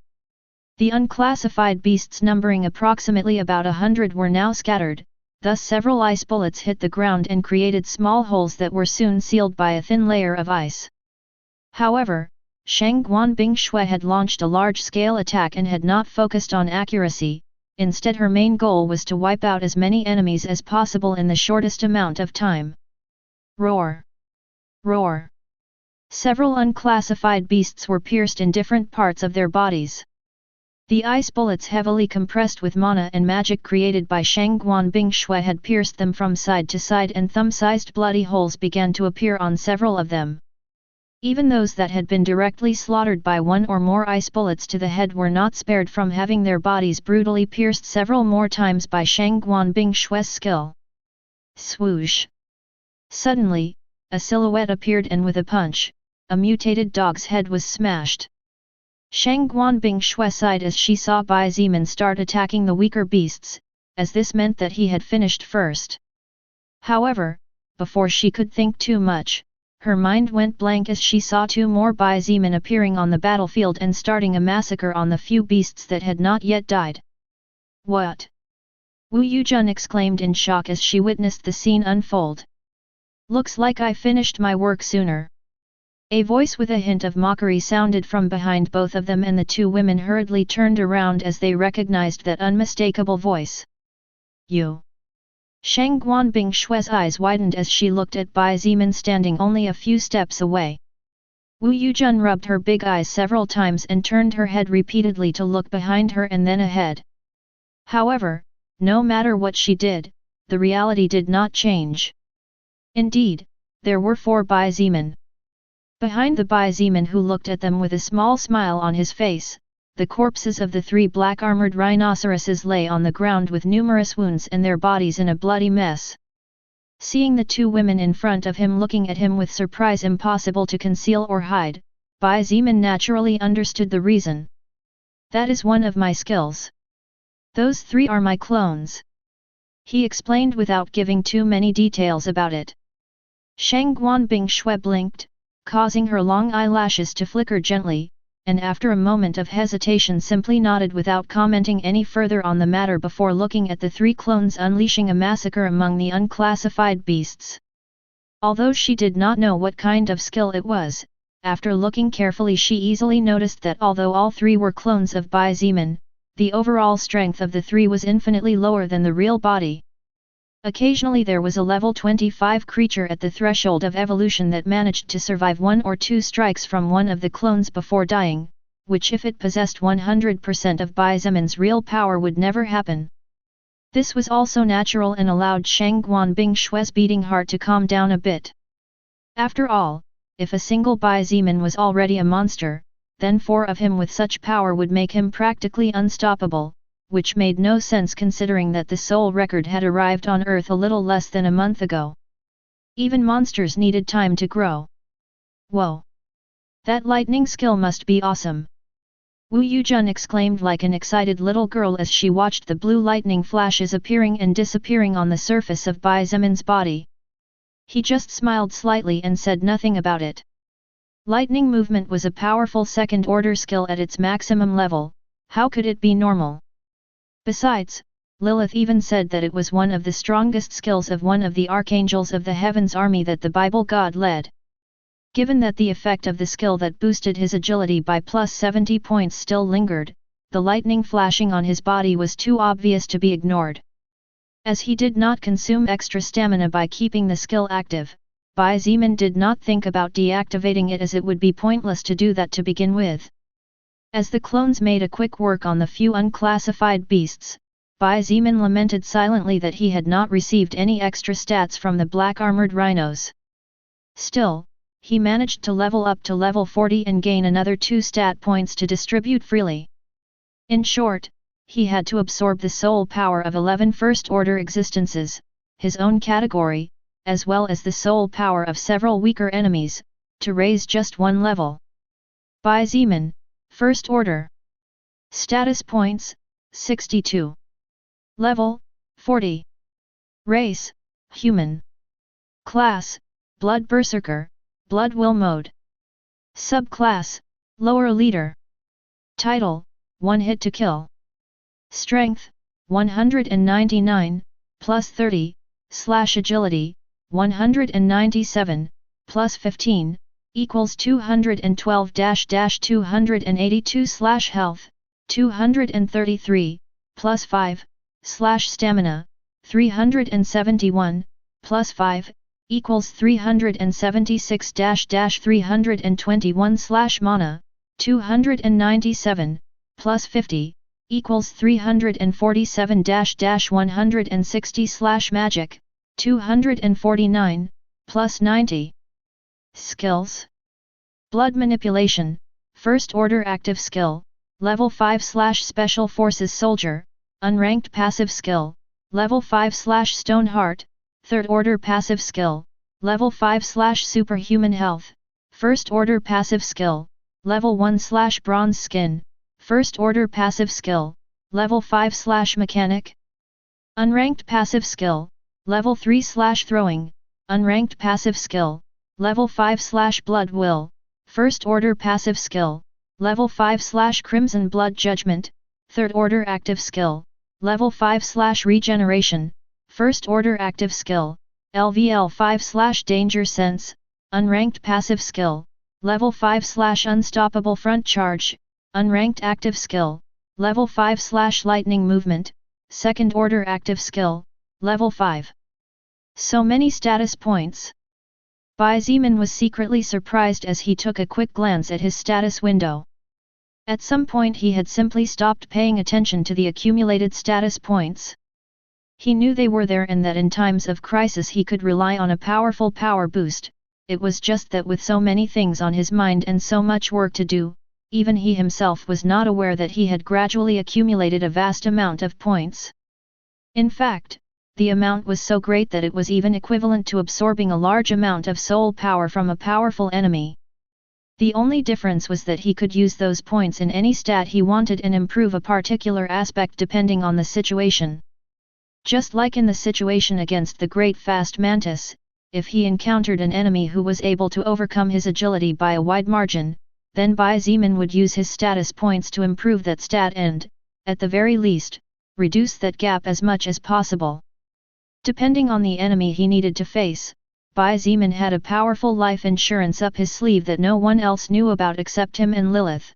The unclassified beasts numbering approximately about 100 were now scattered, thus several ice bullets hit the ground and created small holes that were soon sealed by a thin layer of ice. However, Shang Guanbing Shui had launched a large-scale attack and had not focused on accuracy, instead her main goal was to wipe out as many enemies as possible in the shortest amount of time. Roar! Roar! Several unclassified beasts were pierced in different parts of their bodies. The ice bullets heavily compressed with mana and magic created by Shang Guanbing Shui had pierced them from side to side and thumb-sized bloody holes began to appear on several of them. Even those that had been directly slaughtered by one or more ice bullets to the head were not spared from having their bodies brutally pierced several more times by Shang Guanbing Shui's skill. Swoosh! Suddenly, a silhouette appeared and with a punch, a mutated dog's head was smashed. Shang Guanbing Shui sighed as she saw Bai Zimin start attacking the weaker beasts, as this meant that he had finished first. However, before she could think too much, her mind went blank as she saw two more Bai Zimin appearing on the battlefield and starting a massacre on the few beasts that had not yet died. What? Wu Yujun exclaimed in shock as she witnessed the scene unfold. Looks like I finished my work sooner. A voice with a hint of mockery sounded from behind both of them and the two women hurriedly turned around as they recognized that unmistakable voice. You! Shang Guanbing Shui's eyes widened as she looked at Bai Zimin standing only a few steps away. Wu Yujun rubbed her big eyes several times and turned her head repeatedly to look behind her and then ahead. However, no matter what she did, the reality did not change. Indeed, there were four Bai Zimin. Behind the Bai Zimin who looked at them with a small smile on his face, the corpses of the three black-armored rhinoceroses lay on the ground with numerous wounds and their bodies in a bloody mess. Seeing the two women in front of him looking at him with surprise impossible to conceal or hide, Bai Zimin naturally understood the reason. That is one of my skills. Those three are my clones. He explained without giving too many details about it. Shang Guanbing Shui blinked, causing her long eyelashes to flicker gently, and after a moment of hesitation simply nodded without commenting any further on the matter before looking at the three clones unleashing a massacre among the unclassified beasts. Although she did not know what kind of skill it was, after looking carefully she easily noticed that although all three were clones of Bai Zimin, the overall strength of the three was infinitely lower than the real body. Occasionally there was a level 25 creature at the threshold of evolution that managed to survive one or two strikes from one of the clones before dying, which if it possessed 100% of Bai Zimin's real power would never happen. This was also natural and allowed Shangguan Bingshue's beating heart to calm down a bit. After all, if a single Bai Zimin was already a monster, then 4 of him with such power would make him practically unstoppable, which made no sense considering that the soul record had arrived on Earth a little less than a month ago. Even monsters needed time to grow. Whoa! That lightning skill must be awesome! Wu Yujun exclaimed like an excited little girl as she watched the blue lightning flashes appearing and disappearing on the surface of Bai Zimin's body. He just smiled slightly and said nothing about it. Lightning movement was a powerful second-order skill at its maximum level, how could it be normal? Besides, Lilith even said that it was one of the strongest skills of one of the archangels of the heavens army that the Bible God led. Given that the effect of the skill that boosted his agility by plus 70 points still lingered, the lightning flashing on his body was too obvious to be ignored. As he did not consume extra stamina by keeping the skill active, Bai Zimin did not think about deactivating it as it would be pointless to do that to begin with. As the clones made a quick work on the few unclassified beasts, Bai Zimin lamented silently that he had not received any extra stats from the black-armored rhinos. Still, he managed to level up to level 40 and gain another 2 stat points to distribute freely. In short, he had to absorb the soul power of 11 first-order existences, his own category, as well as the soul power of several weaker enemies, to raise just 1 level. Bai Zimin, First Order. Status points, 62. Level, 40. Race, Human. Class, Blood Berserker, Blood Will Mode. Subclass, Lower Leader. Title, One Hit to Kill. Strength, 199, plus 30, / Agility, 197, plus 15, equals 212-282 / Health, 233, plus 5, / Stamina, 371, plus 5, equals 376-321 / Mana, 297, plus 50, equals 347-160 / Magic, 249, plus 90. Skills. Blood Manipulation, First Order Active Skill, Level 5 / Special Forces Soldier, Unranked Passive Skill, Level 5 / Stone Heart, Third Order Passive Skill, Level 5 / Superhuman Health, First Order Passive Skill, Level 1 / Bronze Skin, First Order Passive Skill, Level 5 / Mechanic. Unranked Passive Skill, Level 3 / Throwing, Unranked Passive Skill, Level 5 / Blood Will, First Order Passive Skill, Level 5 / Crimson Blood Judgment, Third Order Active Skill, Level 5 / Regeneration, First Order Active Skill, LVL 5 / Danger Sense, Unranked Passive Skill, Level 5 / Unstoppable Front Charge, Unranked Active Skill, Level 5 / Lightning Movement, Second Order Active Skill, Level 5. So many status points. Bai Zimin was secretly surprised as he took a quick glance at his status window. At some point he had simply stopped paying attention to the accumulated status points. He knew they were there and that in times of crisis he could rely on a powerful power boost, it was just that with so many things on his mind and so much work to do, even he himself was not aware that he had gradually accumulated a vast amount of points. In fact, the amount was so great that it was even equivalent to absorbing a large amount of soul power from a powerful enemy. The only difference was that he could use those points in any stat he wanted and improve a particular aspect depending on the situation. Just like in the situation against the Great Fast Mantis, if he encountered an enemy who was able to overcome his agility by a wide margin, then Bai Zimin would use his status points to improve that stat and, at the very least, reduce that gap as much as possible. Depending on the enemy he needed to face, Bai Zimin had a powerful life insurance up his sleeve that no one else knew about except him and Lilith.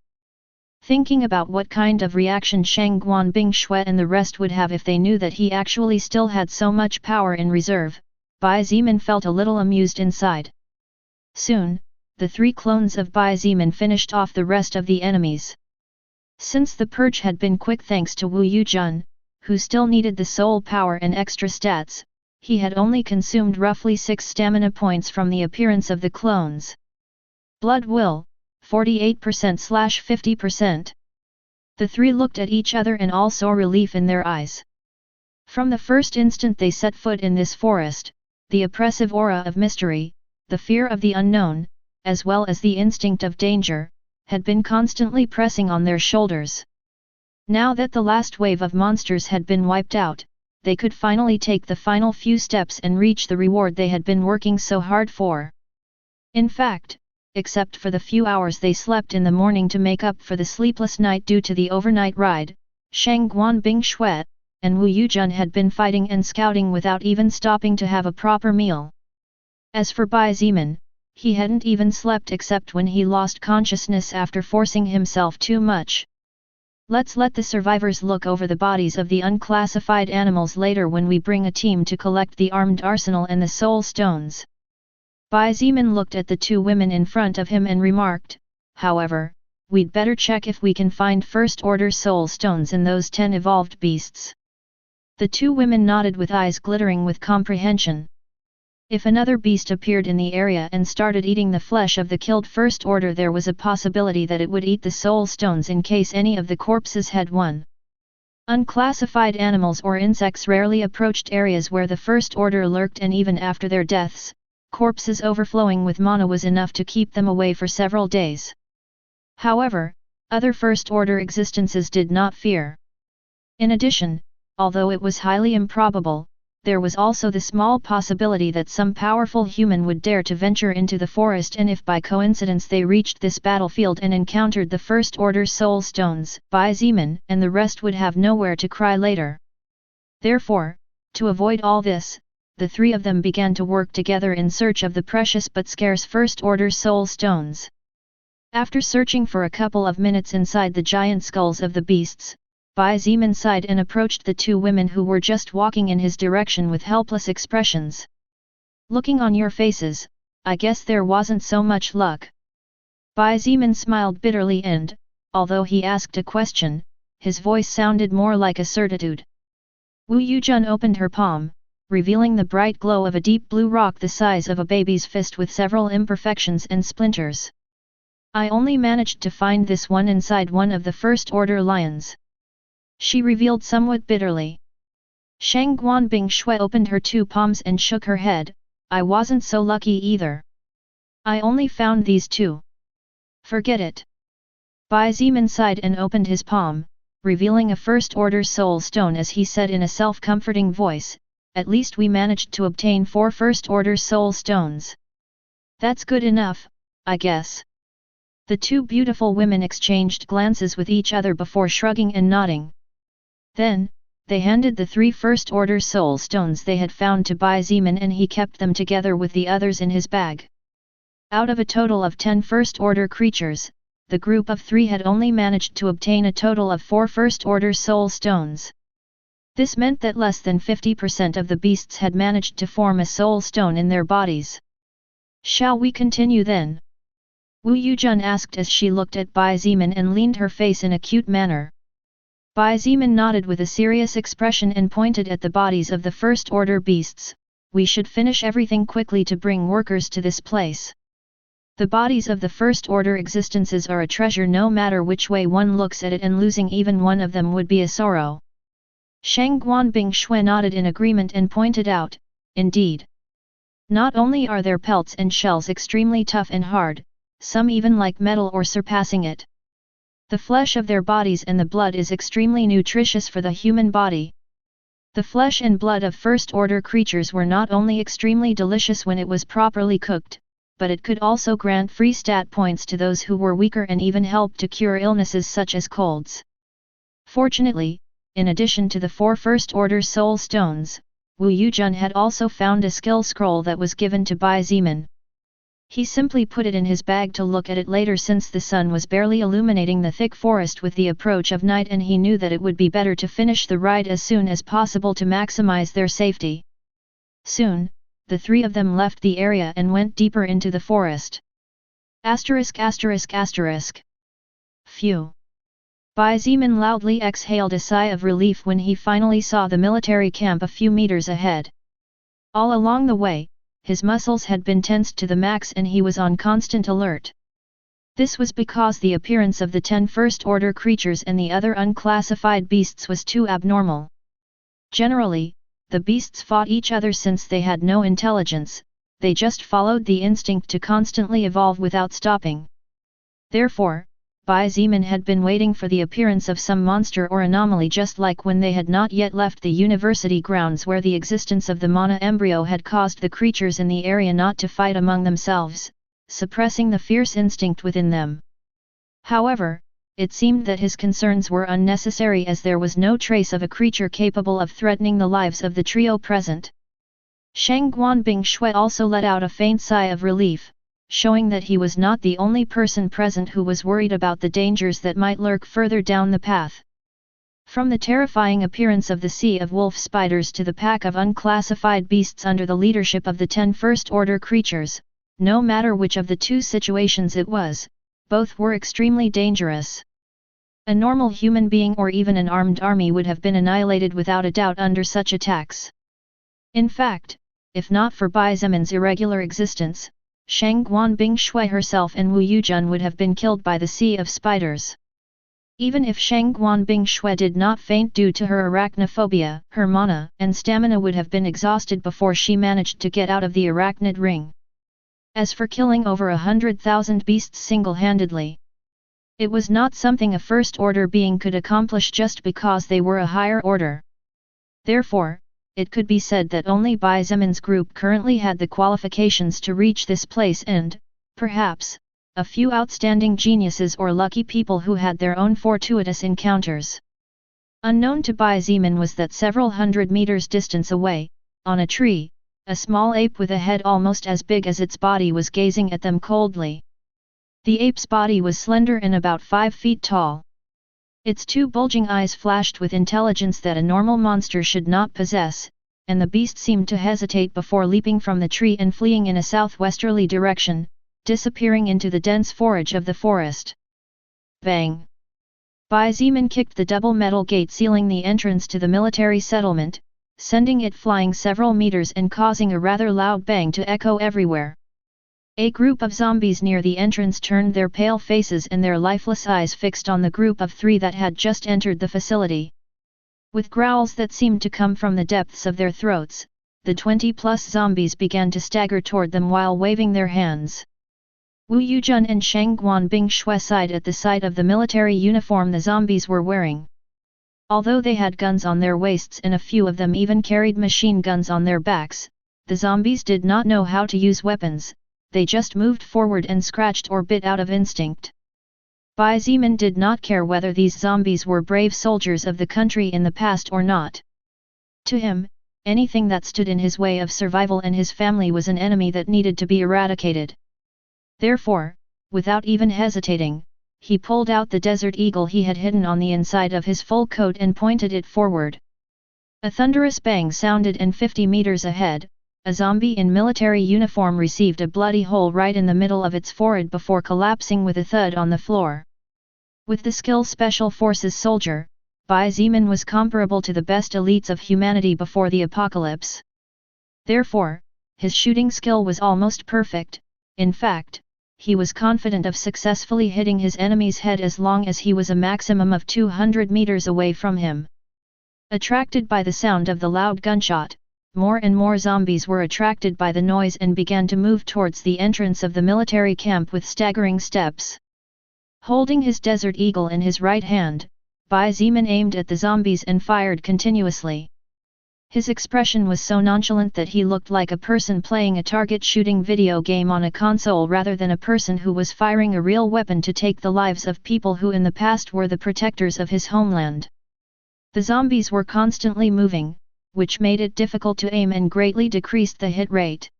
Thinking about what kind of reaction Shangguan Bingshui and the rest would have if they knew that he actually still had so much power in reserve, Bai Zimin felt a little amused inside. Soon, the 3 clones of Bai Zimin finished off the rest of the enemies. Since the purge had been quick thanks to Wu Yujun, who still needed the soul power and extra stats, he had only consumed roughly 6 stamina points from the appearance of the clones. Blood will, 48%/50%. The three looked at each other and all saw relief in their eyes. From the first instant they set foot in this forest, the oppressive aura of mystery, the fear of the unknown, as well as the instinct of danger, had been constantly pressing on their shoulders. Now that the last wave of monsters had been wiped out, they could finally take the final few steps and reach the reward they had been working so hard for. In fact, except for the few hours they slept in the morning to make up for the sleepless night due to the overnight ride, Shang Guanbing Shui and Wu Yujun had been fighting and scouting without even stopping to have a proper meal. As for Bai Zimin, he hadn't even slept except when he lost consciousness after forcing himself too much. Let's let the survivors look over the bodies of the unclassified animals later when we bring a team to collect the armed arsenal and the soul stones. Bai Zimin looked at the two women in front of him and remarked, however, we'd better check if we can find first-order soul stones in those 10 evolved beasts. The two women nodded with eyes glittering with comprehension. If another beast appeared in the area and started eating the flesh of the killed First Order, there was a possibility that it would eat the soul stones in case any of the corpses had one. Unclassified animals or insects rarely approached areas where the First Order lurked, and even after their deaths, corpses overflowing with mana was enough to keep them away for several days. However, other First Order existences did not fear. In addition, although it was highly improbable, there was also the small possibility that some powerful human would dare to venture into the forest, and if by coincidence they reached this battlefield and encountered the First Order soul stones, Bai Zimin and the rest would have nowhere to cry later. Therefore, to avoid all this, the three of them began to work together in search of the precious but scarce First Order soul stones. After searching for a couple of minutes inside the giant skulls of the beasts, Bai Zimin sighed and approached the two women who were just walking in his direction with helpless expressions. Looking on your faces, I guess there wasn't so much luck. Bai Zimin smiled bitterly and, although he asked a question, his voice sounded more like a certitude. Wu Yujun opened her palm, revealing the bright glow of a deep blue rock the size of a baby's fist with several imperfections and splinters. I only managed to find this one inside one of the First Order lions. She revealed somewhat bitterly. Shang Guanbing Shui opened her two palms and shook her head, I wasn't so lucky either. I only found these two. Forget it. Bai Zimin sighed and opened his palm, revealing a First Order soul stone as he said in a self-comforting voice, at least we managed to obtain 4 First Order soul stones. That's good enough, I guess. The two beautiful women exchanged glances with each other before shrugging and nodding. Then, they handed the 3 First Order soul stones they had found to Bai Zimin, and he kept them together with the others in his bag. Out of a total of 10 First Order creatures, the group of 3 had only managed to obtain a total of 4 First Order soul stones. This meant that less than 50% of the beasts had managed to form a soul stone in their bodies. Shall we continue then? Wu Yujun asked as she looked at Bai Zimin and leaned her face in a cute manner. Bai Zimin nodded with a serious expression and pointed at the bodies of the First Order beasts, we should finish everything quickly to bring workers to this place. The bodies of the First Order existences are a treasure no matter which way one looks at it, and losing even one of them would be a sorrow. Shang Guanbing Shui nodded in agreement and pointed out, indeed. Not only are their pelts and shells extremely tough and hard, some even like metal or surpassing it. The flesh of their bodies and the blood is extremely nutritious for the human body. The flesh and blood of First Order creatures were not only extremely delicious when it was properly cooked, but it could also grant free stat points to those who were weaker and even help to cure illnesses such as colds. Fortunately, in addition to the 4 First Order soul stones, Wu Yujun had also found a skill scroll that was given to Bai Zimin. He simply put it in his bag to look at it later, since the sun was barely illuminating the thick forest with the approach of night, and he knew that it would be better to finish the ride as soon as possible to maximize their safety. Soon, the 3 of them left the area and went deeper into the forest. ******. Phew. Bai Zimin loudly exhaled a sigh of relief when he finally saw the military camp a few meters ahead. All along the way, his muscles had been tensed to the max and he was on constant alert. This was because the appearance of the 10 first-order creatures and the other unclassified beasts was too abnormal. Generally, the beasts fought each other since they had no intelligence, they just followed the instinct to constantly evolve without stopping. Therefore, Bai Zimin had been waiting for the appearance of some monster or anomaly, just like when they had not yet left the university grounds where the existence of the mana embryo had caused the creatures in the area not to fight among themselves, suppressing the fierce instinct within them. However, it seemed that his concerns were unnecessary as there was no trace of a creature capable of threatening the lives of the trio present. Shang Guanbing Shui also let out a faint sigh of relief, showing that he was not the only person present who was worried about the dangers that might lurk further down the path. From the terrifying appearance of the sea of wolf spiders to the pack of unclassified beasts under the leadership of the 10 first-order creatures, no matter which of the two situations it was, both were extremely dangerous. A normal human being or even an armed army would have been annihilated without a doubt under such attacks. In fact, if not for Bai Zimin's irregular existence, Shang Guanbing Shui herself and Wu Yujun would have been killed by the sea of spiders. Even if Shang Guanbing Shui did not faint due to her arachnophobia, her mana and stamina would have been exhausted before she managed to get out of the arachnid ring. As for killing over 100,000 beasts single-handedly, it was not something a first-order being could accomplish just because they were a higher order. Therefore, it could be said that only Bai Zimin's group currently had the qualifications to reach this place and, perhaps, a few outstanding geniuses or lucky people who had their own fortuitous encounters. Unknown to Bai Zimin was that several hundred meters distance away, on a tree, a small ape with a head almost as big as its body was gazing at them coldly. The ape's body was slender and about 5 feet tall. Its two bulging eyes flashed with intelligence that a normal monster should not possess, and the beast seemed to hesitate before leaping from the tree and fleeing in a southwesterly direction, disappearing into the dense foliage of the forest. Bang! Bai Zimin kicked the double metal gate sealing the entrance to the military settlement, sending it flying several meters and causing a rather loud bang to echo everywhere. A group of zombies near the entrance turned their pale faces and their lifeless eyes fixed on the group of 3 that had just entered the facility. With growls that seemed to come from the depths of their throats, the 20-plus zombies began to stagger toward them while waving their hands. Wu Yujun and Shang Guanbing Shui sighed at the sight of the military uniform the zombies were wearing. Although they had guns on their waists and a few of them even carried machine guns on their backs, the zombies did not know how to use weapons. They just moved forward and scratched or bit out of instinct. Bai Zimin did not care whether these zombies were brave soldiers of the country in the past or not. To him, anything that stood in his way of survival and his family was an enemy that needed to be eradicated. Therefore, without even hesitating, he pulled out the desert eagle he had hidden on the inside of his full coat and pointed it forward. A thunderous bang sounded and 50 meters ahead, a zombie in military uniform received a bloody hole right in the middle of its forehead before collapsing with a thud on the floor. With the skill Special Forces soldier, Bai Zimin was comparable to the best elites of humanity before the apocalypse. Therefore, his shooting skill was almost perfect. In fact, he was confident of successfully hitting his enemy's head as long as he was a maximum of 200 meters away from him. Attracted by the sound of the loud gunshot, more and more zombies were attracted by the noise and began to move towards the entrance of the military camp with staggering steps. Holding his Desert Eagle in his right hand, Bai Zimin aimed at the zombies and fired continuously. His expression was so nonchalant that he looked like a person playing a target shooting video game on a console rather than a person who was firing a real weapon to take the lives of people who in the past were the protectors of his homeland. The zombies were constantly moving, which made it difficult to aim and greatly decreased the hit rate.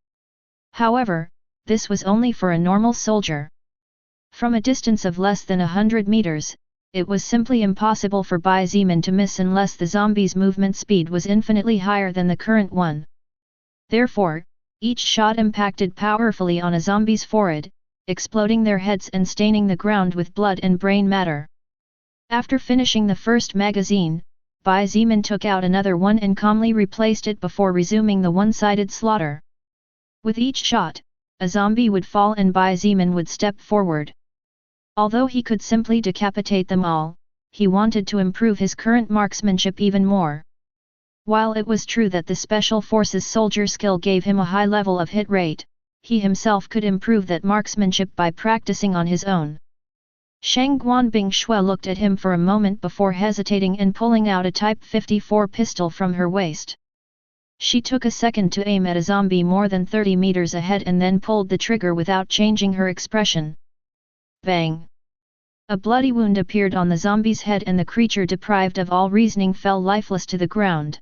However, this was only for a normal soldier. From a distance of less than 100 meters, it was simply impossible for Bai Zimin to miss unless the zombies' movement speed was infinitely higher than the current one. Therefore, each shot impacted powerfully on a zombie's forehead, exploding their heads and staining the ground with blood and brain matter. After finishing the first magazine, Bai Zimin took out another one and calmly replaced it before resuming the one-sided slaughter. With each shot, a zombie would fall and Bai Zimin would step forward. Although he could simply decapitate them all, he wanted to improve his current marksmanship even more. While it was true that the Special Forces soldier skill gave him a high level of hit rate, he himself could improve that marksmanship by practicing on his own. Shang Guanbing Shui looked at him for a moment before hesitating and pulling out a Type 54 pistol from her waist. She took a second to aim at a zombie more than 30 meters ahead and then pulled the trigger without changing her expression. Bang! A bloody wound appeared on the zombie's head and the creature, deprived of all reasoning, fell lifeless to the ground.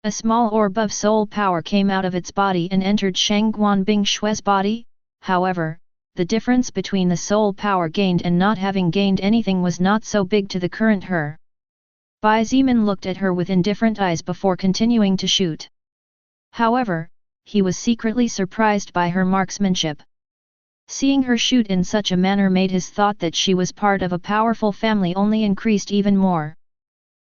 A small orb of soul power came out of its body and entered Shang Guanbing Shui's body. However, the difference between the soul power gained and not having gained anything was not so big to the current her. Bai Zimin looked at her with indifferent eyes before continuing to shoot. However, he was secretly surprised by her marksmanship. Seeing her shoot in such a manner made his thought that she was part of a powerful family only increased even more.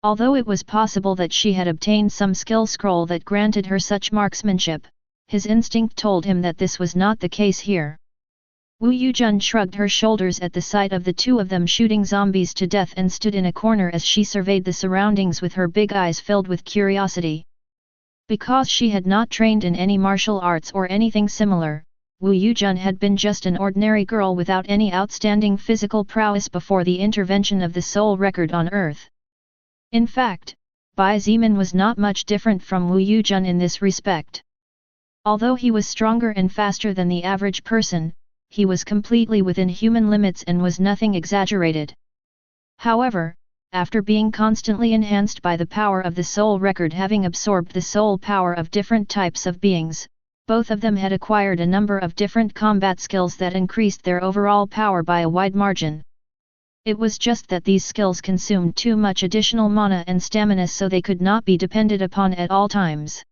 Although it was possible that she had obtained some skill scroll that granted her such marksmanship, his instinct told him that this was not the case here. Wu Yujun shrugged her shoulders at the sight of the two of them shooting zombies to death and stood in a corner as she surveyed the surroundings with her big eyes filled with curiosity. Because she had not trained in any martial arts or anything similar, Wu Yujun had been just an ordinary girl without any outstanding physical prowess before the intervention of the soul record on Earth. In fact, Bai Zimin was not much different from Wu Yujun in this respect. Although he was stronger and faster than the average person, he was completely within human limits and was nothing exaggerated. However, after being constantly enhanced by the power of the soul record, having absorbed the soul power of different types of beings, both of them had acquired a number of different combat skills that increased their overall power by a wide margin. It was just that these skills consumed too much additional mana and stamina, so they could not be depended upon at all times.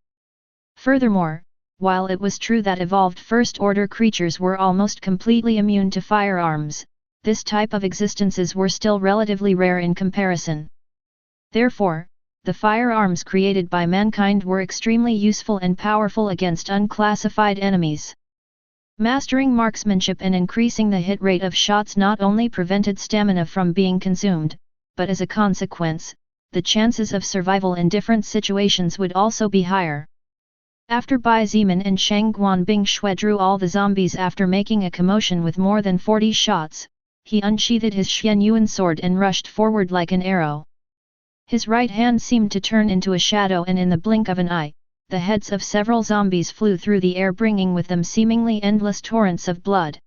Furthermore, while it was true that evolved first-order creatures were almost completely immune to firearms, this type of existences were still relatively rare in comparison. Therefore, the firearms created by mankind were extremely useful and powerful against unclassified enemies. Mastering marksmanship and increasing the hit rate of shots not only prevented stamina from being consumed, but as a consequence, the chances of survival in different situations would also be higher. After Bai Zimin and Shang Guanbing Shui drew all the zombies after making a commotion with more than 40 shots, he unsheathed his Xianyuan sword and rushed forward like an arrow. His right hand seemed to turn into a shadow, and in the blink of an eye, the heads of several zombies flew through the air, bringing with them seemingly endless torrents of blood.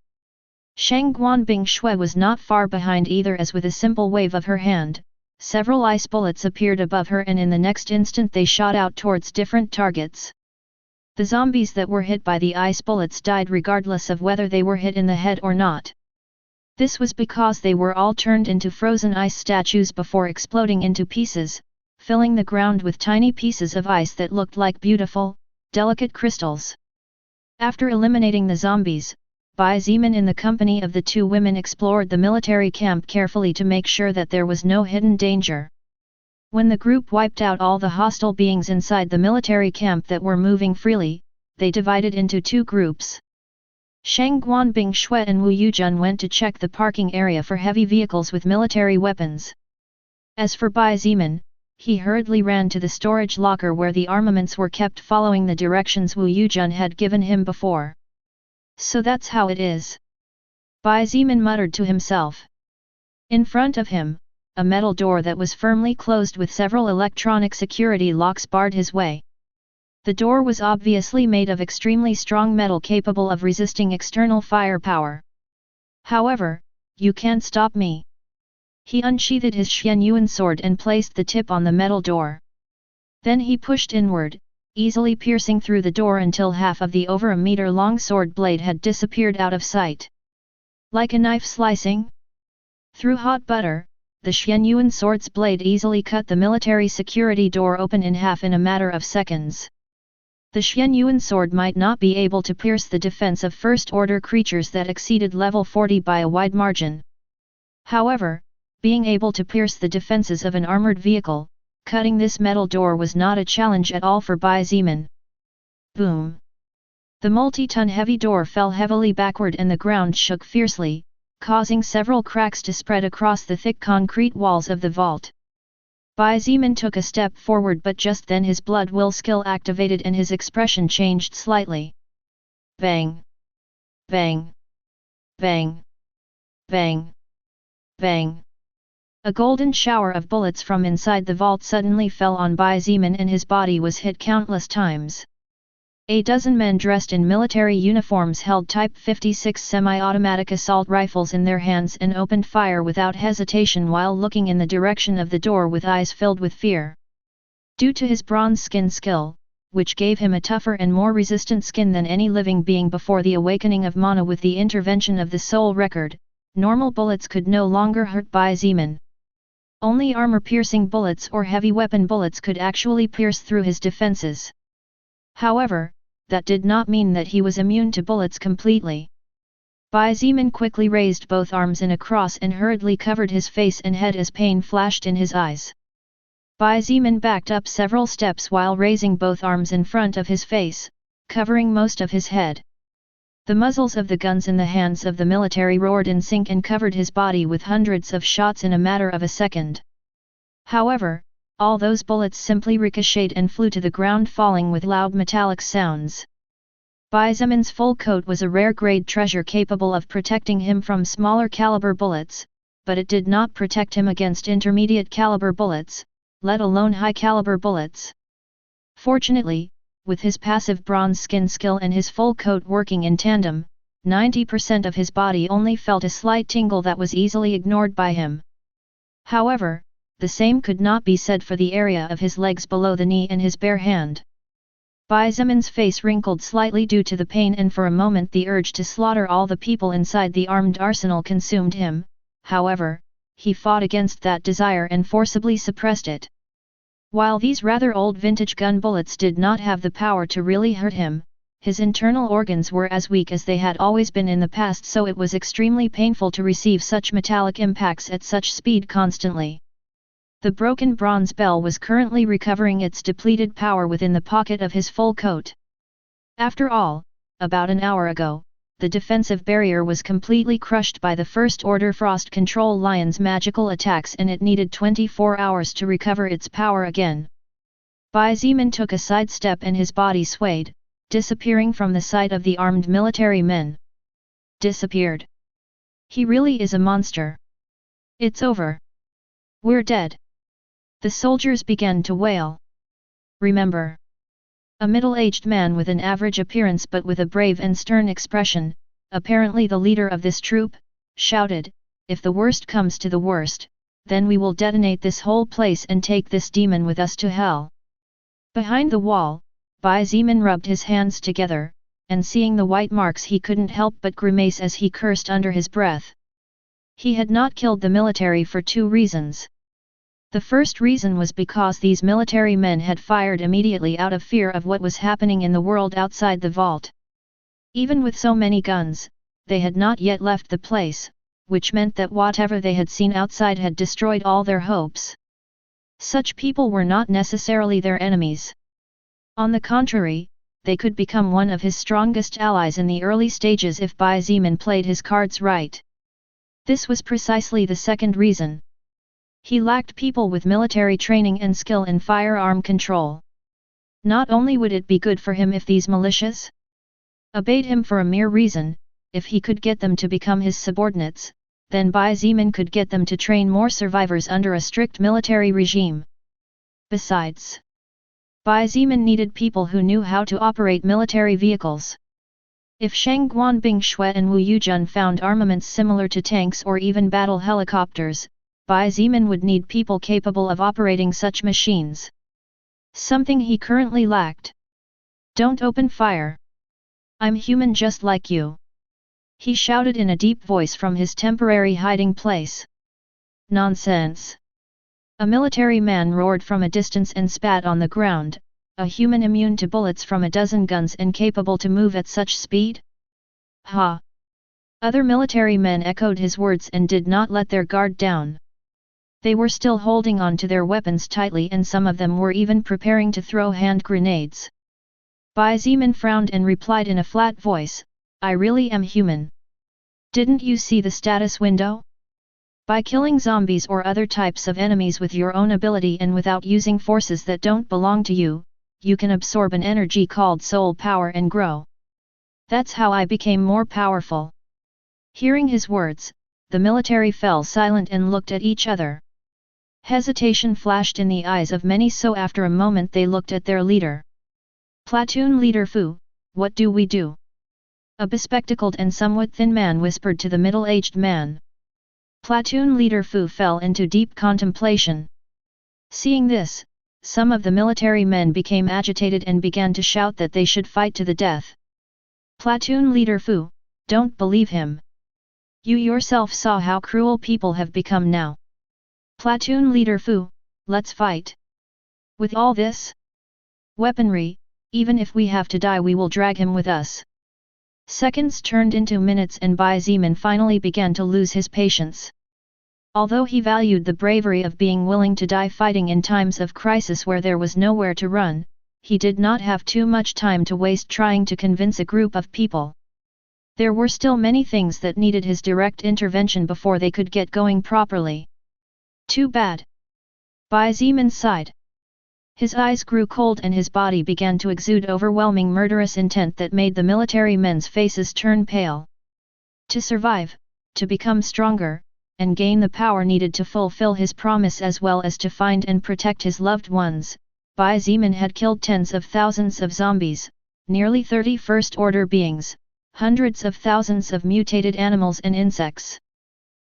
Shang Guanbing Shui was not far behind either, as with a simple wave of her hand, several ice bullets appeared above her and in the next instant they shot out towards different targets. The zombies that were hit by the ice bullets died regardless of whether they were hit in the head or not. This was because they were all turned into frozen ice statues before exploding into pieces, filling the ground with tiny pieces of ice that looked like beautiful, delicate crystals. After eliminating the zombies, Bai Zimin in the company of the two women explored the military camp carefully to make sure that there was no hidden danger. When the group wiped out all the hostile beings inside the military camp that were moving freely, they divided into two groups. Shang Guanbing Shui and Wu Yujun went to check the parking area for heavy vehicles with military weapons. As for Bai Zimin, he hurriedly ran to the storage locker where the armaments were kept, following the directions Wu Yujun had given him before. So that's how it is. Bai Zimin muttered to himself. In front of him, a metal door that was firmly closed with several electronic security locks barred his way. The door was obviously made of extremely strong metal capable of resisting external firepower. However, you can't stop me. He unsheathed his Xianyuan sword and placed the tip on the metal door. Then he pushed inward, easily piercing through the door until half of the over a meter-long sword blade had disappeared out of sight. Like a knife slicing through hot butter, the Xianyuan sword's blade easily cut the military security door open in half in a matter of seconds. The Xianyuan sword might not be able to pierce the defense of first-order creatures that exceeded level 40 by a wide margin. However, Being able to pierce the defenses of an armored vehicle, cutting this metal door was not a challenge at all for Bai Zimin. Boom! The multi-ton heavy door fell heavily backward and the ground shook fiercely, causing several cracks to spread across the thick concrete walls of the vault. Bai Zimin took a step forward, but just then his blood will skill activated and his expression changed slightly. Bang! Bang! Bang! Bang! Bang! A golden shower of bullets from inside the vault suddenly fell on Bai Zimin and his body was hit countless times. A dozen men dressed in military uniforms held Type 56 semi-automatic assault rifles in their hands and opened fire without hesitation while looking in the direction of the door with eyes filled with fear. Due to his bronze skin skill, which gave him a tougher and more resistant skin than any living being before the awakening of mana with the intervention of the soul record, normal bullets could no longer hurt Bai Zimin. Only armor-piercing bullets or heavy weapon bullets could actually pierce through his defenses. However, that did not mean that he was immune to bullets completely. Bai Zimin quickly raised both arms in a cross and hurriedly covered his face and head as pain flashed in his eyes. Bai Zimin backed up several steps while raising both arms in front of his face, covering most of his head. The muzzles of the guns in the hands of the military roared in sync and covered his body with hundreds of shots in a matter of a second. However, all those bullets simply ricocheted and flew to the ground, falling with loud metallic sounds. Bai Zimin's full coat was a rare grade treasure capable of protecting him from smaller caliber bullets, but it did not protect him against intermediate caliber bullets, let alone high caliber bullets. Fortunately, with his passive bronze skin skill and his full coat working in tandem, 90% of his body only felt a slight tingle that was easily ignored by him. However, the same could not be said for the area of his legs below the knee and his bare hand. Bai Zimin's face wrinkled slightly due to the pain, and for a moment the urge to slaughter all the people inside the armed arsenal consumed him. However, he fought against that desire and forcibly suppressed it. While these rather old vintage gun bullets did not have the power to really hurt him, his internal organs were as weak as they had always been in the past, so it was extremely painful to receive such metallic impacts at such speed constantly. The broken bronze bell was currently recovering its depleted power within the pocket of his full coat. After all, about an hour ago, the defensive barrier was completely crushed by the First Order Frost Control Lion's magical attacks, and it needed 24 hours to recover its power again. Bai Zimin took a side step and his body swayed, disappearing from the sight of the armed military men. Disappeared. He really is a monster. It's over. We're dead. The soldiers began to wail. Remember. A middle-aged man with an average appearance but with a brave and stern expression, apparently the leader of this troop, shouted, "If the worst comes to the worst, then we will detonate this whole place and take this demon with us to hell." Behind the wall, Bai Zimin rubbed his hands together, and seeing the white marks he couldn't help but grimace as he cursed under his breath. He had not killed the military for two reasons. The first reason was because these military men had fired immediately out of fear of what was happening in the world outside the vault. Even with so many guns, they had not yet left the place, which meant that whatever they had seen outside had destroyed all their hopes. Such people were not necessarily their enemies. On the contrary, they could become one of his strongest allies in the early stages if Bai Zimin played his cards right. This was precisely the second reason. He lacked people with military training and skill in firearm control. Not only would it be good for him if these militias obeyed him for a mere reason, if he could get them to become his subordinates, then Bai Zimin could get them to train more survivors under a strict military regime. Besides, Bai Zimin needed people who knew how to operate military vehicles. If Shang Guanbing Shui and Wu Yujun found armaments similar to tanks or even battle helicopters, Bai Zimin would need people capable of operating such machines. Something he currently lacked. "Don't open fire. I'm human just like you," he shouted in a deep voice from his temporary hiding place. "Nonsense!" A military man roared from a distance and spat on the ground. "A human immune to bullets from a dozen guns and capable to move at such speed? Ha!" Other military men echoed his words and did not let their guard down. They were still holding on to their weapons tightly, and some of them were even preparing to throw hand grenades. Bai Zimin frowned and replied in a flat voice, "I really am human. Didn't you see the status window? By killing zombies or other types of enemies with your own ability and without using forces that don't belong to you, you can absorb an energy called soul power and grow. That's how I became more powerful." Hearing his words, the military fell silent and looked at each other. Hesitation flashed in the eyes of many, so after a moment they looked at their leader. "Platoon leader Fu, what do we do?" A bespectacled and somewhat thin man whispered to the middle-aged man. Platoon leader Fu fell into deep contemplation. Seeing this, some of the military men became agitated and began to shout that they should fight to the death. "Platoon leader Fu, don't believe him. You yourself saw how cruel people have become now. Platoon leader Fu, let's fight. With all this weaponry, even if we have to die we will drag him with us." Seconds turned into minutes and Bai Zimin finally began to lose his patience. Although he valued the bravery of being willing to die fighting in times of crisis where there was nowhere to run, he did not have too much time to waste trying to convince a group of people. There were still many things that needed his direct intervention before they could get going properly. Too bad. Bai Zimin sighed. His eyes grew cold and his body began to exude overwhelming murderous intent that made the military men's faces turn pale. To survive, to become stronger, and gain the power needed to fulfill his promise as well as to find and protect his loved ones, Bai Zimin had killed tens of thousands of zombies, nearly 30 first-order beings, hundreds of thousands of mutated animals and insects.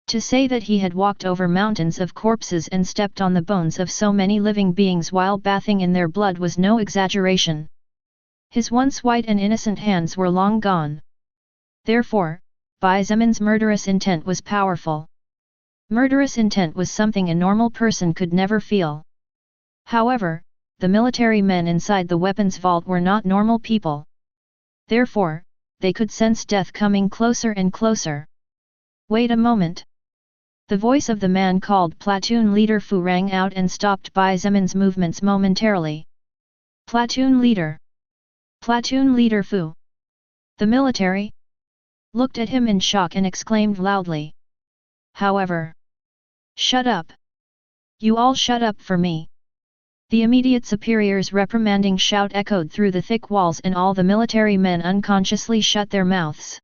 To say that he had walked over mountains of corpses and stepped on the bones of so many living beings while bathing in their blood was no exaggeration. His once white and innocent hands were long gone. Therefore, Bai Zimin's murderous intent was powerful. Murderous intent was something a normal person could never feel. However, the military men inside the weapons vault were not normal people. Therefore, they could sense death coming closer and closer. "Wait a moment." The voice of the man called Platoon Leader Fu rang out and stopped Bai Zimin's movements momentarily. "Platoon Leader! Platoon Leader Fu!" The military looked at him in shock and exclaimed loudly. However, "Shut up! You all shut up for me!" The immediate superior's reprimanding shout echoed through the thick walls and all the military men unconsciously shut their mouths.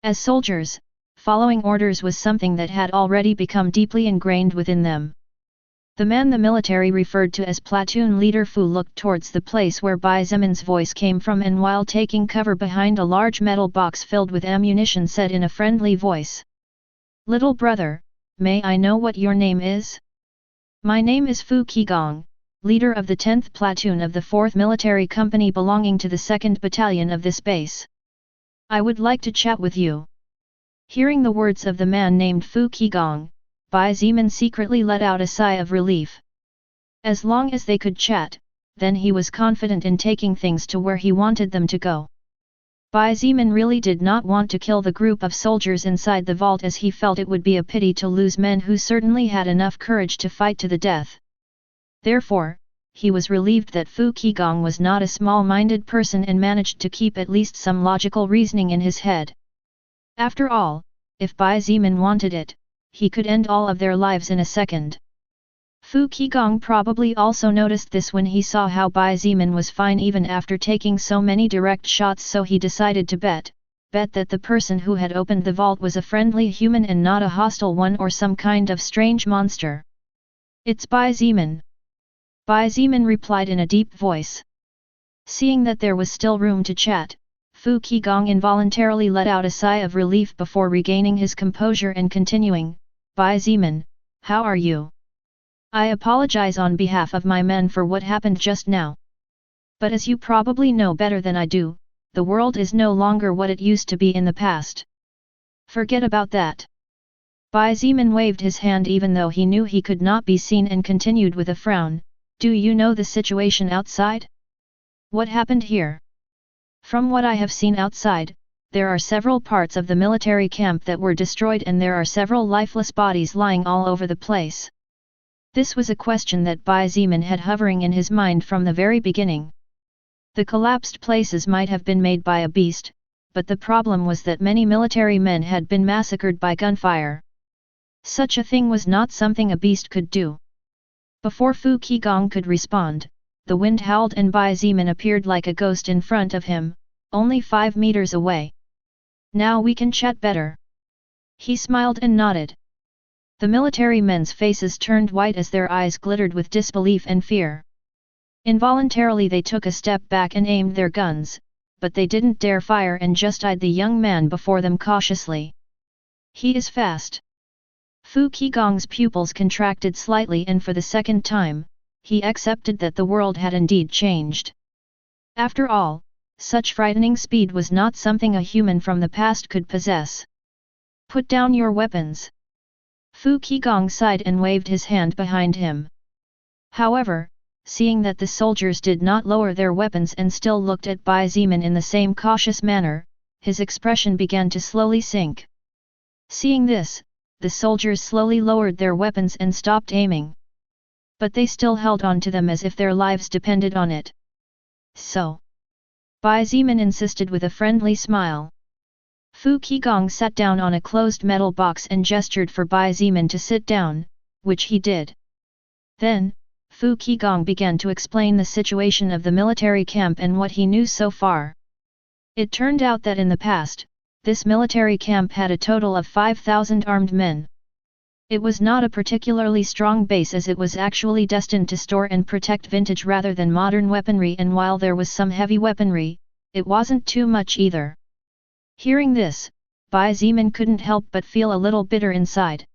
As soldiers, following orders was something that had already become deeply ingrained within them. The man the military referred to as Platoon Leader Fu looked towards the place where Bai Zimin's voice came from and while taking cover behind a large metal box filled with ammunition said in a friendly voice. "Little brother, may I know what your name is?" "My name is Fu Qigong, leader of the 10th platoon of the 4th military company belonging to the 2nd battalion of this base. I would like to chat with you." Hearing the words of the man named Fu Qigong, Bai Zimin secretly let out a sigh of relief. As long as they could chat, then he was confident in taking things to where he wanted them to go. Bai Zimin really did not want to kill the group of soldiers inside the vault as he felt it would be a pity to lose men who certainly had enough courage to fight to the death. Therefore, he was relieved that Fu Qigong was not a small-minded person and managed to keep at least some logical reasoning in his head. After all, if Bai Zimin wanted it, he could end all of their lives in a second. Fu Qigong probably also noticed this when he saw how Bai Zimin was fine even after taking so many direct shots, so he decided to bet that the person who had opened the vault was a friendly human and not a hostile one or some kind of strange monster. "It's Bai Zimin." Bai Zimin replied in a deep voice. Seeing that there was still room to chat, Fu Qigong involuntarily let out a sigh of relief before regaining his composure and continuing, "Bai Zimin, how are you? I apologize on behalf of my men for what happened just now. But as you probably know better than I do, the world is no longer what it used to be in the past. Forget about that." Bai Zimin waved his hand even though he knew he could not be seen and continued with a frown, "Do you know the situation outside? What happened here? From what I have seen outside, there are several parts of the military camp that were destroyed and there are several lifeless bodies lying all over the place. This was a question that Bai Zimin had hovering in his mind from the very beginning. The collapsed places might have been made by a beast, but the problem was that many military men had been massacred by gunfire. Such a thing was not something a beast could do. Before Fu Qigong could respond, the wind howled and Bai Zimin appeared like a ghost in front of him, only 5 meters away. Now we can chat better. He smiled and nodded. The military men's faces turned white as their eyes glittered with disbelief and fear. Involuntarily they took a step back and aimed their guns, but they didn't dare fire and just eyed the young man before them cautiously. He is fast. Fu Qigong's pupils contracted slightly and for the second time, he accepted that the world had indeed changed. After all, such frightening speed was not something a human from the past could possess. Put down your weapons. Fu Qigong sighed and waved his hand behind him. However, seeing that the soldiers did not lower their weapons and still looked at Bai Zimin in the same cautious manner, his expression began to slowly sink. Seeing this, the soldiers slowly lowered their weapons and stopped aiming. But they still held on to them as if their lives depended on it. So? Bai Zimin insisted with a friendly smile. Fu Qigong sat down on a closed metal box and gestured for Bai Zimin to sit down, which he did. Then, Fu Qigong began to explain the situation of the military camp and what he knew so far. It turned out that in the past, this military camp had a total of 5,000 armed men. It was not a particularly strong base as it was actually destined to store and protect vintage rather than modern weaponry, and while there was some heavy weaponry, it wasn't too much either. Hearing this, Bai Zimin couldn't help but feel a little bitter inside.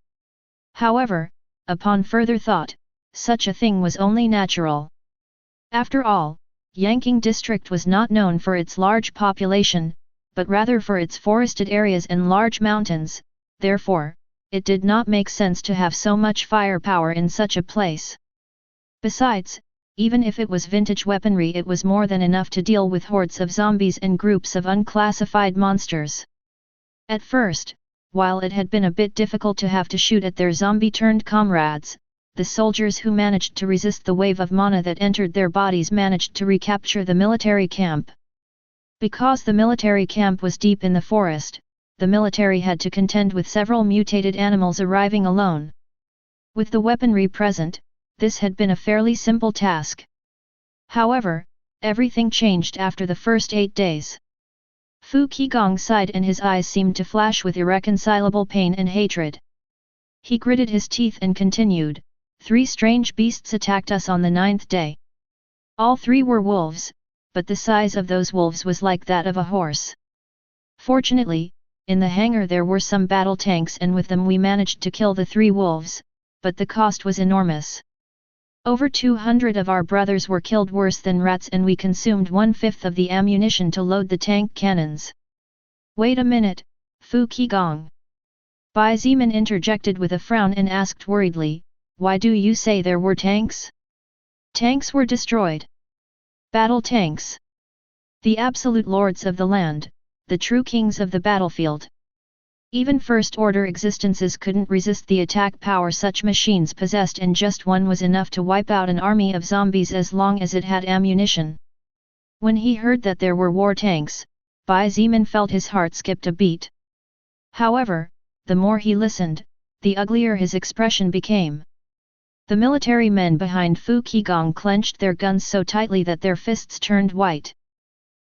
However, upon further thought, such a thing was only natural. After all, Yanqing district was not known for its large population, but rather for its forested areas and large mountains, therefore, it did not make sense to have so much firepower in such a place. Besides, even if it was vintage weaponry, it was more than enough to deal with hordes of zombies and groups of unclassified monsters. At first, while it had been a bit difficult to have to shoot at their zombie-turned comrades, the soldiers who managed to resist the wave of mana that entered their bodies managed to recapture the military camp. Because the military camp was deep in the forest, the military had to contend with several mutated animals arriving alone. With the weaponry present, this had been a fairly simple task. However, everything changed after the first 8 days. Fu Qigong sighed and his eyes seemed to flash with irreconcilable pain and hatred. He gritted his teeth and continued, 3 strange beasts attacked us on the 9th day. All 3 were wolves, but the size of those wolves was like that of a horse. Fortunately, in the hangar there were some battle tanks and with them we managed to kill the 3 wolves, but the cost was enormous. Over 200 of our brothers were killed worse than rats and we consumed 1/5 of the ammunition to load the tank cannons. Wait a minute, Fu Qigong. Bai Zimin interjected with a frown and asked worriedly, why do you say there were tanks? Tanks were destroyed. Battle tanks. The absolute lords of the land, the true kings of the battlefield. Even first-order existences couldn't resist the attack power such machines possessed, and just one was enough to wipe out an army of zombies as long as it had ammunition. When he heard that there were war tanks, Bai Zimin felt his heart skipped a beat. However, the more he listened, the uglier his expression became. The military men behind Fu Qigong clenched their guns so tightly that their fists turned white.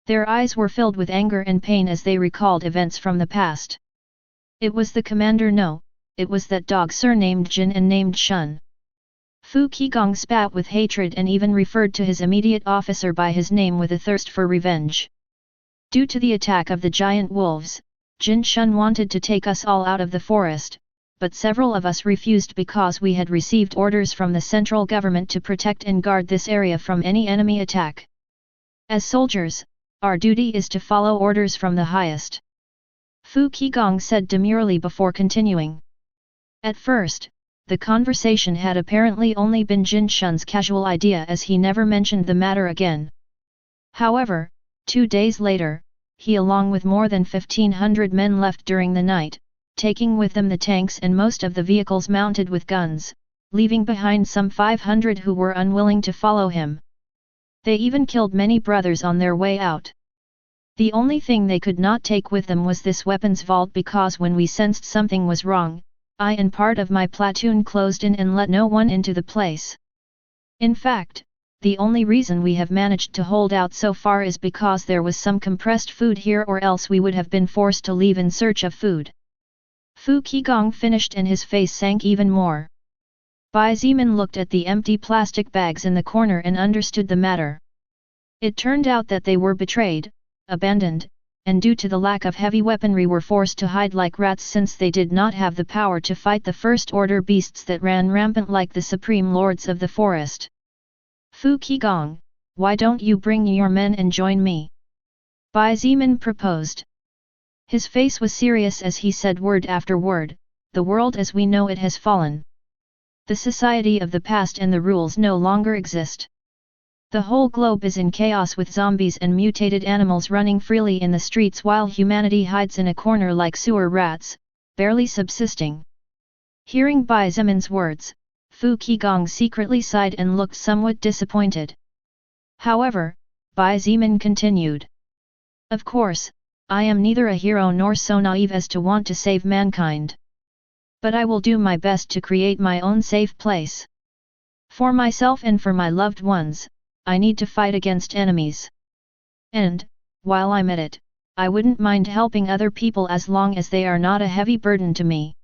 Their eyes were filled with anger and pain as they recalled events from the past. It was the commander, no, it was that dog surnamed Jin and named Shun. Fu Qigong spat with hatred and even referred to his immediate officer by his name with a thirst for revenge. Due to the attack of the giant wolves, Jin Shun wanted to take us all out of the forest, but several of us refused because we had received orders from the central government to protect and guard this area from any enemy attack. As soldiers, our duty is to follow orders from the highest. Fu Qigong said demurely before continuing. At first, the conversation had apparently only been Jin Shun's casual idea as he never mentioned the matter again. However, 2 days later, he along with more than 1,500 men left during the night, taking with them the tanks and most of the vehicles mounted with guns, leaving behind some 500 who were unwilling to follow him. They even killed many brothers on their way out. The only thing they could not take with them was this weapons vault, because when we sensed something was wrong, I and part of my platoon closed in and let no one into the place. In fact, the only reason we have managed to hold out so far is because there was some compressed food here, or else we would have been forced to leave in search of food. Fu Qigong finished and his face sank even more. Bai Zimin looked at the empty plastic bags in the corner and understood the matter. It turned out that they were betrayed, abandoned, and due to the lack of heavy weaponry were forced to hide like rats, since they did not have the power to fight the first order beasts that ran rampant like the supreme lords of the forest. Fu Qigong, why don't you bring your men and join me? Bai Zimin proposed. His face was serious as he said word after word, the world as we know it has fallen. The society of the past and the rules no longer exist. The whole globe is in chaos, with zombies and mutated animals running freely in the streets while humanity hides in a corner like sewer rats, barely subsisting. Hearing Bai Zimin's words, Fu Qigong secretly sighed and looked somewhat disappointed. However, Bai Zimin continued. Of course, I am neither a hero nor so naive as to want to save mankind. But I will do my best to create my own safe place. For myself and for my loved ones, I need to fight against enemies. And, while I'm at it, I wouldn't mind helping other people as long as they are not a heavy burden to me.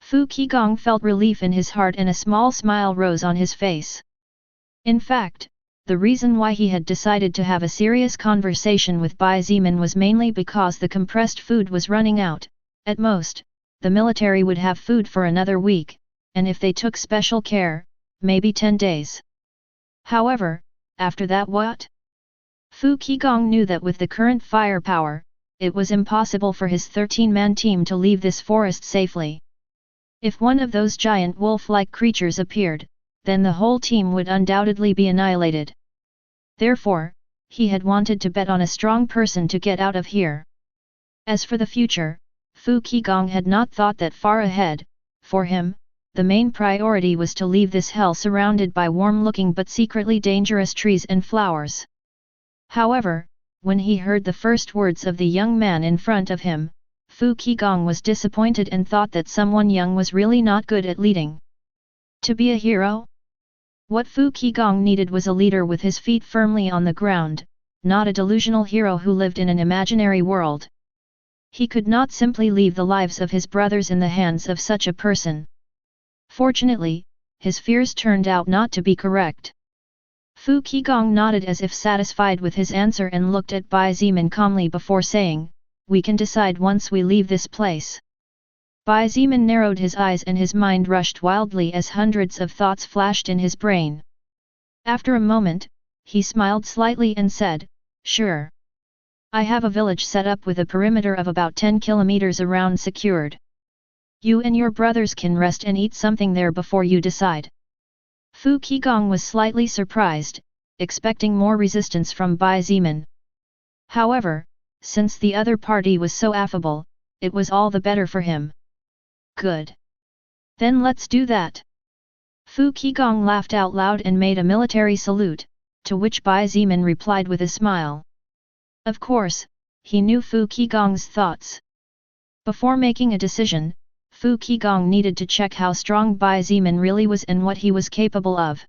Fu Qigong felt relief in his heart and a small smile rose on his face. In fact, the reason why he had decided to have a serious conversation with Bai Zimin was mainly because the compressed food was running out. At most, the military would have food for another week, and if they took special care, maybe 10 days. However, after that what? Fu Qigong knew that with the current firepower, it was impossible for his 13-man team to leave this forest safely. If one of those giant wolf-like creatures appeared, then the whole team would undoubtedly be annihilated. Therefore, he had wanted to bet on a strong person to get out of here. As for the future, Fu Qigong had not thought that far ahead. For him, the main priority was to leave this hell surrounded by warm-looking but secretly dangerous trees and flowers. However, when he heard the first words of the young man in front of him, Fu Qigong was disappointed and thought that someone young was really not good at leading. To be a hero? What Fu Qigong needed was a leader with his feet firmly on the ground, not a delusional hero who lived in an imaginary world. He could not simply leave the lives of his brothers in the hands of such a person. Fortunately, his fears turned out not to be correct. Fu Qigong nodded as if satisfied with his answer and looked at Bai Zimin calmly before saying, "We can decide once we leave this place." Bai Zimin narrowed his eyes and his mind rushed wildly as hundreds of thoughts flashed in his brain. After a moment, he smiled slightly and said, "Sure. I have a village set up with a perimeter of about 10 kilometers around secured. You and your brothers can rest and eat something there before you decide." Fu Qigong was slightly surprised, expecting more resistance from Bai Zimin. However, since the other party was so affable, it was all the better for him. Good. Then let's do that. Fu Qigong laughed out loud and made a military salute, to which Bai Zimin replied with a smile. Of course, he knew Fu Qigong's thoughts. Before making a decision, Fu Qigong needed to check how strong Bai Zimin really was and what he was capable of.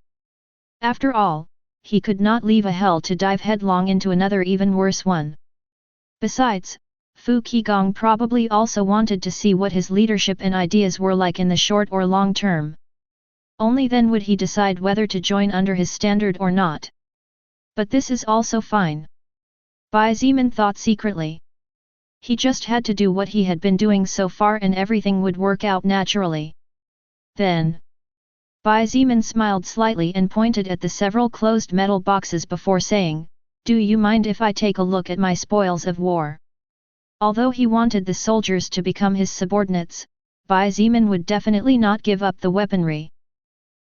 After all, he could not leave a hell to dive headlong into another even worse one. Besides, Fu Qigong probably also wanted to see what his leadership and ideas were like in the short or long term. Only then would he decide whether to join under his standard or not. But this is also fine. Bai Zimin thought secretly. He just had to do what he had been doing so far and everything would work out naturally. Then, Bai Zimin smiled slightly and pointed at the several closed metal boxes before saying, "Do you mind if I take a look at my spoils of war?" Although he wanted the soldiers to become his subordinates, Bai Zimin would definitely not give up the weaponry.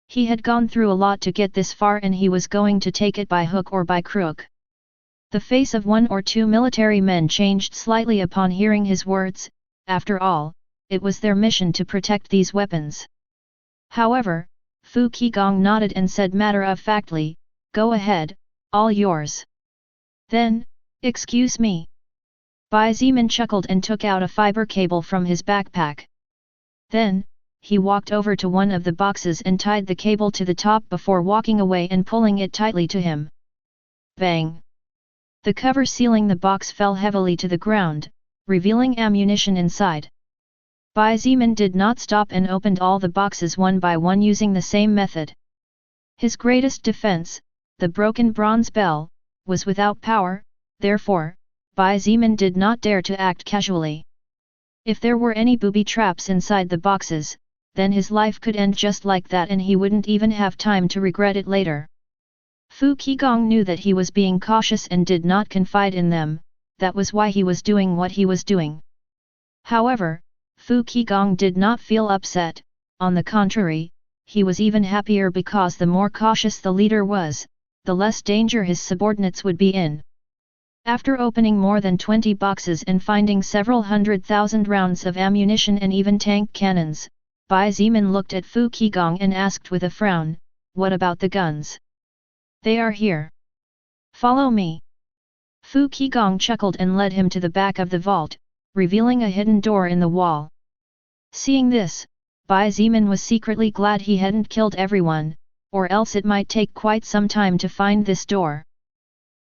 He had gone through a lot to get this far and he was going to take it by hook or by crook. The face of one or two military men changed slightly upon hearing his words. After all, it was their mission to protect these weapons. However, Fu Qigong nodded and said matter-of-factly, "Go ahead, all yours." Then, "Excuse me." Bai Zimin chuckled and took out a fiber cable from his backpack. Then, he walked over to one of the boxes and tied the cable to the top before walking away and pulling it tightly to him. Bang! The cover sealing the box fell heavily to the ground, revealing ammunition inside. Bai Zimin did not stop and opened all the boxes one by one using the same method. His greatest defense, the broken bronze bell, was without power, therefore, Bai Zimin did not dare to act casually. If there were any booby traps inside the boxes, then his life could end just like that and he wouldn't even have time to regret it later. Fu Qigong knew that he was being cautious and did not confide in them, that was why he was doing what he was doing. However, Fu Qigong did not feel upset, on the contrary, he was even happier because the more cautious the leader was, the less danger his subordinates would be in. After opening more than 20 boxes and finding several 100,000 rounds of ammunition and even tank cannons, Bai Zimin looked at Fu Qigong and asked with a frown, "What about the guns?" "They are here. Follow me." Fu Qigong chuckled and led him to the back of the vault, revealing a hidden door in the wall. Seeing this, Bai Zimin was secretly glad he hadn't killed everyone, or else it might take quite some time to find this door.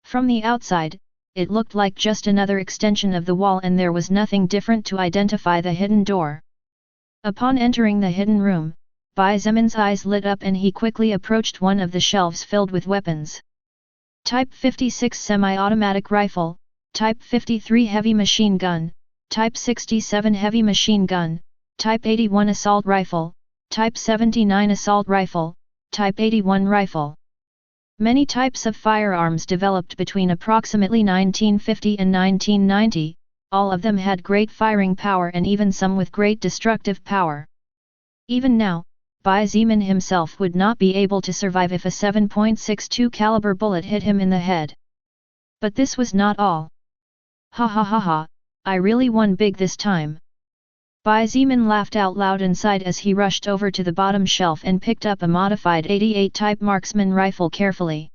From the outside, it looked like just another extension of the wall and there was nothing different to identify the hidden door. Upon entering the hidden room, Bai Zimin's eyes lit up and he quickly approached one of the shelves filled with weapons. Type 56 semi-automatic rifle, Type 53 heavy machine gun, Type 67 heavy machine gun, Type 81 assault rifle, Type 79 assault rifle, Type 81 rifle. Many types of firearms developed between approximately 1950 and 1990, all of them had great firing power and even some with great destructive power. Even now, Bai Zimin himself would not be able to survive if a 7.62 caliber bullet hit him in the head. But this was not all. "Ha ha ha ha, I really won big this time." Bai Zimin laughed out loud inside as he rushed over to the bottom shelf and picked up a modified 88 type marksman rifle carefully.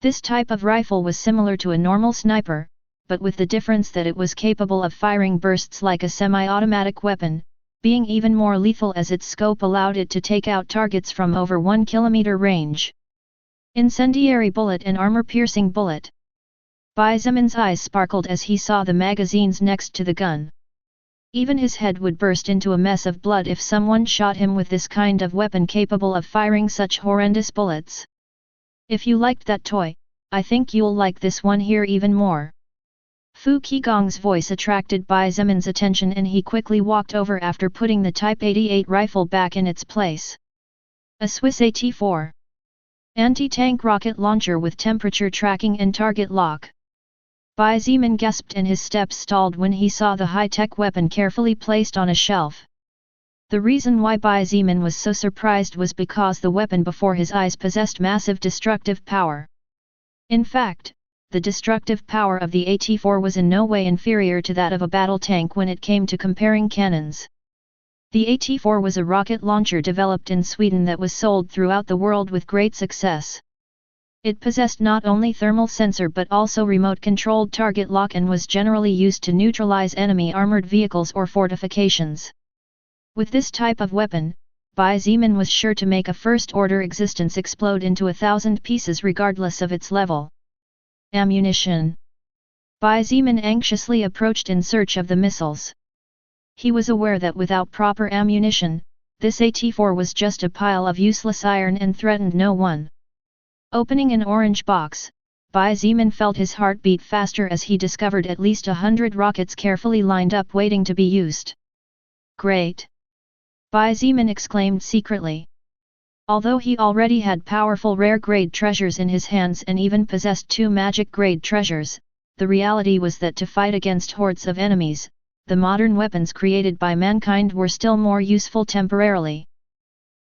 This type of rifle was similar to a normal sniper, but with the difference that it was capable of firing bursts like a semi-automatic weapon, being even more lethal as its scope allowed it to take out targets from over 1 kilometer range. Incendiary bullet and armor-piercing bullet. Bai Zimin's eyes sparkled as he saw the magazines next to the gun. Even his head would burst into a mess of blood if someone shot him with this kind of weapon capable of firing such horrendous bullets. "If you liked that toy, I think you'll like this one here even more." Fu Qigong's voice attracted Bai Zimin's attention and he quickly walked over after putting the Type 88 rifle back in its place. A Swiss AT-4. Anti-tank rocket launcher with temperature tracking and target lock. Bai Zimin gasped and his steps stalled when he saw the high-tech weapon carefully placed on a shelf. The reason why Bai Zimin was so surprised was because the weapon before his eyes possessed massive destructive power. In fact, the destructive power of the AT-4 was in no way inferior to that of a battle tank when it came to comparing cannons. The AT-4 was a rocket launcher developed in Sweden that was sold throughout the world with great success. It possessed not only thermal sensor but also remote-controlled target lock and was generally used to neutralize enemy armored vehicles or fortifications. With this type of weapon, Bai Zimin was sure to make a first-order existence explode into 1,000 pieces regardless of its level. Ammunition. Bai Zimin anxiously approached in search of the missiles. He was aware that without proper ammunition, this AT-4 was just a pile of useless iron and threatened no one. Opening an orange box, Bai Zimin felt his heart beat faster as he discovered at least 100 rockets carefully lined up waiting to be used. "Great!" Bai Zimin exclaimed secretly. Although he already had powerful rare-grade treasures in his hands and even possessed 2 magic-grade treasures, the reality was that to fight against hordes of enemies, the modern weapons created by mankind were still more useful temporarily.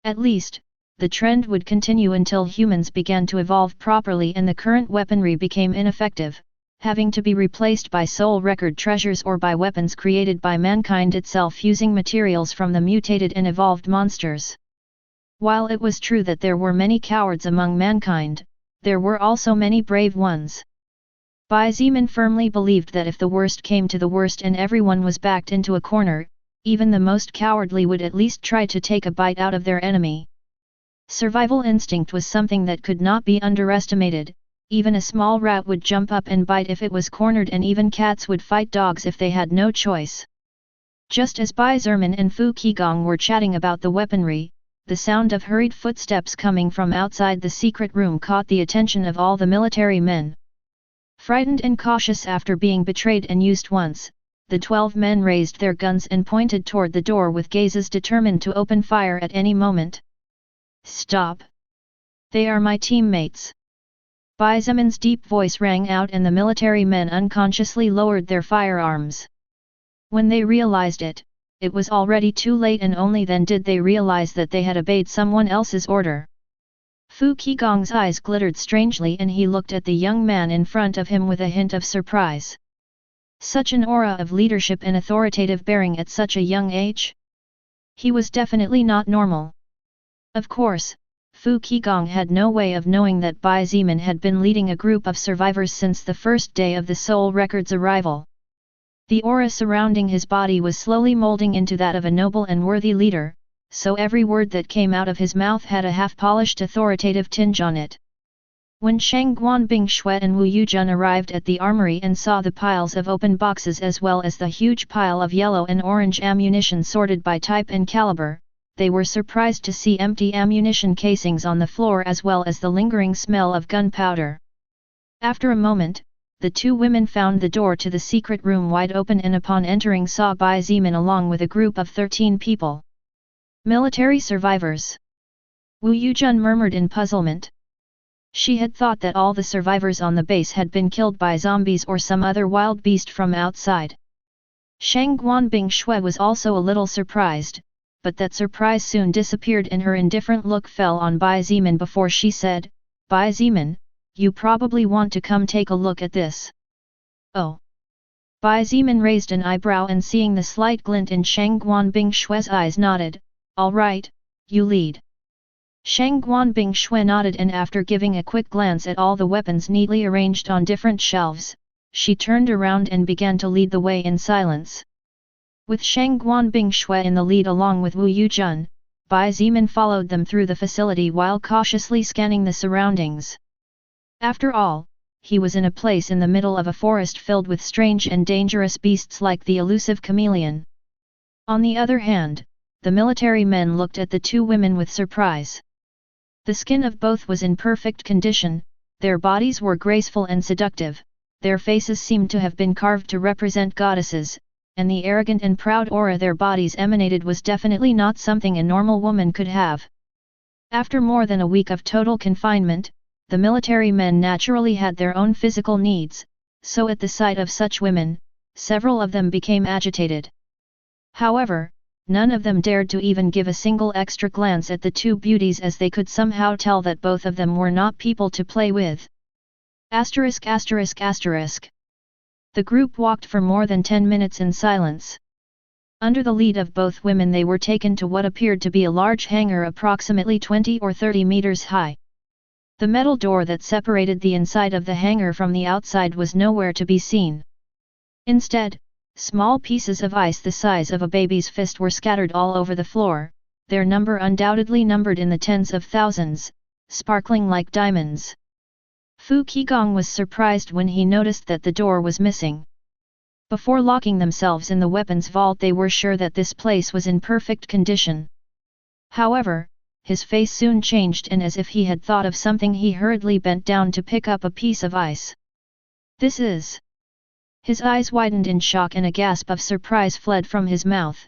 At least, the trend would continue until humans began to evolve properly and the current weaponry became ineffective, having to be replaced by soul record treasures or by weapons created by mankind itself using materials from the mutated and evolved monsters. While it was true that there were many cowards among mankind, there were also many brave ones. Bai Zimin firmly believed that if the worst came to the worst and everyone was backed into a corner, even the most cowardly would at least try to take a bite out of their enemy. Survival instinct was something that could not be underestimated. Even a small rat would jump up and bite if it was cornered, and even cats would fight dogs if they had no choice. Just as Bai Zerman and Fu Qigong were chatting about the weaponry, the sound of hurried footsteps coming from outside the secret room caught the attention of all the military men. Frightened and cautious after being betrayed and used once, the 12 men raised their guns and pointed toward the door with gazes determined to open fire at any moment. "Stop! They are my teammates!" Bai Zemin's deep voice rang out, and the military men unconsciously lowered their firearms. When they realized it, it was already too late, and only then did they realize that they had obeyed someone else's order. Fu Qigong's eyes glittered strangely, and he looked at the young man in front of him with a hint of surprise. Such an aura of leadership and authoritative bearing at such a young age? He was definitely not normal. Of course, Fu Qigong had no way of knowing that Bai Zimin had been leading a group of survivors since the first day of the Soul Record's arrival. The aura surrounding his body was slowly molding into that of a noble and worthy leader, so every word that came out of his mouth had a half-polished authoritative tinge on it. When Shang Guanbing Shui and Wu Yuzhen arrived at the armory and saw the piles of open boxes as well as the huge pile of yellow and orange ammunition sorted by type and caliber, they were surprised to see empty ammunition casings on the floor as well as the lingering smell of gunpowder. After a moment, the two women found the door to the secret room wide open, and upon entering saw Bai Zimin along with a group of 13 people. Military survivors. Wu Yuzhen murmured in puzzlement. She had thought that all the survivors on the base had been killed by zombies or some other wild beast from outside. Shang Guanbing Shui was also a little surprised, but that surprise soon disappeared and her indifferent look fell on Bai Zimin before she said, "Bai Zimin, you probably want to come take a look at this." "Oh." Bai Zimin raised an eyebrow and seeing the slight glint in Shang Guanbing Shui's eyes nodded, "All right, you lead." Shang Guanbing Shui nodded, and after giving a quick glance at all the weapons neatly arranged on different shelves, she turned around and began to lead the way in silence. With Shang Guanbing Shui in the lead along with Wu Yuzhen, Bai Zimin followed them through the facility while cautiously scanning the surroundings. After all, he was in a place in the middle of a forest filled with strange and dangerous beasts like the elusive chameleon. On the other hand, the military men looked at the two women with surprise. The skin of both was in perfect condition, their bodies were graceful and seductive, their faces seemed to have been carved to represent goddesses, and the arrogant and proud aura their bodies emanated was definitely not something a normal woman could have. After more than a week of total confinement, the military men naturally had their own physical needs, so at the sight of such women, several of them became agitated. However, none of them dared to even give a single extra glance at the two beauties, as they could somehow tell that both of them were not people to play with. *******. The group walked for more than 10 minutes in silence. Under the lead of both women they were taken to what appeared to be a large hangar approximately 20 or 30 meters high. The metal door that separated the inside of the hangar from the outside was nowhere to be seen. Instead, small pieces of ice the size of a baby's fist were scattered all over the floor, their number undoubtedly numbered in the tens of thousands, sparkling like diamonds. Fu Qigong was surprised when he noticed that the door was missing. Before locking themselves in the weapons vault they were sure that this place was in perfect condition. However, his face soon changed, and as if he had thought of something he hurriedly bent down to pick up a piece of ice. "This is..." His eyes widened in shock and a gasp of surprise fled from his mouth.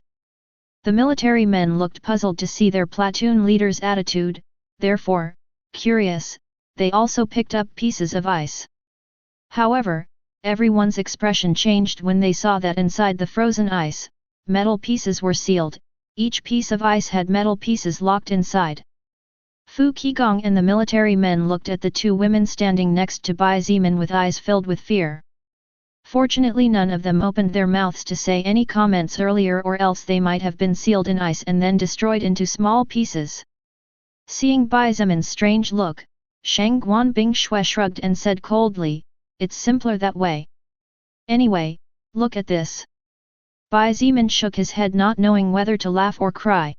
The military men looked puzzled to see their platoon leader's attitude, therefore, curious, they also picked up pieces of ice. However, everyone's expression changed when they saw that inside the frozen ice, metal pieces were sealed, each piece of ice had metal pieces locked inside. Fu Qigong and the military men looked at the two women standing next to Bai Zimin with eyes filled with fear. Fortunately none of them opened their mouths to say any comments earlier, or else they might have been sealed in ice and then destroyed into small pieces. Seeing Bai Zemin's strange look, Shang Guanbing Shui shrugged and said coldly, "It's simpler that way. Anyway, look at this." Bai Zemin shook his head not knowing whether to laugh or cry.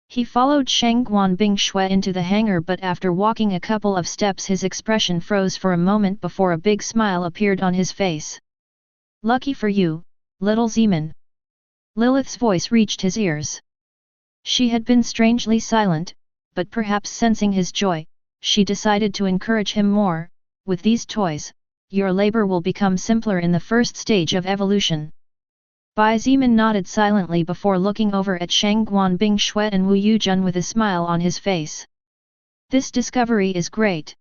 He followed Shang Guanbing Shui into the hangar, but after walking a couple of steps his expression froze for a moment before a big smile appeared on his face. "Lucky for you, little Zemin." Lilith's voice reached his ears. She had been strangely silent, but perhaps sensing his joy, she decided to encourage him more. "With these toys, your labor will become simpler in the first stage of evolution." Bai Zemin nodded silently before looking over at Shang Guanbing Shui and Wu Yujun with a smile on his face. "This discovery is great.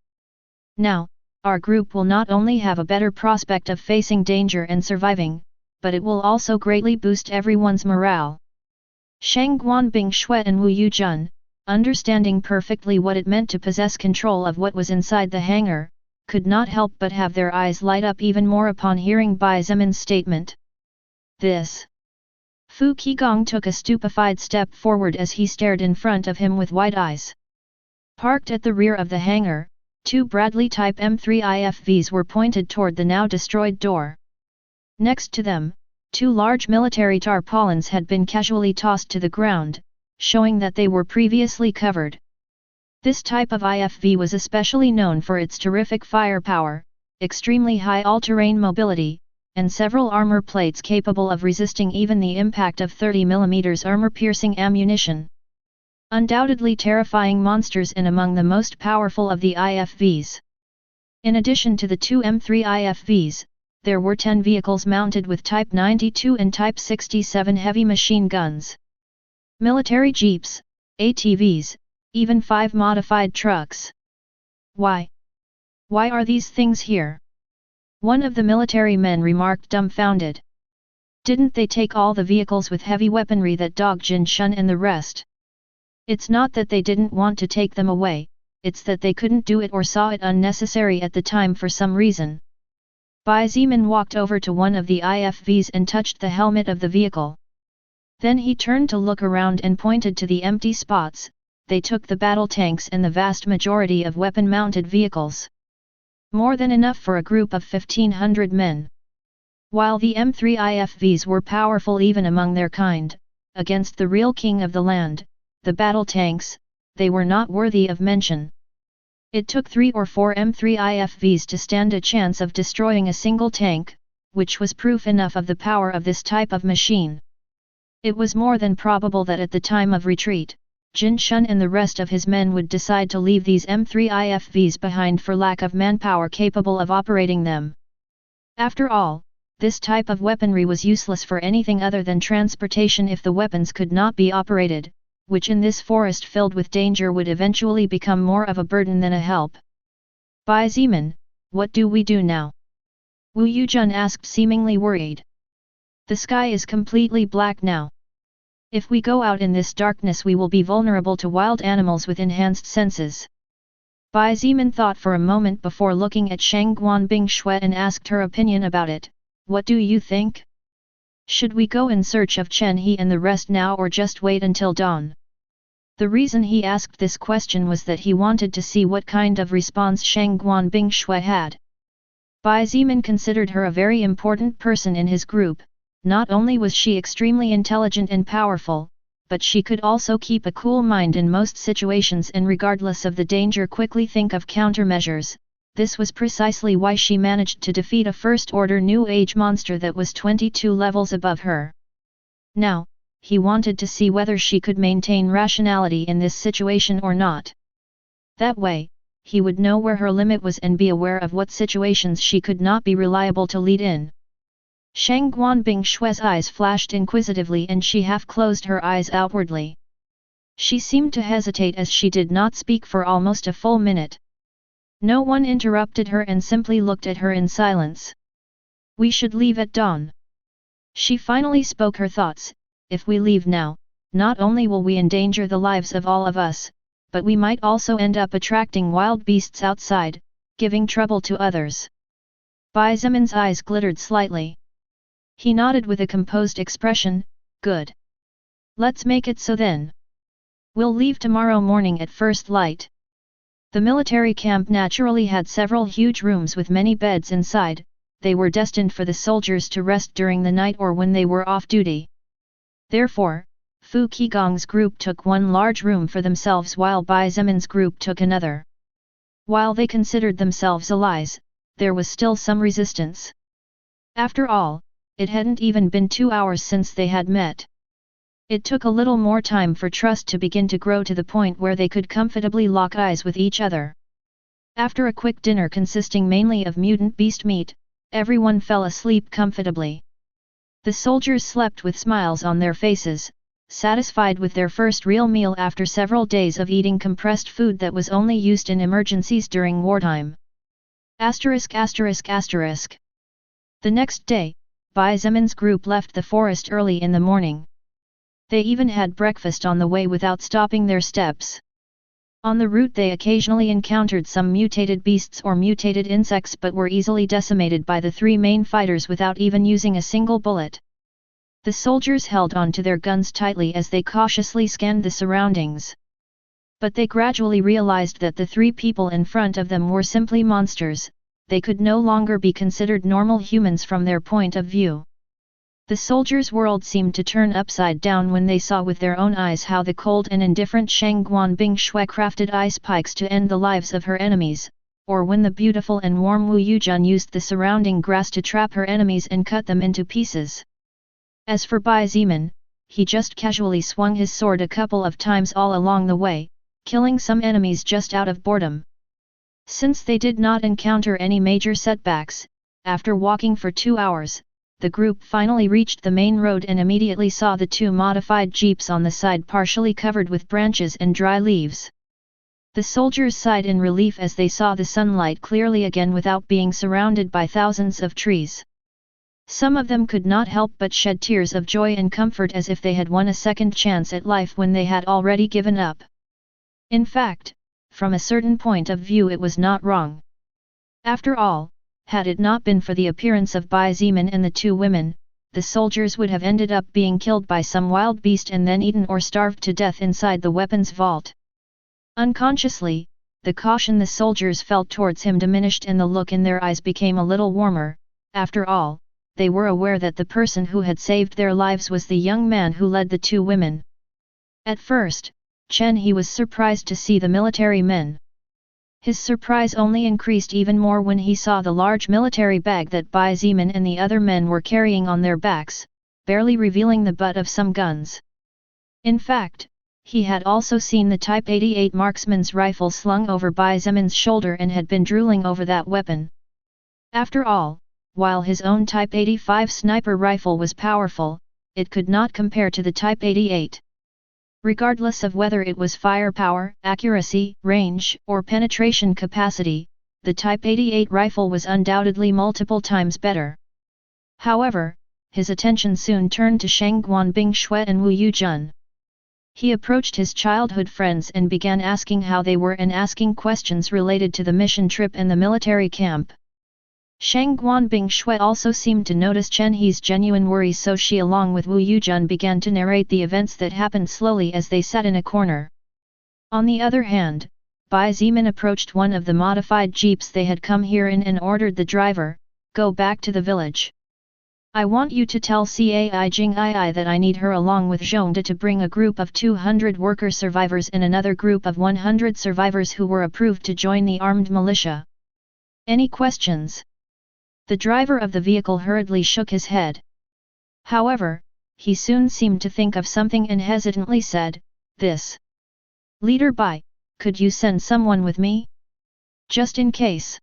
Now, our group will not only have a better prospect of facing danger and surviving, but it will also greatly boost everyone's morale." Shang Guanbing Shui and Wu Yujun, understanding perfectly what it meant to possess control of what was inside the hangar, could not help but have their eyes light up even more upon hearing Bai Zemin's statement. "This." Fu Qigong took a stupefied step forward as he stared in front of him with wide eyes. Parked at the rear of the hangar, 2 Bradley Type M3 IFVs were pointed toward the now destroyed door. Next to them, 2 large military tarpaulins had been casually tossed to the ground, showing that they were previously covered. This type of IFV was especially known for its terrific firepower, extremely high all-terrain mobility, and several armor plates capable of resisting even the impact of 30 mm armor-piercing ammunition. Undoubtedly terrifying monsters and among the most powerful of the IFVs. In addition to the 2 M3 IFVs, there were 10 vehicles mounted with Type 92 and Type 67 heavy machine guns. Military jeeps, ATVs, even 5 modified trucks. Why? Why are these things here? One of the military men remarked dumbfounded. Didn't they take all the vehicles with heavy weaponry that Dog Jin Shun and the rest? It's not that they didn't want to take them away, it's that they couldn't do it or saw it unnecessary at the time for some reason. Bai Zemin walked over to one of the IFVs and touched the helmet of the vehicle. Then he turned to look around and pointed to the empty spots. They took the battle tanks and the vast majority of weapon-mounted vehicles. More than enough for a group of 1,500 men. While the M3 IFVs were powerful even among their kind, against the real king of the land, the battle tanks, they were not worthy of mention. It took 3 or 4 M3 IFVs to stand a chance of destroying a single tank, which was proof enough of the power of this type of machine. It was more than probable that at the time of retreat, Jin Shun and the rest of his men would decide to leave these M3 IFVs behind for lack of manpower capable of operating them. After all, this type of weaponry was useless for anything other than transportation if the weapons could not be operated, which in this forest filled with danger would eventually become more of a burden than a help. Bai Zemin, what do we do now? Wu Yujun asked seemingly worried. The sky is completely black now. If we go out in this darkness we will be vulnerable to wild animals with enhanced senses. Bai Zemin thought for a moment before looking at Shang Guanbing Shui and asked her opinion about it. What do you think? Should we go in search of Chen He and the rest now or just wait until dawn? The reason he asked this question was that he wanted to see what kind of response Shang Guanbing Shui had. Bai Zemin considered her a very important person in his group. Not only was she extremely intelligent and powerful, but she could also keep a cool mind in most situations and regardless of the danger quickly think of countermeasures. This was precisely why she managed to defeat a first-order New Age monster that was 22 levels above her. Now, he wanted to see whether she could maintain rationality in this situation or not. That way, he would know where her limit was and be aware of what situations she could not be reliable to lead in. Shang Guanbing Shui's eyes flashed inquisitively and she half closed her eyes outwardly. She seemed to hesitate as she did not speak for almost a full minute. No one interrupted her and simply looked at her in silence. We should leave at dawn. She finally spoke her thoughts. If we leave now, not only will we endanger the lives of all of us, but we might also end up attracting wild beasts outside, giving trouble to others. Bai Zemin's eyes glittered slightly. He nodded with a composed expression, good. Let's make it so then. We'll leave tomorrow morning at first light. The military camp naturally had several huge rooms with many beds inside. They were destined for the soldiers to rest during the night or when they were off duty. Therefore, Fu Qigong's group took one large room for themselves while Bai Zemin's group took another. While they considered themselves allies, there was still some resistance. After all, it hadn't even been 2 hours since they had met. It took a little more time for trust to begin to grow to the point where they could comfortably lock eyes with each other. After a quick dinner consisting mainly of mutant beast meat, everyone fell asleep comfortably. The soldiers slept with smiles on their faces, satisfied with their first real meal after several days of eating compressed food that was only used in emergencies during wartime. ******. The next day, Bai Zemin's group left the forest early in the morning. They even had breakfast on the way without stopping their steps. On the route they occasionally encountered some mutated beasts or mutated insects but were easily decimated by the 3 main fighters without even using a single bullet. The soldiers held on to their guns tightly as they cautiously scanned the surroundings. But they gradually realized that the 3 people in front of them were simply monsters. They could no longer be considered normal humans from their point of view. The soldiers' world seemed to turn upside down when they saw with their own eyes how the cold and indifferent Shang Guanbing Shui crafted ice pikes to end the lives of her enemies, or when the beautiful and warm Wu Yujun used the surrounding grass to trap her enemies and cut them into pieces. As for Bai Zemin, he just casually swung his sword a couple of times all along the way, killing some enemies just out of boredom. Since they did not encounter any major setbacks, after walking for 2 hours, the group finally reached the main road and immediately saw the 2 modified jeeps on the side partially covered with branches and dry leaves. The soldiers sighed in relief as they saw the sunlight clearly again without being surrounded by thousands of trees. Some of them could not help but shed tears of joy and comfort as if they had won a second chance at life when they had already given up. In fact, from a certain point of view it was not wrong. After all, had it not been for the appearance of Bai Zemin and the 2 women, the soldiers would have ended up being killed by some wild beast and then eaten or starved to death inside the weapons vault. Unconsciously, the caution the soldiers felt towards him diminished and the look in their eyes became a little warmer. After all, they were aware that the person who had saved their lives was the young man who led the 2 women. At first, Chen He was surprised to see the military men. His surprise only increased even more when he saw the large military bag that Bai Zemin and the other men were carrying on their backs, barely revealing the butt of some guns. In fact, he had also seen the Type 88 marksman's rifle slung over Bai Zemin's shoulder and had been drooling over that weapon. After all, while his own Type 85 sniper rifle was powerful, it could not compare to the Type 88. Regardless of whether it was firepower, accuracy, range, or penetration capacity, the Type 88 rifle was undoubtedly multiple times better. However, his attention soon turned to Shang Guanbing Shui and Wu Yujun. He approached his childhood friends and began asking how they were and asking questions related to the mission trip and the military camp. Shang Guanbing Shui also seemed to notice Chen He's genuine worries, so she along with Wu Yujun began to narrate the events that happened slowly as they sat in a corner. On the other hand, Bai Zemin approached one of the modified jeeps they had come here in and ordered the driver, "Go back to the village. I want you to tell Cai Jingii that I need her along with Zhongde to bring a group of 200 worker survivors and another group of 100 survivors who were approved to join the armed militia. Any questions?" The driver of the vehicle hurriedly shook his head. However, he soon seemed to think of something and hesitantly said, "This. Leader Bai, could you send someone with me? Just in case."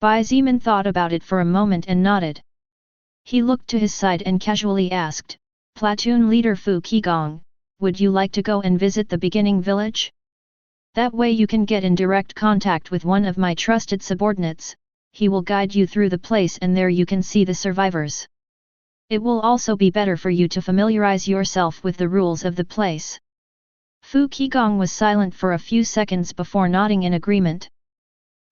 Bai Zemin thought about it for a moment and nodded. He looked to his side and casually asked, "Platoon leader Fu Qigong, would you like to go and visit the beginning village? That way you can get in direct contact with one of my trusted subordinates. He will guide you through the place and there you can see the survivors. It will also be better for you to familiarize yourself with the rules of the place." Fu Qigong was silent for a few seconds before nodding in agreement.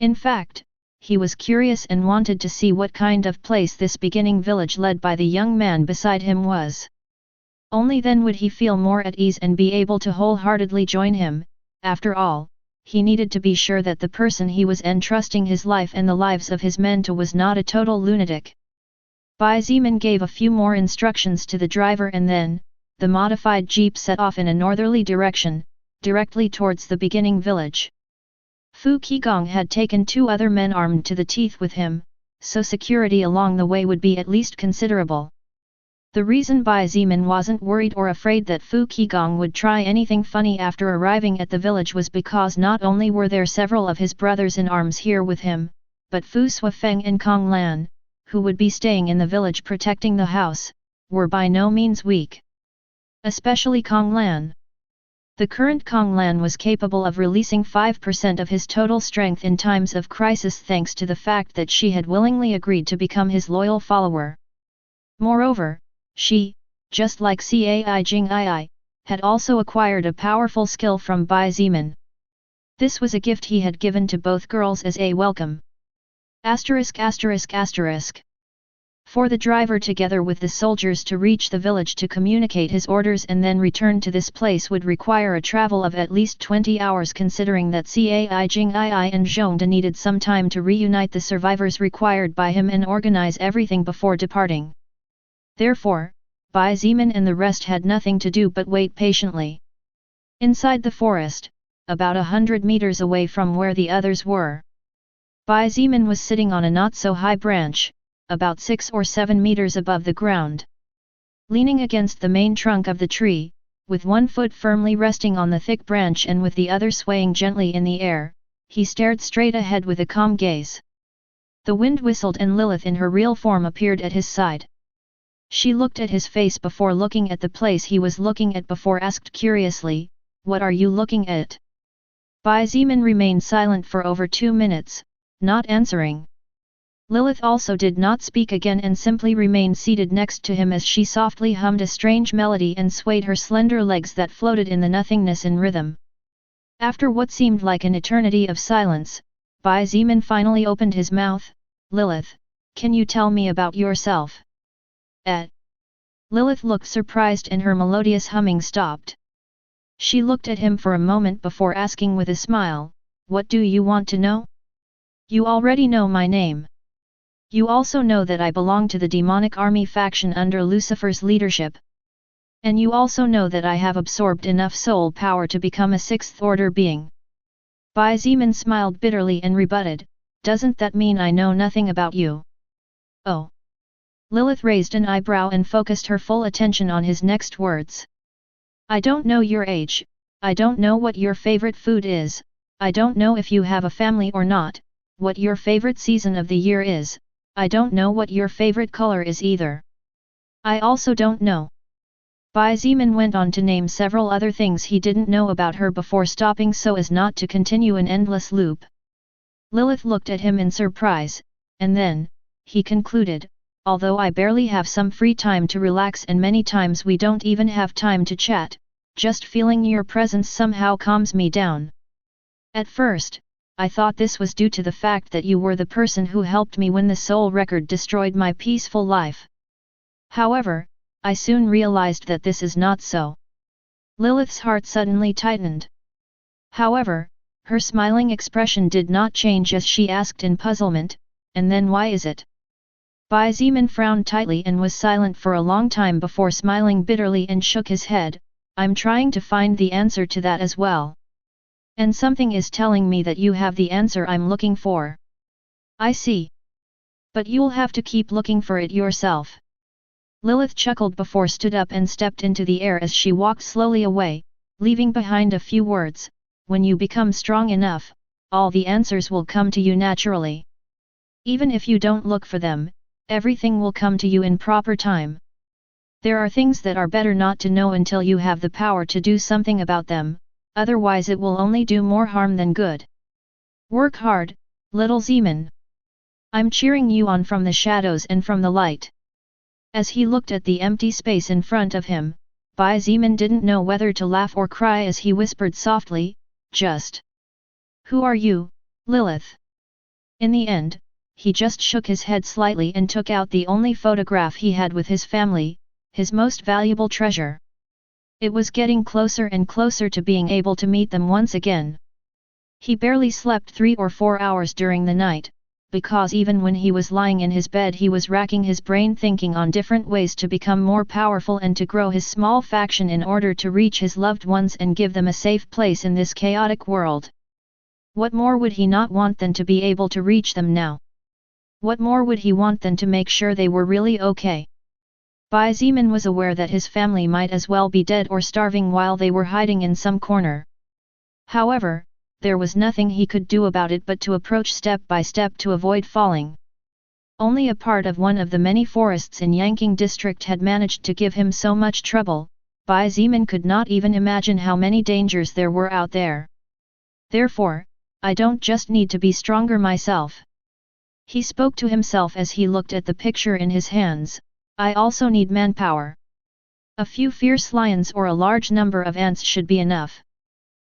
In fact, he was curious and wanted to see what kind of place this beginning village led by the young man beside him was. Only then would he feel more at ease and be able to wholeheartedly join him. After all, he needed to be sure that the person he was entrusting his life and the lives of his men to was not a total lunatic. Bai Zimin gave a few more instructions to the driver and then, the modified jeep set off in a northerly direction, directly towards the beginning village. Fu Qigong had taken 2 other men armed to the teeth with him, so security along the way would be at least considerable. The reason Bai Zimin wasn't worried or afraid that Fu Qigong would try anything funny after arriving at the village was because not only were there several of his brothers in arms here with him, but Fu Suifeng and Kong Lan, who would be staying in the village protecting the house, were by no means weak. Especially Kong Lan. The current Kong Lan was capable of releasing 5% of his total strength in times of crisis thanks to the fact that she had willingly agreed to become his loyal follower. Moreover, she, just like XIETIAN, had also acquired a powerful skill from Bai Zimin. This was a gift he had given to both girls as a welcome. For the driver together with the soldiers to reach the village to communicate his orders and then return to this place would require a travel of at least 20 hours considering that XIETIAN and Zhongde needed some time to reunite the survivors required by him and organize everything before departing. Therefore, Bai Zimin and the rest had nothing to do but wait patiently. Inside the forest, about 100 meters away from where the others were, Bai Zimin was sitting on a not-so-high branch, about 6 or 7 meters above the ground. Leaning against the main trunk of the tree, with one foot firmly resting on the thick branch and with the other swaying gently in the air, he stared straight ahead with a calm gaze. The wind whistled and Lilith in her real form appeared at his side. She looked at his face before looking at the place he was looking at before asked curiously, "What are you looking at?" Bai Zimin remained silent for over 2 minutes, not answering. Lilith also did not speak again and simply remained seated next to him as she softly hummed a strange melody and swayed her slender legs that floated in the nothingness in rhythm. After what seemed like an eternity of silence, Bai Zimin finally opened his mouth, "Lilith, can you tell me about yourself?" Lilith looked surprised and her melodious humming stopped. She looked at him for a moment before asking with a smile, "What do you want to know?" "You already know my name. You also know that I belong to the demonic army faction under Lucifer's leadership. And you also know that I have absorbed enough soul power to become a 6th-order being." Bai Zimin smiled bitterly and rebutted, "Doesn't that mean I know nothing about you?" "Oh." Lilith raised an eyebrow and focused her full attention on his next words. "I don't know your age, I don't know what your favorite food is, I don't know if you have a family or not, what your favorite season of the year is, I don't know what your favorite color is either. I also don't know." Bai Zimin went on to name several other things he didn't know about her before stopping so as not to continue an endless loop. Lilith looked at him in surprise, and then, he concluded, "Although I barely have some free time to relax and many times we don't even have time to chat, just feeling your presence somehow calms me down. At first, I thought this was due to the fact that you were the person who helped me when the soul record destroyed my peaceful life. However, I soon realized that this is not so." Lilith's heart suddenly tightened. However, her smiling expression did not change as she asked in puzzlement, "And then why is it?" Bai Zimin frowned tightly and was silent for a long time before smiling bitterly and shook his head, "I'm trying to find the answer to that as well. And something is telling me that you have the answer I'm looking for." "I see. But you'll have to keep looking for it yourself." Lilith chuckled before stood up and stepped into the air as she walked slowly away, leaving behind a few words, "When you become strong enough, all the answers will come to you naturally. Even if you don't look for them, everything will come to you in proper time. There are things that are better not to know until you have the power to do something about them, otherwise it will only do more harm than good. Work hard, little Zimin. I'm cheering you on from the shadows and from the light." As he looked at the empty space in front of him, Bai Zimin didn't know whether to laugh or cry as he whispered softly, "Just. Who are you, Lilith?" In the end, he just shook his head slightly and took out the only photograph he had with his family, his most valuable treasure. It was getting closer and closer to being able to meet them once again. He barely slept 3 or 4 hours during the night, because even when he was lying in his bed he was racking his brain thinking on different ways to become more powerful and to grow his small faction in order to reach his loved ones and give them a safe place in this chaotic world. What more would he not want than to be able to reach them now? What more would he want than to make sure they were really okay? Bai Zimin was aware that his family might as well be dead or starving while they were hiding in some corner. However, there was nothing he could do about it but to approach step by step to avoid falling. Only a part of one of the many forests in Yanqing district had managed to give him so much trouble. Bai Zimin could not even imagine how many dangers there were out there. Therefore, I don't just need to be stronger myself. He spoke to himself as he looked at the picture in his hands. I also need manpower. A few fierce lions or a large number of ants should be enough.